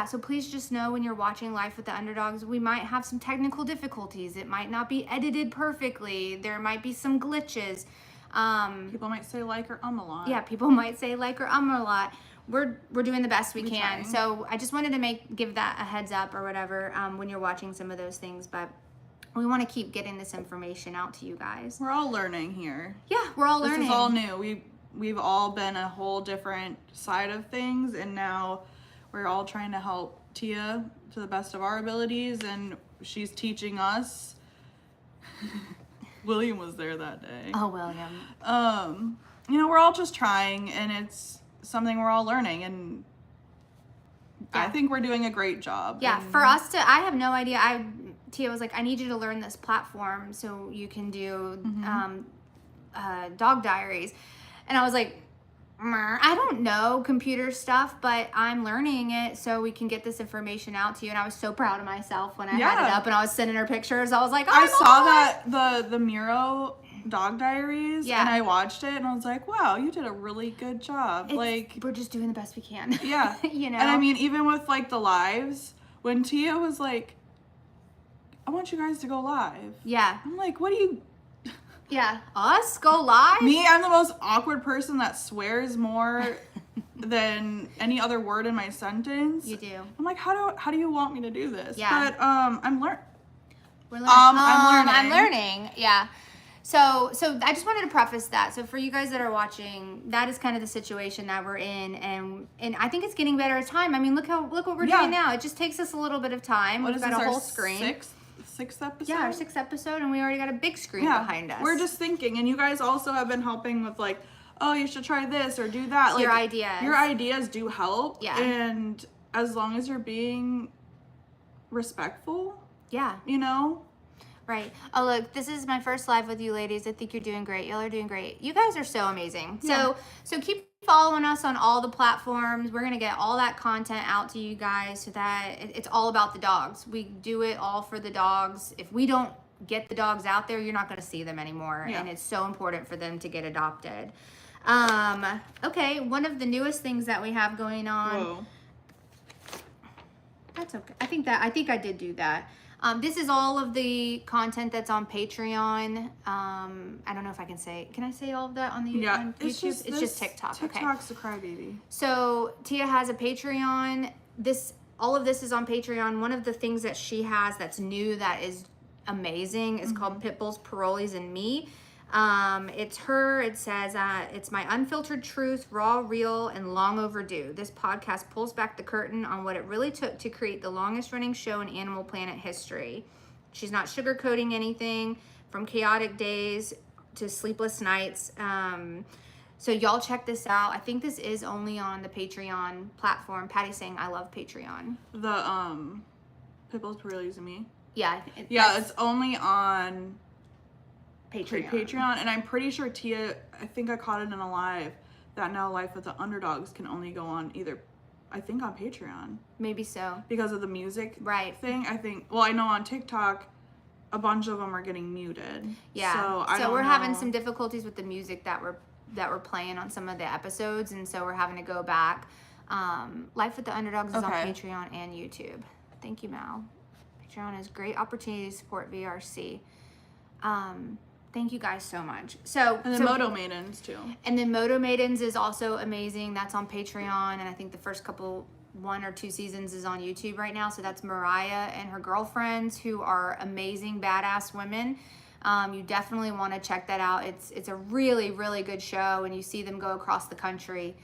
So please just know when you're watching Life with the Underdogs, we might have some technical difficulties. It might not be edited perfectly. There might be some glitches. People might say like or a lot. Yeah, people might say like or a lot. We're doing the best we can. Trying. So I just wanted to give that a heads up or whatever when you're watching some of those things. But we want to keep getting this information out to you guys. We're all learning here. Yeah, we're all learning. This is all new. We've all been a whole different side of things, and now we're all trying to help Tia to the best of our abilities, and she's teaching us. William was there that day. Oh, William. You know, we're all just trying, and it's something we're all learning, and I think we're doing a great job. Yeah, and for us I have no idea. Tia was like, I need you to learn this platform so you can do dog diaries. And I was like, I don't know computer stuff, but I'm learning it so we can get this information out to you. And I was so proud of myself when I had it up and I was sending her pictures. I was like, I saw that the Miro dog diaries and I watched it and I was like, wow, you did a really good job. We're just doing the best we can. Yeah. You know? And I mean, even with like the lives, when Tia was like, I want you guys to go live. Yeah. I'm like, what do you... Yeah. Us? Go live? Me, I'm the most awkward person that swears more than any other word in my sentence. You do. I'm like, how do you want me to do this? Yeah. But I'm learning. We're learning. I'm learning. Yeah. So I just wanted to preface that. So for you guys that are watching, that is kind of the situation that we're in, and I think it's getting better as time. I mean, look what we're doing now. It just takes us a little bit of time. We've got a whole screen. Sixth episode? Yeah, our 6th episode, and we already got a big screen behind us. We're just thinking, and you guys also have been helping with like, oh, you should try this or do that. Like, your ideas do help. Yeah. And as long as you're being respectful. Yeah. You know? Right. Oh, look, this is my first live with you ladies. I think you're doing great. Y'all are doing great. You guys are so amazing. Yeah. So keep following us on all the platforms. We're going to get all that content out to you guys so that it's all about the dogs. We do it all for the dogs. If we don't get the dogs out there, you're not going to see them anymore. Yeah. And it's so important for them to get adopted. Okay, one of the newest things that we have going on. Whoa. That's okay. I think I did do that. This is all of the content that's on Patreon. I don't know if I can say. Can I say all of that on the on YouTube? It's just TikTok. TikTok's a crybaby. So Tia has a Patreon. All of this is on Patreon. One of the things that she has that's new that is amazing is called Pitbulls, Parolees, and Me. It's her. It says, it's my unfiltered truth, raw, real, and long overdue. This podcast pulls back the curtain on what it really took to create the longest running show in Animal Planet history. She's not sugarcoating anything, from chaotic days to sleepless nights. So y'all check this out. I think this is only on the Patreon platform. Patty's saying, I love Patreon. The, Pitbulls, Parolees, and Me? Yeah. It's only on Patreon. And I'm pretty sure Tia, I think I caught it in a live, that now Life with the Underdogs can only go on either, I think on Patreon. Maybe so. Because of the music thing. I think, well, I know on TikTok, a bunch of them are getting muted. Yeah. So we're having some difficulties with the music that we're playing on some of the episodes, and so we're having to go back. Life with the Underdogs is on Patreon and YouTube. Thank you, Mal. Patreon is a great opportunity to support VRC. Thank you guys so much. And then Moto Maidens too. And then Moto Maidens is also amazing. That's on Patreon, and I think the first 1 or 2 seasons is on YouTube right now. So that's Mariah and her girlfriends, who are amazing, badass women. You definitely want to check that out. It's a really, really good show, and you see them go across the country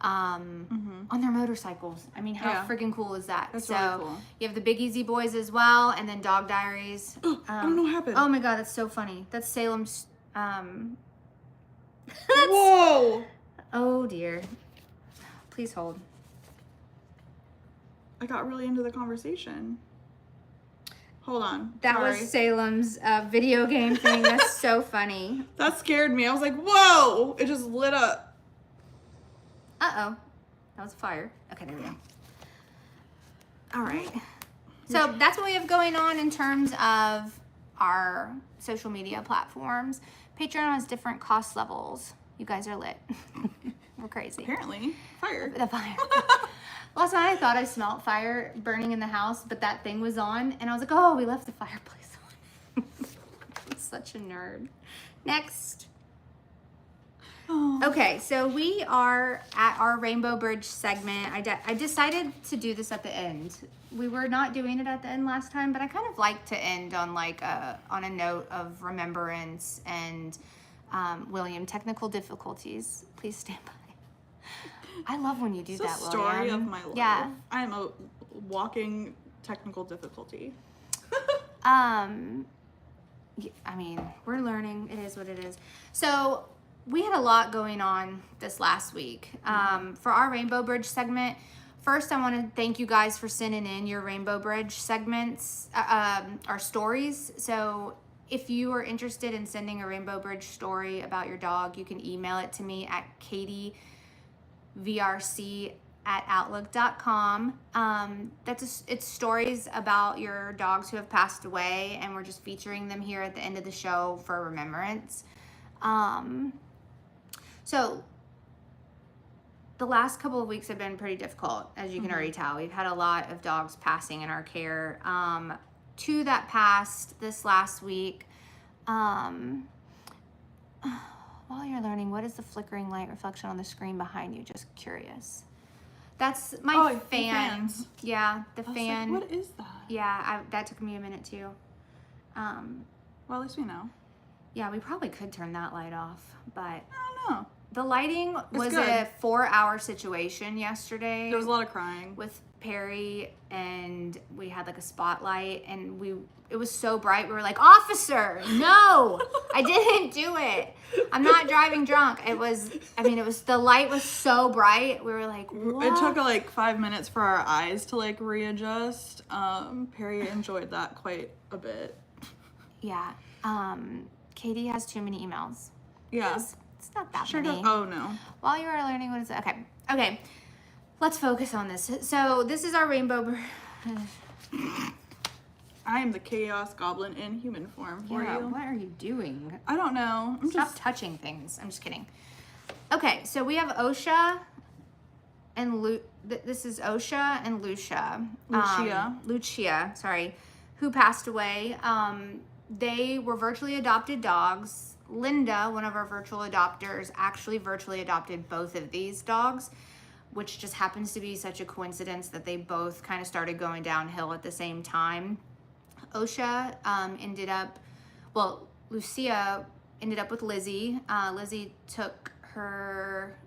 on their motorcycles. I mean, how freaking cool is that? That's really cool. You have the Big Easy Boys as well, and then Dog Diaries. I don't know what happened. Oh my god, that's so funny. That's Salem's. Whoa! Oh dear. Please hold. I got really into the conversation. Hold on. That was Salem's video game thing. That's so funny. That scared me. I was like, whoa! It just lit up. Uh-oh. That was fire. Okay, there we go. All right. So that's what we have going on in terms of our social media platforms. Patreon has different cost levels. You guys are lit. We're crazy. Apparently. Fire. The fire. Last night I thought I smelled fire burning in the house, but that thing was on, and I was like, oh, we left the fireplace on. I'm such a nerd. Next. Okay, so we are at our Rainbow Bridge segment. I decided to do this at the end. We were not doing it at the end last time, but I kind of like to end on on a note of remembrance and William, technical difficulties. Please stand by. I love when you do that, It's the story William. of my life. Yeah. I am a walking technical difficulty. I mean, we're learning. It is what it is. So we had a lot going on this last week. For our Rainbow Bridge segment, first I want to thank you guys for sending in your Rainbow Bridge segments, our stories. So if you are interested in sending a Rainbow Bridge story about your dog, you can email it to me at katievrc@outlook.com. It's stories about your dogs who have passed away, and we're just featuring them here at the end of the show for remembrance. So the last couple of weeks have been pretty difficult, as you can already tell. We've had a lot of dogs passing in our care. Two that passed this last week. While you're learning, what is the flickering light reflection on the screen behind you? Just curious. That's my fan. Yeah, the fan. Like, what is that? Yeah, that took me a minute too. Well, at least we know. Yeah, we probably could turn that light off, but I don't know. the lighting was good. a 4-hour situation yesterday. There was a lot of crying. With Perry, and we had like a spotlight, and it was so bright. We were like, officer, no, I didn't do it. I'm not driving drunk. The light was so bright. We were like, what? It took like 5 minutes for our eyes to like readjust. Perry enjoyed that quite a bit. Yeah. Katie has too many emails. Yeah. It's not that Sure many. Oh no. While you are learning, what is it? Okay. Let's focus on this. So this is our rainbow. I am the chaos goblin in human form for you. What are you doing? I don't know. Stop touching things. I'm just kidding. Okay, so we have Osha and this is Osha and Lucia. Lucia, sorry, who passed away. They were virtually adopted dogs. Linda, one of our virtual adopters, actually virtually adopted both of these dogs, which just happens to be such a coincidence that they both kind of started going downhill at the same time. Osha Lucia ended up with Lizzie. Lizzie took her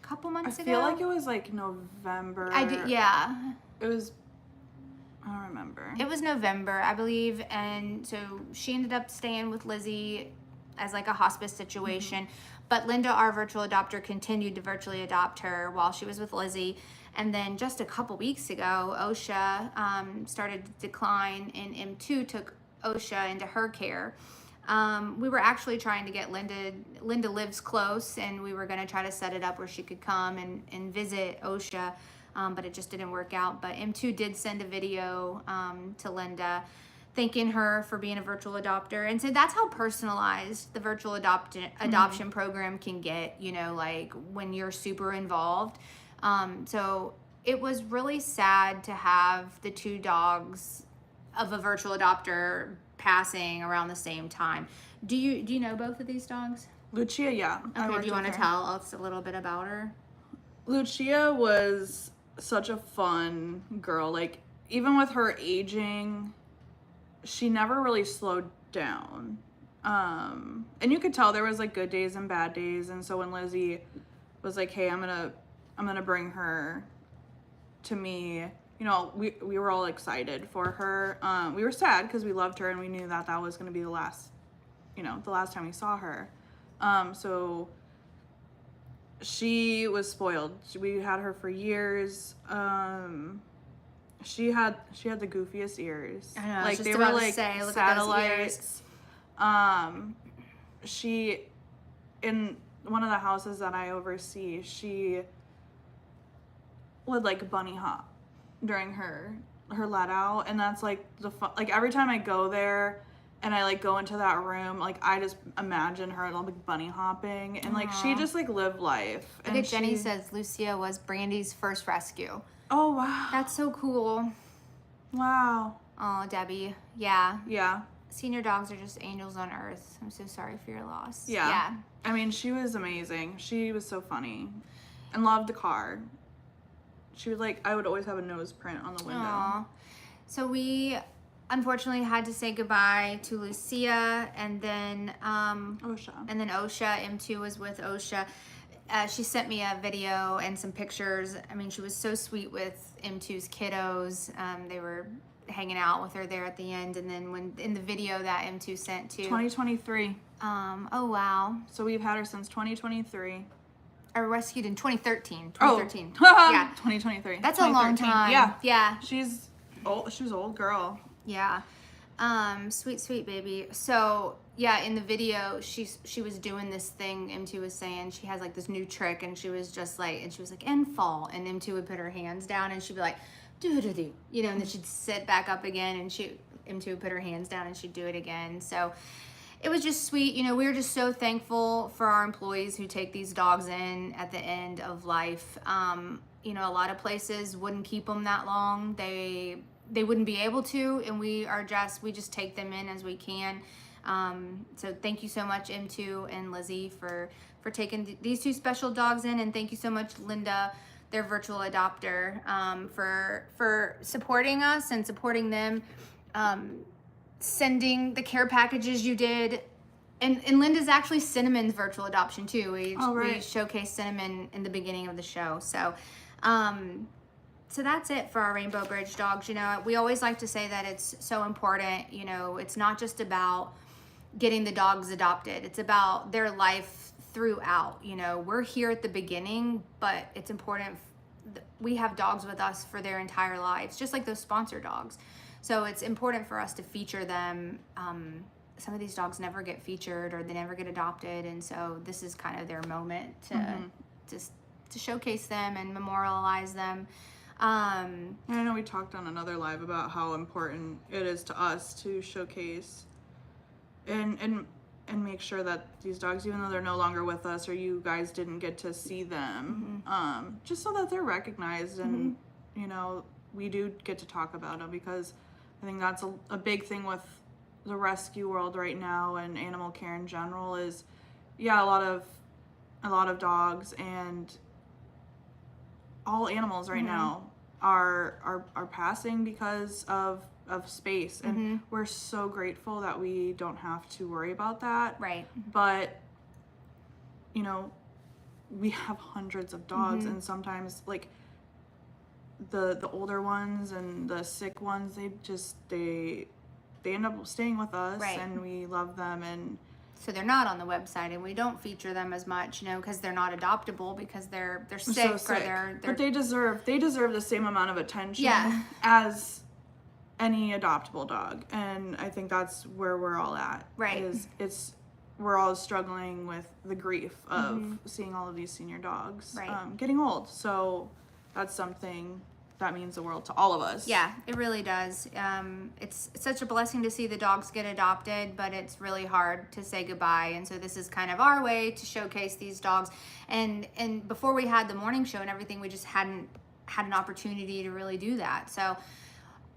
a couple months ago. I feel like it was like November. Yeah. It was, I don't remember. It was November, I believe, and so she ended up staying with Lizzie as like a hospice situation. But Linda, our virtual adopter, continued to virtually adopt her while she was with Lizzie. And then just a couple weeks ago, Osha started to decline, and M2 took Osha into her care. We were actually trying to get Linda lives close, and we were going to try to set it up where she could come and visit Osha, but it just didn't work out. But M2 did send a video to Linda thanking her for being a virtual adopter. And so that's how personalized the virtual adoption program can get, like when you're super involved. So it was really sad to have the two dogs of a virtual adopter passing around the same time. Do you know both of these dogs? Lucia, yeah. Okay, do you want to tell us a little bit about her? Lucia was such a fun girl. Like, even with her aging, she never really slowed down. And you could tell there was like good days and bad days. And so when Lizzie was like, hey, I'm gonna bring her to me, we were all excited for her. We were sad because we loved her and we knew that was gonna be the last time we saw her. So she was spoiled. We had her for years. She had the goofiest ears. I know, like just they about were to like say, look satellites. at those ears. She, in one of the houses that I oversee, she would like bunny hop during her let out, and that's like the fun. Like every time I go there and I like go into that room, like I just imagine her like bunny hopping, and like she just like lived life. Look at Jenny says Lucia was Brandy's first rescue. Oh wow, That's so cool. wow. Oh, Debbie. Yeah. Yeah. Senior dogs are just angels on earth. I'm so sorry for your loss. Yeah. I mean, she was amazing. She was so funny and loved the car. She would I would always have a nose print on the window. Aww. So we unfortunately had to say goodbye to Lucia, and then Osha. And then Osha. M2 was with Osha. She sent me a video and some pictures. I mean, she was so sweet with M2's kiddos. They were hanging out with her there at the end, and then when in the video that M2 sent to 2023. Oh wow. So we've had her since 2023. I rescued in 2013. Oh. 2013. Yeah. 2023. That's a long time. Yeah. Yeah. She's old. She was an old girl. Yeah. Sweet baby. So yeah, in the video, she was doing this thing. M2 was saying she has this new trick, and she was just and fall, and M2 would put her hands down, and she'd be like, do, and then she'd sit back up again, and M2 would put her hands down, and she'd do it again. So it was just sweet. We were just so thankful for our employees who take these dogs in at the end of life. A lot of places wouldn't keep them that long. They wouldn't be able to, and we just take them in as we can. So thank you so much, M2 and Lizzie, for taking these two special dogs in, and thank you so much, Linda, their virtual adopter, for supporting us and supporting them, sending the care packages you did. And Linda's actually Cinnamon's virtual adoption too. We showcased Cinnamon in the beginning of the show. So that's it for our Rainbow Bridge dogs. We always like to say that it's so important. It's not just about getting the dogs adopted. It's about their life throughout. We're here at the beginning, but it's important. We have dogs with us for their entire lives, just like those sponsor dogs. So it's important for us to feature them. Some of these dogs never get featured, or they never get adopted, and so this is kind of their moment to showcase them and memorialize them. I know we talked on another live about how important it is to us to showcase and make sure that these dogs, even though they're no longer with us, or you guys didn't get to see them, just so that they're recognized, and we do get to talk about them, because I think that's a big thing with the rescue world right now, and animal care in general, is a lot of dogs and all animals right now are passing because of space, and we're so grateful that we don't have to worry about that. Right. But we have hundreds of dogs, and sometimes the older ones and the sick ones, they end up staying with us, and we love them, and so they're not on the website, and we don't feature them as much, because they're not adoptable, because they're sick, so sick. Or but they deserve the same amount of attention as any adoptable dog, and I think that's where we're all at. Right. We're all struggling with the grief of seeing all of these senior dogs getting old. So that's something that means the world to all of us. Yeah, it really does. It's such a blessing to see the dogs get adopted, but it's really hard to say goodbye. And so this is kind of our way to showcase these dogs. And before we had the morning show and everything, we just hadn't had an opportunity to really do that. So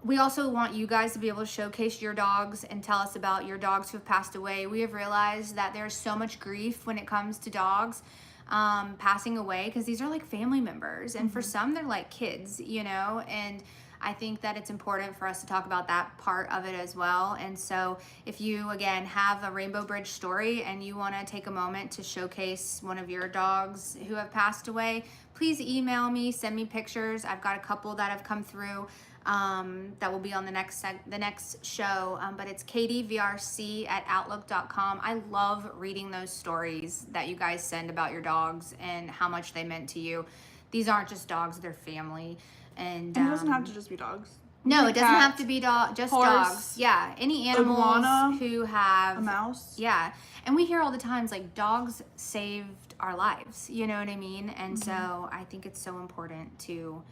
we also want you guys to be able to showcase your dogs and tell us about your dogs who have passed away. We have realized that there's so much grief when it comes to dogs passing away, because these are like family members, and for some they're like kids, and I think that it's important for us to talk about that part of it as well. And so if you, again, have a Rainbow Bridge story and you want to take a moment to showcase one of your dogs who have passed away, please email me, send me pictures. I've got a couple that have come through that will be on the next show, but it's katievrc@outlook.com. I love reading those stories that you guys send about your dogs and how much they meant to you. These aren't just dogs, they're family. And it doesn't have to just be dogs. No, it doesn't have to be just horse, dogs. Yeah, any animals iguana, who have a mouse. Yeah, and we hear all the times dogs saved our lives. You know what I mean? And so I think it's so important to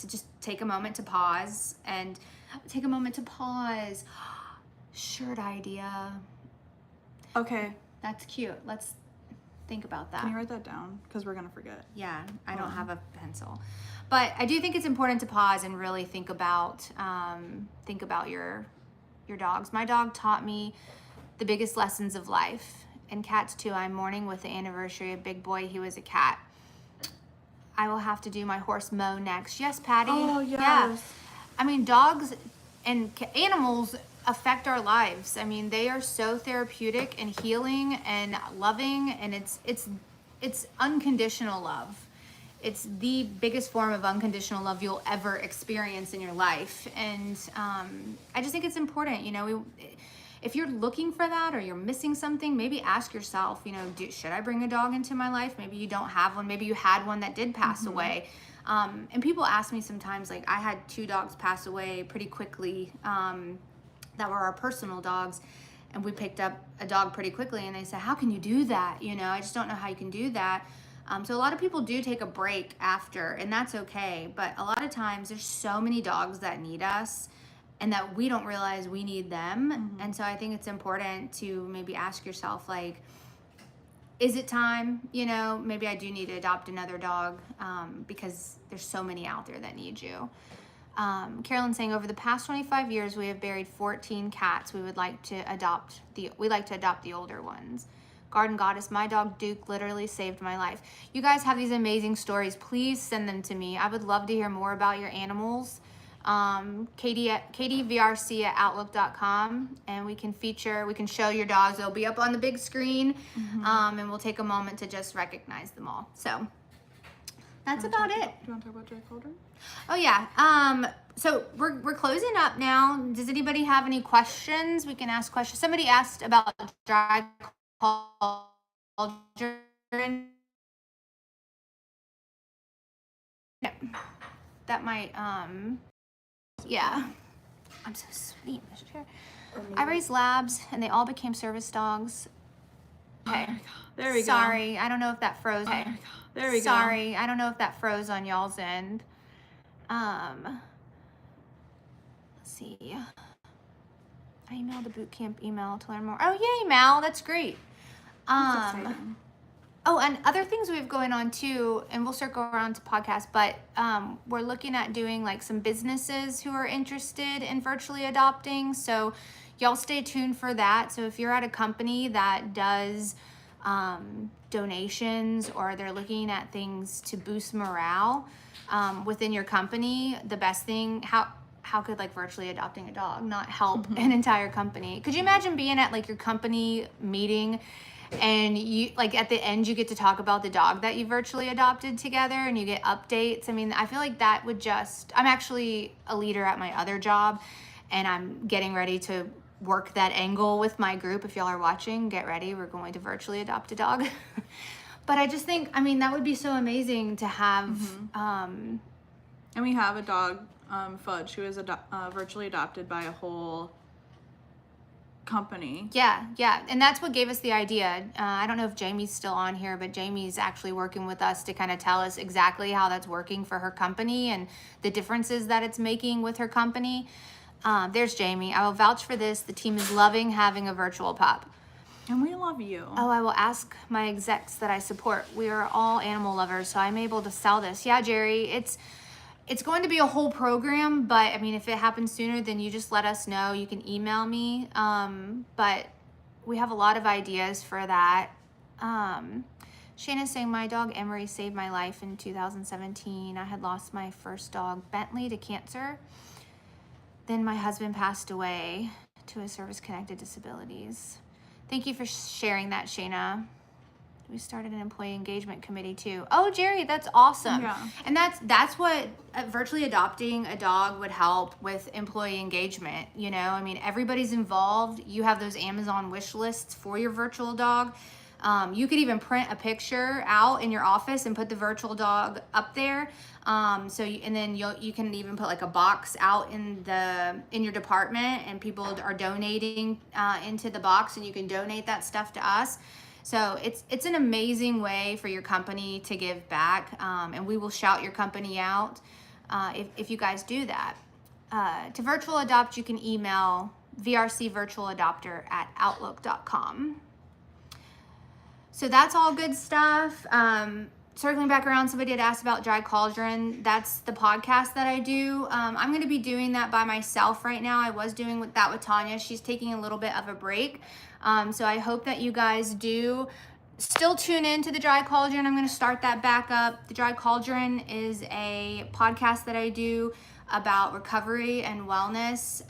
just take a moment to pause and take a moment to pause. Shirt idea. Okay, that's cute. Let's think about that. Can you write that down? Because we're gonna forget. Yeah, I don't have a pencil. But I do think it's important to pause and really think about your your dogs. My dog taught me the biggest lessons of life. And cats too. I'm mourning with the anniversary of Big Boy. He was a cat. I will have to do my horse Mo next. Yes, Patty. Oh, yes. Yeah. I mean, dogs and animals affect our lives. I mean, they are so therapeutic and healing and loving, and it's unconditional love. It's the biggest form of unconditional love you'll ever experience in your life. And I just think it's important, you know, if you're looking for that or you're missing something, maybe ask yourself, you know, should I bring a dog into my life? Maybe you don't have one. Maybe you had one that did pass away. And people ask me sometimes, like, I had 2 dogs pass away pretty quickly that were our personal dogs. And we picked up a dog pretty quickly. And they said, how can you do that? You know, I just don't know how you can do that. So a lot of people do take a break after, and that's okay. But a lot of times there's so many dogs that need us and that we don't realize we need them. And so I think it's important to maybe ask yourself, like, is it time? You know, maybe I do need to adopt another dog because there's so many out there that need you. Carolyn saying, over the past 25 years, we have buried 14 cats. We would like to adopt the older ones. Garden Goddess, my dog Duke literally saved my life. You guys have these amazing stories. Please send them to me. I would love to hear more about your animals. Katie VRC at outlook.com, and we can show your dogs. They'll be up on the big screen, and we'll take a moment to just recognize them all. So that's about it. Do you want to talk about dry cauldron? Oh yeah. So we're closing up now. Does anybody have any questions? We can ask questions. Somebody asked about dry cauldron. No, that might yeah. I'm so sweet in this chair. I raised labs and they all became service dogs. Okay. Oh, there we go. Sorry, I don't know if that froze. Oh, there we go. Sorry, I don't know if that froze on y'all's end. Let's see. I emailed the boot camp email to learn more. Oh yay, Mal, that's great. That's exciting. Oh, and other things we have going on too, and we'll circle around to podcast, but we're looking at doing like some businesses who are interested in virtually adopting. So y'all stay tuned for that. So if you're at a company that does donations, or they're looking at things to boost morale within your company, the best thing, how could like virtually adopting a dog not help an entire company? Could you imagine being at like your company meeting and you like at the end you get to talk about the dog that you virtually adopted together and you get updates? I mean, I feel like that would I'm actually a leader at my other job, and I'm getting ready to work that angle with my group. If y'all are watching, get ready, we're going to virtually adopt a dog. But I just think, I mean, that would be so amazing to have. And we have a dog, Fudge, who is virtually adopted by a whole company. Yeah, and that's what gave us the idea. I don't know if Jamie's still on here, but Jamie's actually working with us to kind of tell us exactly how that's working for her company and the differences that it's making with her company. There's Jamie. I will vouch for this. The team is loving having a virtual pup. And we love you. Oh, I will ask my execs that I support. We are all animal lovers, so I'm able to sell this. Yeah, Jerry, it's going to be a whole program, but I mean, if it happens sooner, then you just let us know. You can email me. But we have a lot of ideas for that. Shannon's saying, my dog Emery saved my life in 2017. I had lost my first dog, Bentley, to cancer. Then my husband passed away to his service-connected disabilities. Thank you for sharing that, Shayna. We started an employee engagement committee too. Oh, Jerry, that's awesome. Yeah. And that's what virtually adopting a dog would help with employee engagement. You know, I mean, everybody's involved. You have those Amazon wish lists for your virtual dog. You could even print a picture out in your office and put the virtual dog up there. And then you can even put like a box out in your department, and people are donating into the box, and you can donate that stuff to us. So it's an amazing way for your company to give back, and we will shout your company out if you guys do that. To virtual adopt, you can email vrcvirtualadopter@outlook.com. So that's all good stuff. circling back around, somebody had asked about Dry Cauldron. That's the podcast that I do. I'm going to be doing that by myself right now. I was doing that with Tanya. She's taking a little bit of a break. So I hope that you guys do still tune in to the Dry Cauldron. I'm going to start that back up. The Dry Cauldron is a podcast that I do about recovery and wellness.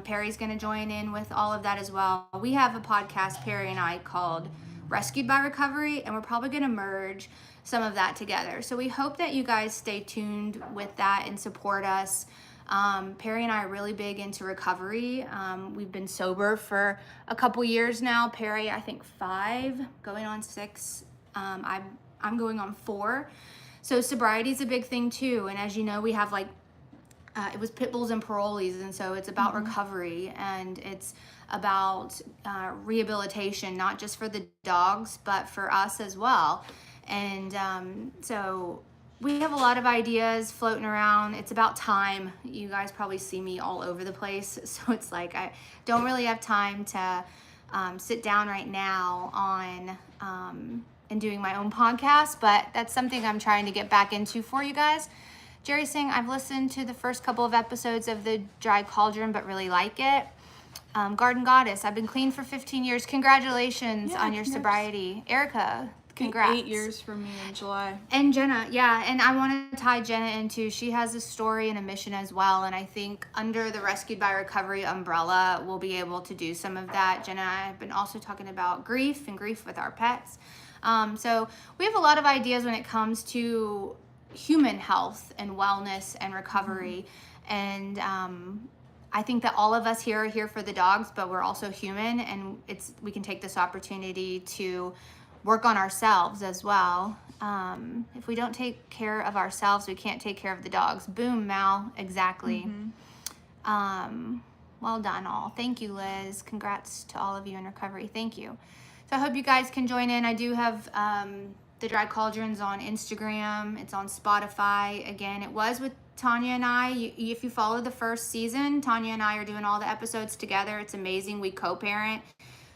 Perry's going to join in with all of that as well. We have a podcast, Perry and I, called Rescued by Recovery, and we're probably going to merge some of that together. So we hope that you guys stay tuned with that and support us. Perry and I are really big into recovery. We've been sober for a couple years now. Perry, I think 5, going on 6. I'm going on 4. So sobriety is a big thing too. And as you know, we have it was pit bulls and parolees, and so it's about recovery, and it's about rehabilitation, not just for the dogs, but for us as well. And so we have a lot of ideas floating around. It's about time. You guys probably see me all over the place, so it's like I don't really have time to sit down right now on and doing my own podcast, but that's something I'm trying to get back into for you guys. Jerry's saying, I've listened to the first couple of episodes of the Dry Cauldron, but really like it. Garden Goddess, I've been clean for 15 years. Congratulations on your sobriety. Erica, congrats. 8 years for me in July. And Jenna, yeah, and I want to tie Jenna into, she has a story and a mission as well, and I think under the Rescued by Recovery umbrella, we'll be able to do some of that. Jenna and I have been also talking about grief and grief with our pets. So we have a lot of ideas when it comes to human health and wellness and recovery. And I think that all of us here are here for the dogs, but we're also human, and we can take this opportunity to work on ourselves as well. If we don't take care of ourselves, we can't take care of the dogs. Boom, Mal, exactly. Well done all. Thank you, Liz. Congrats to all of you in recovery. Thank you. So I hope you guys can join in. I do have the Dry Cauldrons on Instagram. It's on Spotify. Again, it was with Tanya and I. If you follow the first season, Tanya and I are doing all the episodes together. It's amazing. We co-parent.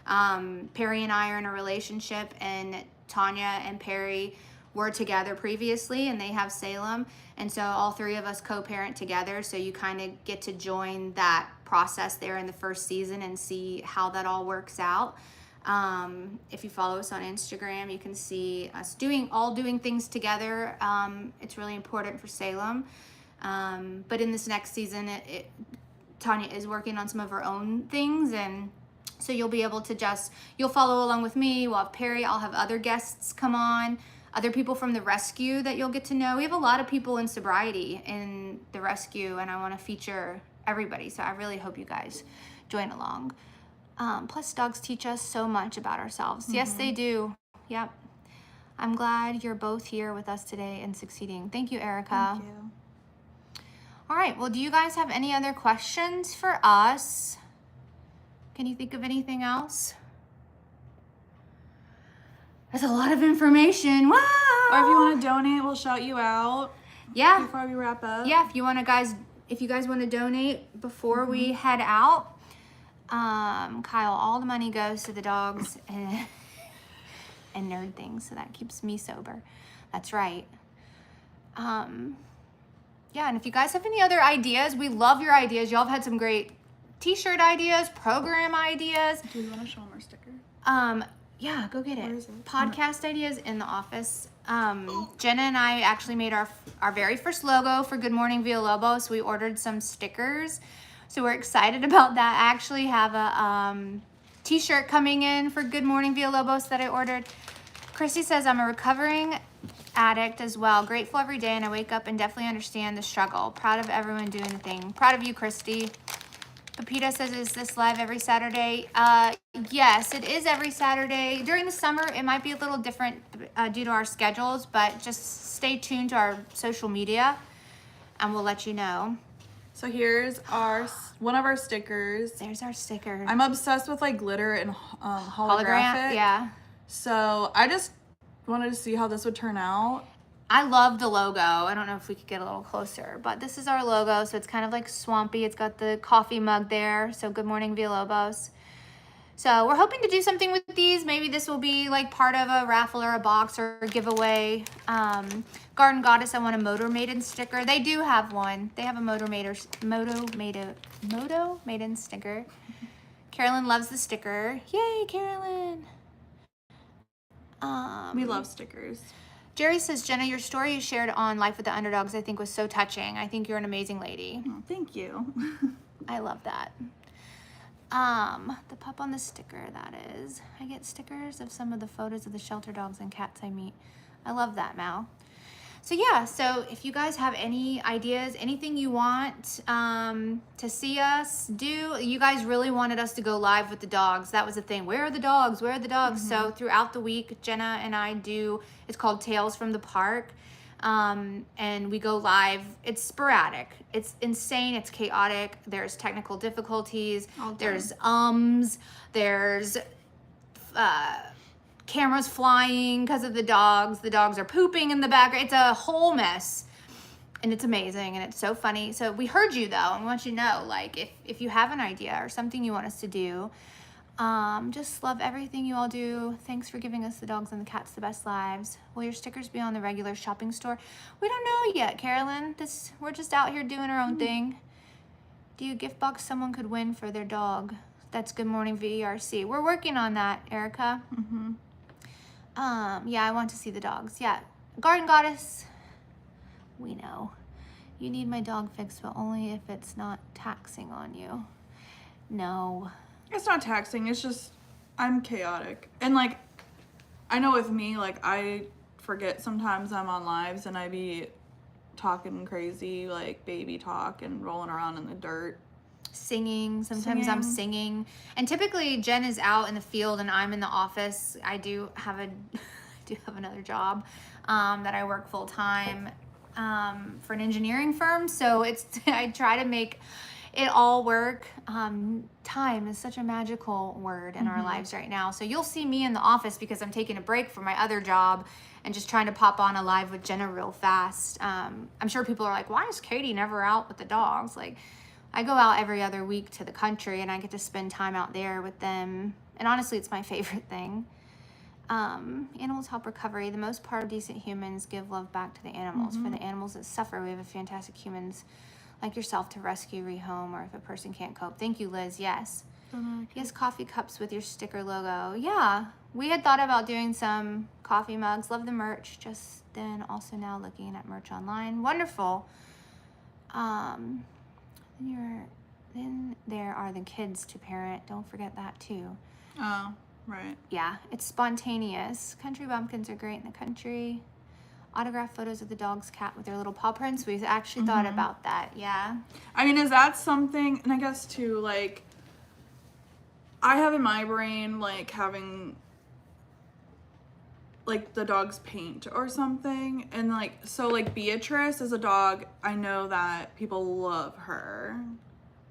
Perry and I are in a relationship, and Tanya and Perry were together previously, and they have Salem. And so all 3 of us co-parent together. So you kind of get to join that process there in the first season and see how that all works out. If you follow us on Instagram, you can see us doing things together. It's really important for Salem. But in this next season, Tanya is working on some of her own things, and so you'll be able to you'll follow along with me. We'll have Perry. I'll have other guests come on, other people from the rescue that you'll get to know. We have a lot of people in sobriety in the rescue, and I want to feature everybody. So I really hope you guys join along. Plus, dogs teach us so much about ourselves. Yes, they do. Yep. I'm glad you're both here with us today and succeeding. Thank you, Erica. Thank you. All right. Well, do you guys have any other questions for us? Can you think of anything else? That's a lot of information. Wow. Or if you want to donate, we'll shout you out. Yeah. Before we wrap up. Yeah. If you guys want to donate before we head out, Kyle, all the money goes to the dogs and nerd things, so that keeps me sober. That's right. Yeah, and if you guys have any other ideas, we love your ideas. Y'all have had some great t-shirt ideas, program ideas. Do you want to show them our sticker? Yeah, go get it. Where is it? Podcast ideas in the office. Jenna and I actually made our very first logo for Good Morning Villalobos. We ordered some stickers. So we're excited about that. I actually have a t-shirt coming in for Good Morning Villalobos that I ordered. Christy says, I'm a recovering addict as well. Grateful every day, and I wake up and definitely understand the struggle. Proud of everyone doing the thing. Proud of you, Christy. Pepita says, is this live every Saturday? Yes, it is every Saturday. During the summer, it might be a little different due to our schedules, but just stay tuned to our social media, and we'll let you know. So here's one of our stickers. There's our sticker. I'm obsessed with glitter and holographic. Yeah. So I just wanted to see how this would turn out. I love the logo. I don't know if we could get a little closer, but this is our logo. So it's kind of like swampy. It's got the coffee mug there. So Good Morning Villalobos. So we're hoping to do something with these. Maybe this will be like part of a raffle or a box or a giveaway. Garden Goddess, I want a Moto Maiden sticker. They do have one. They have a Moto Maiden sticker. Carolyn loves the sticker. Yay, Carolyn. We love stickers. Jerry says, Jenna, your story you shared on Life with the Underdogs, I think was so touching. I think you're an amazing lady. Oh, thank you. I love that. The pup on the sticker, that is. I get stickers of some of the photos of the shelter dogs and cats I meet. I love that, Mal. So yeah, so if you guys have any ideas, anything you want to see us do, you guys really wanted us to go live with the dogs. That was the thing. Where are the dogs? Where are the dogs? So throughout the week, Jenna and I do, it's called Tales from the Park. And we go live. It's sporadic. It's insane. It's chaotic. There's technical difficulties. There's there's cameras flying because of the dogs. The dogs are pooping in the background. It's a whole mess. And it's amazing and it's so funny. So we heard you though, and we want you to know, like, if you have an idea or something you want us to do, just love everything you all do. Thanks for giving us the dogs and the cats the best lives. Will your stickers be on the regular shopping store? We don't know yet, Carolyn. We're just out here doing our own thing. Do you gift box someone could win for their dog? That's Good Morning VRC. We're working on that, Erica. Yeah, I want to see the dogs. Yeah, Garden Goddess. We know. You need my dog fixed, but only if it's not taxing on you. No. It's not taxing, it's just, I'm chaotic. And like, I know with me, like, I forget sometimes I'm on lives and I be talking crazy, like baby talk and rolling around in the dirt. Singing. Sometimes I'm singing. And typically Jen is out in the field and I'm in the office. I do have another job that I work full time for an engineering firm. So I try to make it all work. Time is such a magical word in our lives right now. So you'll see me in the office because I'm taking a break from my other job and just trying to pop on a live with Jenna real fast. I'm sure people are like, why is Katie never out with the dogs? Like, I go out every other week to the country and I get to spend time out there with them. And honestly, it's my favorite thing. Animals help recovery. The most part of decent humans give love back to the animals. For the animals that suffer, we have a fantastic humans like yourself to rescue, rehome, or if a person can't cope. Thank you, Liz. Yes. Yes, coffee cups with your sticker logo. Yeah, we had thought about doing some coffee mugs. Love the merch. Just then, also now looking at merch online. Wonderful. Then there are the kids to parent. Don't forget that too. Oh, right. Yeah, it's spontaneous. Country bumpkins are great in the country. Autograph photos of the dog's cat with their little paw prints. We've actually thought about that. Yeah. I mean, is that something, and I guess too, like, I have in my brain, like, having, like, the dog's paint or something. And, like, so, like, Beatrice is a dog. I know that people love her.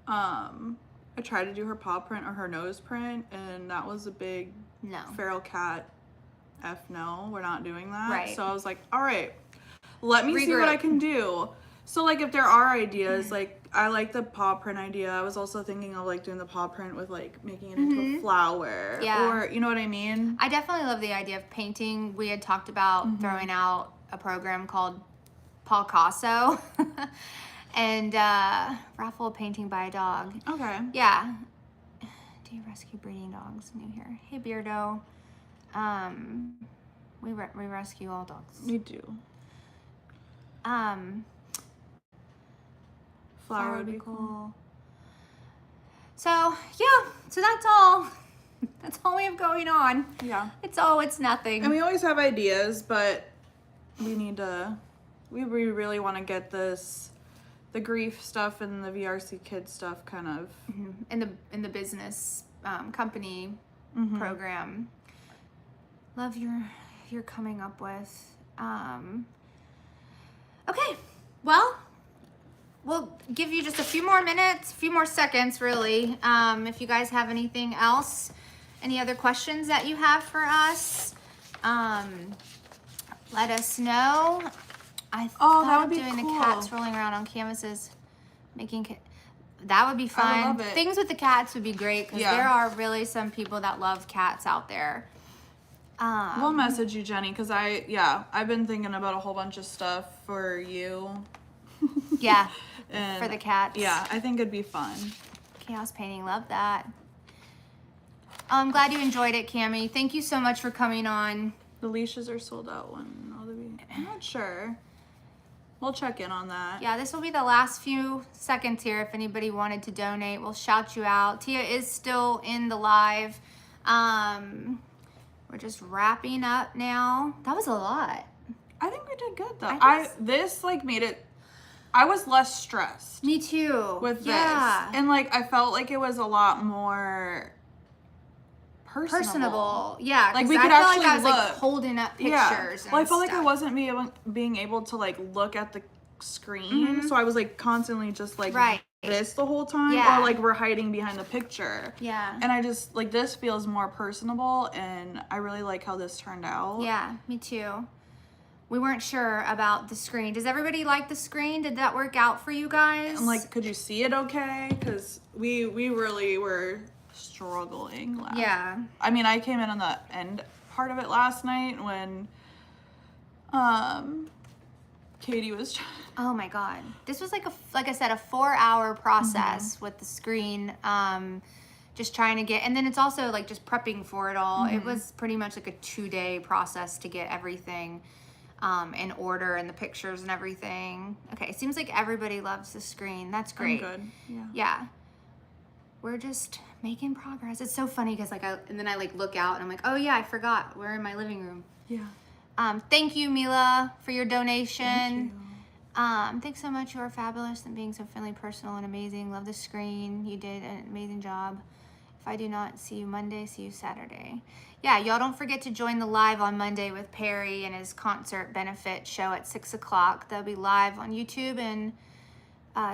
I tried to do her paw print or her nose print, and that was a big feral cat. No, we're not doing that. Right. So I was like, all right, let me see what I can do. So, like, if there are ideas, like, I like the paw print idea. I was also thinking of, like, doing the paw print with, like, making it into a flower. Yeah. Or, you know what I mean? I definitely love the idea of painting. We had talked about throwing out a program called Picasso and raffle a painting by a dog. Okay. Yeah. Do you rescue breeding dogs? New here. Hey, Beardo. We rescue all dogs. We do. Flower would be cool. So, yeah. So that's all. That's all we have going on. Yeah. It's nothing. And we always have ideas, but we really want to get the grief stuff and the VRC Kids stuff kind of in the business company program. Love you're coming up with. Okay, well, we'll give you just a few more minutes, a few more seconds, really. If you guys have anything else, any other questions that you have for us, let us know. I thought that would of be doing cool. the cats rolling around on canvases, making That would be fun. I would love it. Things with the cats would be great because Yeah. there are really some people that love cats out there. We'll message you, Jenny, because I've been thinking about a whole bunch of stuff for you. Yeah, And for the cats. Yeah, I think it'd be fun. Chaos painting, love that. I'm glad you enjoyed it, Cammie. Thank you so much for coming on. The leashes are sold out when all the I'm not sure. We'll check in on that. Yeah, this will be the last few seconds here. If anybody wanted to donate, we'll shout you out. Tia is still in the live. We're just wrapping up now. That was a lot. I think we did good though. This like made it. I was less stressed Me too. with yeah. this, and like I felt like it was a lot more personable. Yeah, Like we I could felt actually like I was look. like holding up pictures. Yeah. And Well, I felt like I stuff. wasn't being able to like look at the screen, so I was like constantly just like this the whole time, Yeah. or like we're hiding behind the picture. Yeah. And I just like this feels more personable, and I really like how this turned out. Yeah, me too. We weren't sure about the screen. Does everybody like the screen? Did that work out for you guys? And like, could you see it okay? Because we really were struggling. Yeah. I mean, I came in on the end part of it last night when Katie was trying. Oh my God. This was like I said, a 4-hour process with the screen. Just trying to get, and then it's also like just prepping for it all. It was pretty much like a 2-day process to get everything in order and the pictures and everything. Okay, it seems like everybody loves the screen. That's great. I'm good. Yeah. Yeah. We're just making progress. It's so funny because like and then I like look out and I'm like, oh yeah, I forgot. We're in my living room. Yeah. Thank you, Mila, for your donation. Thank you. Thanks so much. You are fabulous and being so friendly, personal, and amazing. Love the screen. You did an amazing job. If I do not see you Monday, see you Saturday. Yeah, y'all don't forget to join the live on Monday with Perry and his concert benefit show at 6 o'clock. They'll be live on YouTube and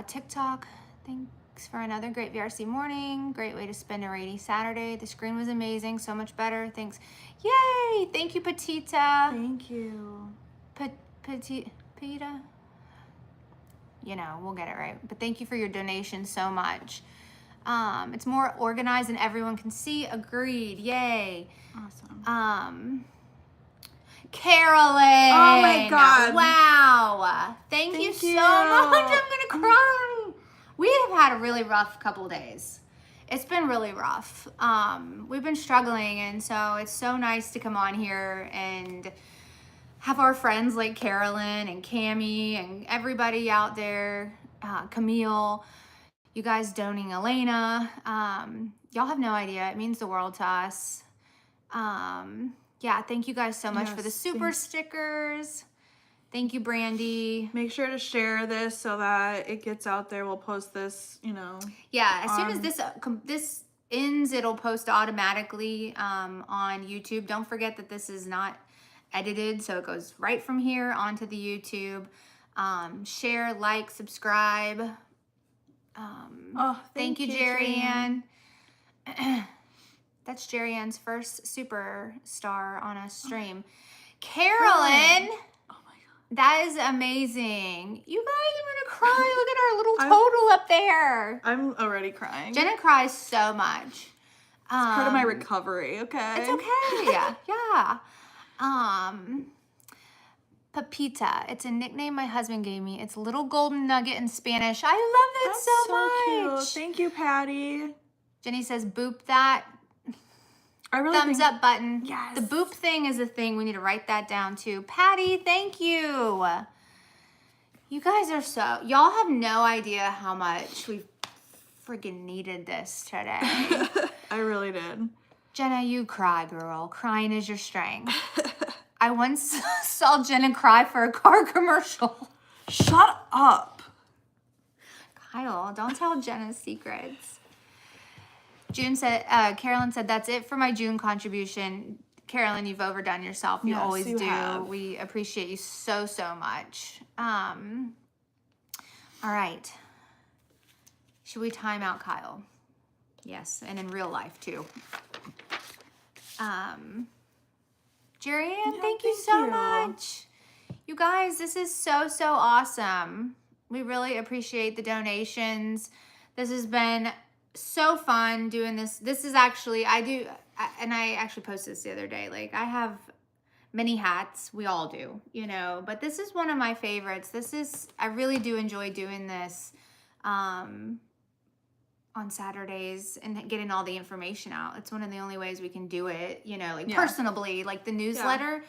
TikTok. Thanks for another great VRC morning. Great way to spend a rainy Saturday. The screen was amazing. So much better. Thanks. Yay! Thank you, Petita. Thank you. Petita? You know, we'll get it right. But thank you for your donation so much. It's more organized and everyone can see. Agreed. Yay. Awesome. Carolyn. Oh my God. Wow. Thank you so you. much. I'm gonna cry. We have had a really rough couple days. It's been really rough. We've been struggling, and so it's so nice to come on here and have our friends like Carolyn and Cammie and everybody out there, Camille, you guys donating Elena. Y'all have no idea. It means the world to us. Yeah, thank you guys so much for the super stickers. Thank you, Brandy. Make sure to share this so that it gets out there. We'll post this, you know. Yeah, as soon as this ends, it'll post automatically on YouTube. Don't forget that this is not edited, so it goes right from here onto the YouTube. Share, like, subscribe. Thank you, Jerry Ann. That's Jerry Ann's first superstar on a stream. Carolyn. Oh my God. That is amazing. You guys are gonna cry. Look at our little total up there. I'm already crying. Jenna cries so much. It's part of my recovery, okay? It's okay. Yeah. Pepita. It's a nickname my husband gave me. It's little golden nugget in Spanish. I love it so much. Cute. Thank you, Patty. Jenny says, boop that. I really Thumbs up button. Yes. The boop thing is a thing. We need to write that down too. Patty, thank you. You guys are y'all have no idea how much we freaking needed this today. I really did. Jenna, you cry, girl. Crying is your strength. I once saw Jenna cry for a car commercial. Shut up. Kyle, don't tell Jenna's secrets. Carolyn said, that's it for my June contribution. Carolyn, you've overdone yourself. You Yes, always you do. have. We appreciate you so much. All right. Should we time out Kyle? Yes, and in real life too. Jerry Ann, thank you so much. You guys, this is so awesome. We really appreciate the donations. This has been so fun doing this. This is actually, I actually posted this the other day. Like, I have many hats. We all do, you know, but this is one of my favorites. I really do enjoy doing this on Saturdays and getting all the information out. It's one of the only ways we can do it, you know, like personally, like the newsletter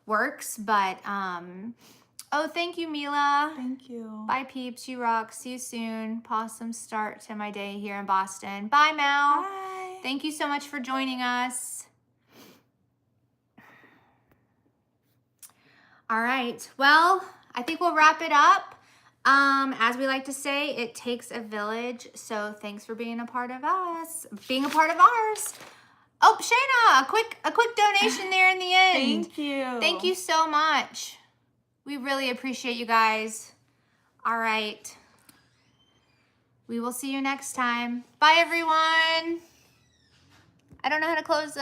works, but, oh, thank you, Mila. Thank you. Bye, peeps. You rock. See you soon. Awesome start to my day here in Boston. Bye, Mel. Bye. Thank you so much for joining us. All right. Well, I think we'll wrap it up. As we like to say, it takes a village. So thanks for being a part of us, being a part of ours. Oh, Shayna, a quick donation there in the end. Thank you. Thank you so much. We really appreciate you guys. All right. We will see you next time. Bye, everyone. I don't know how to close this.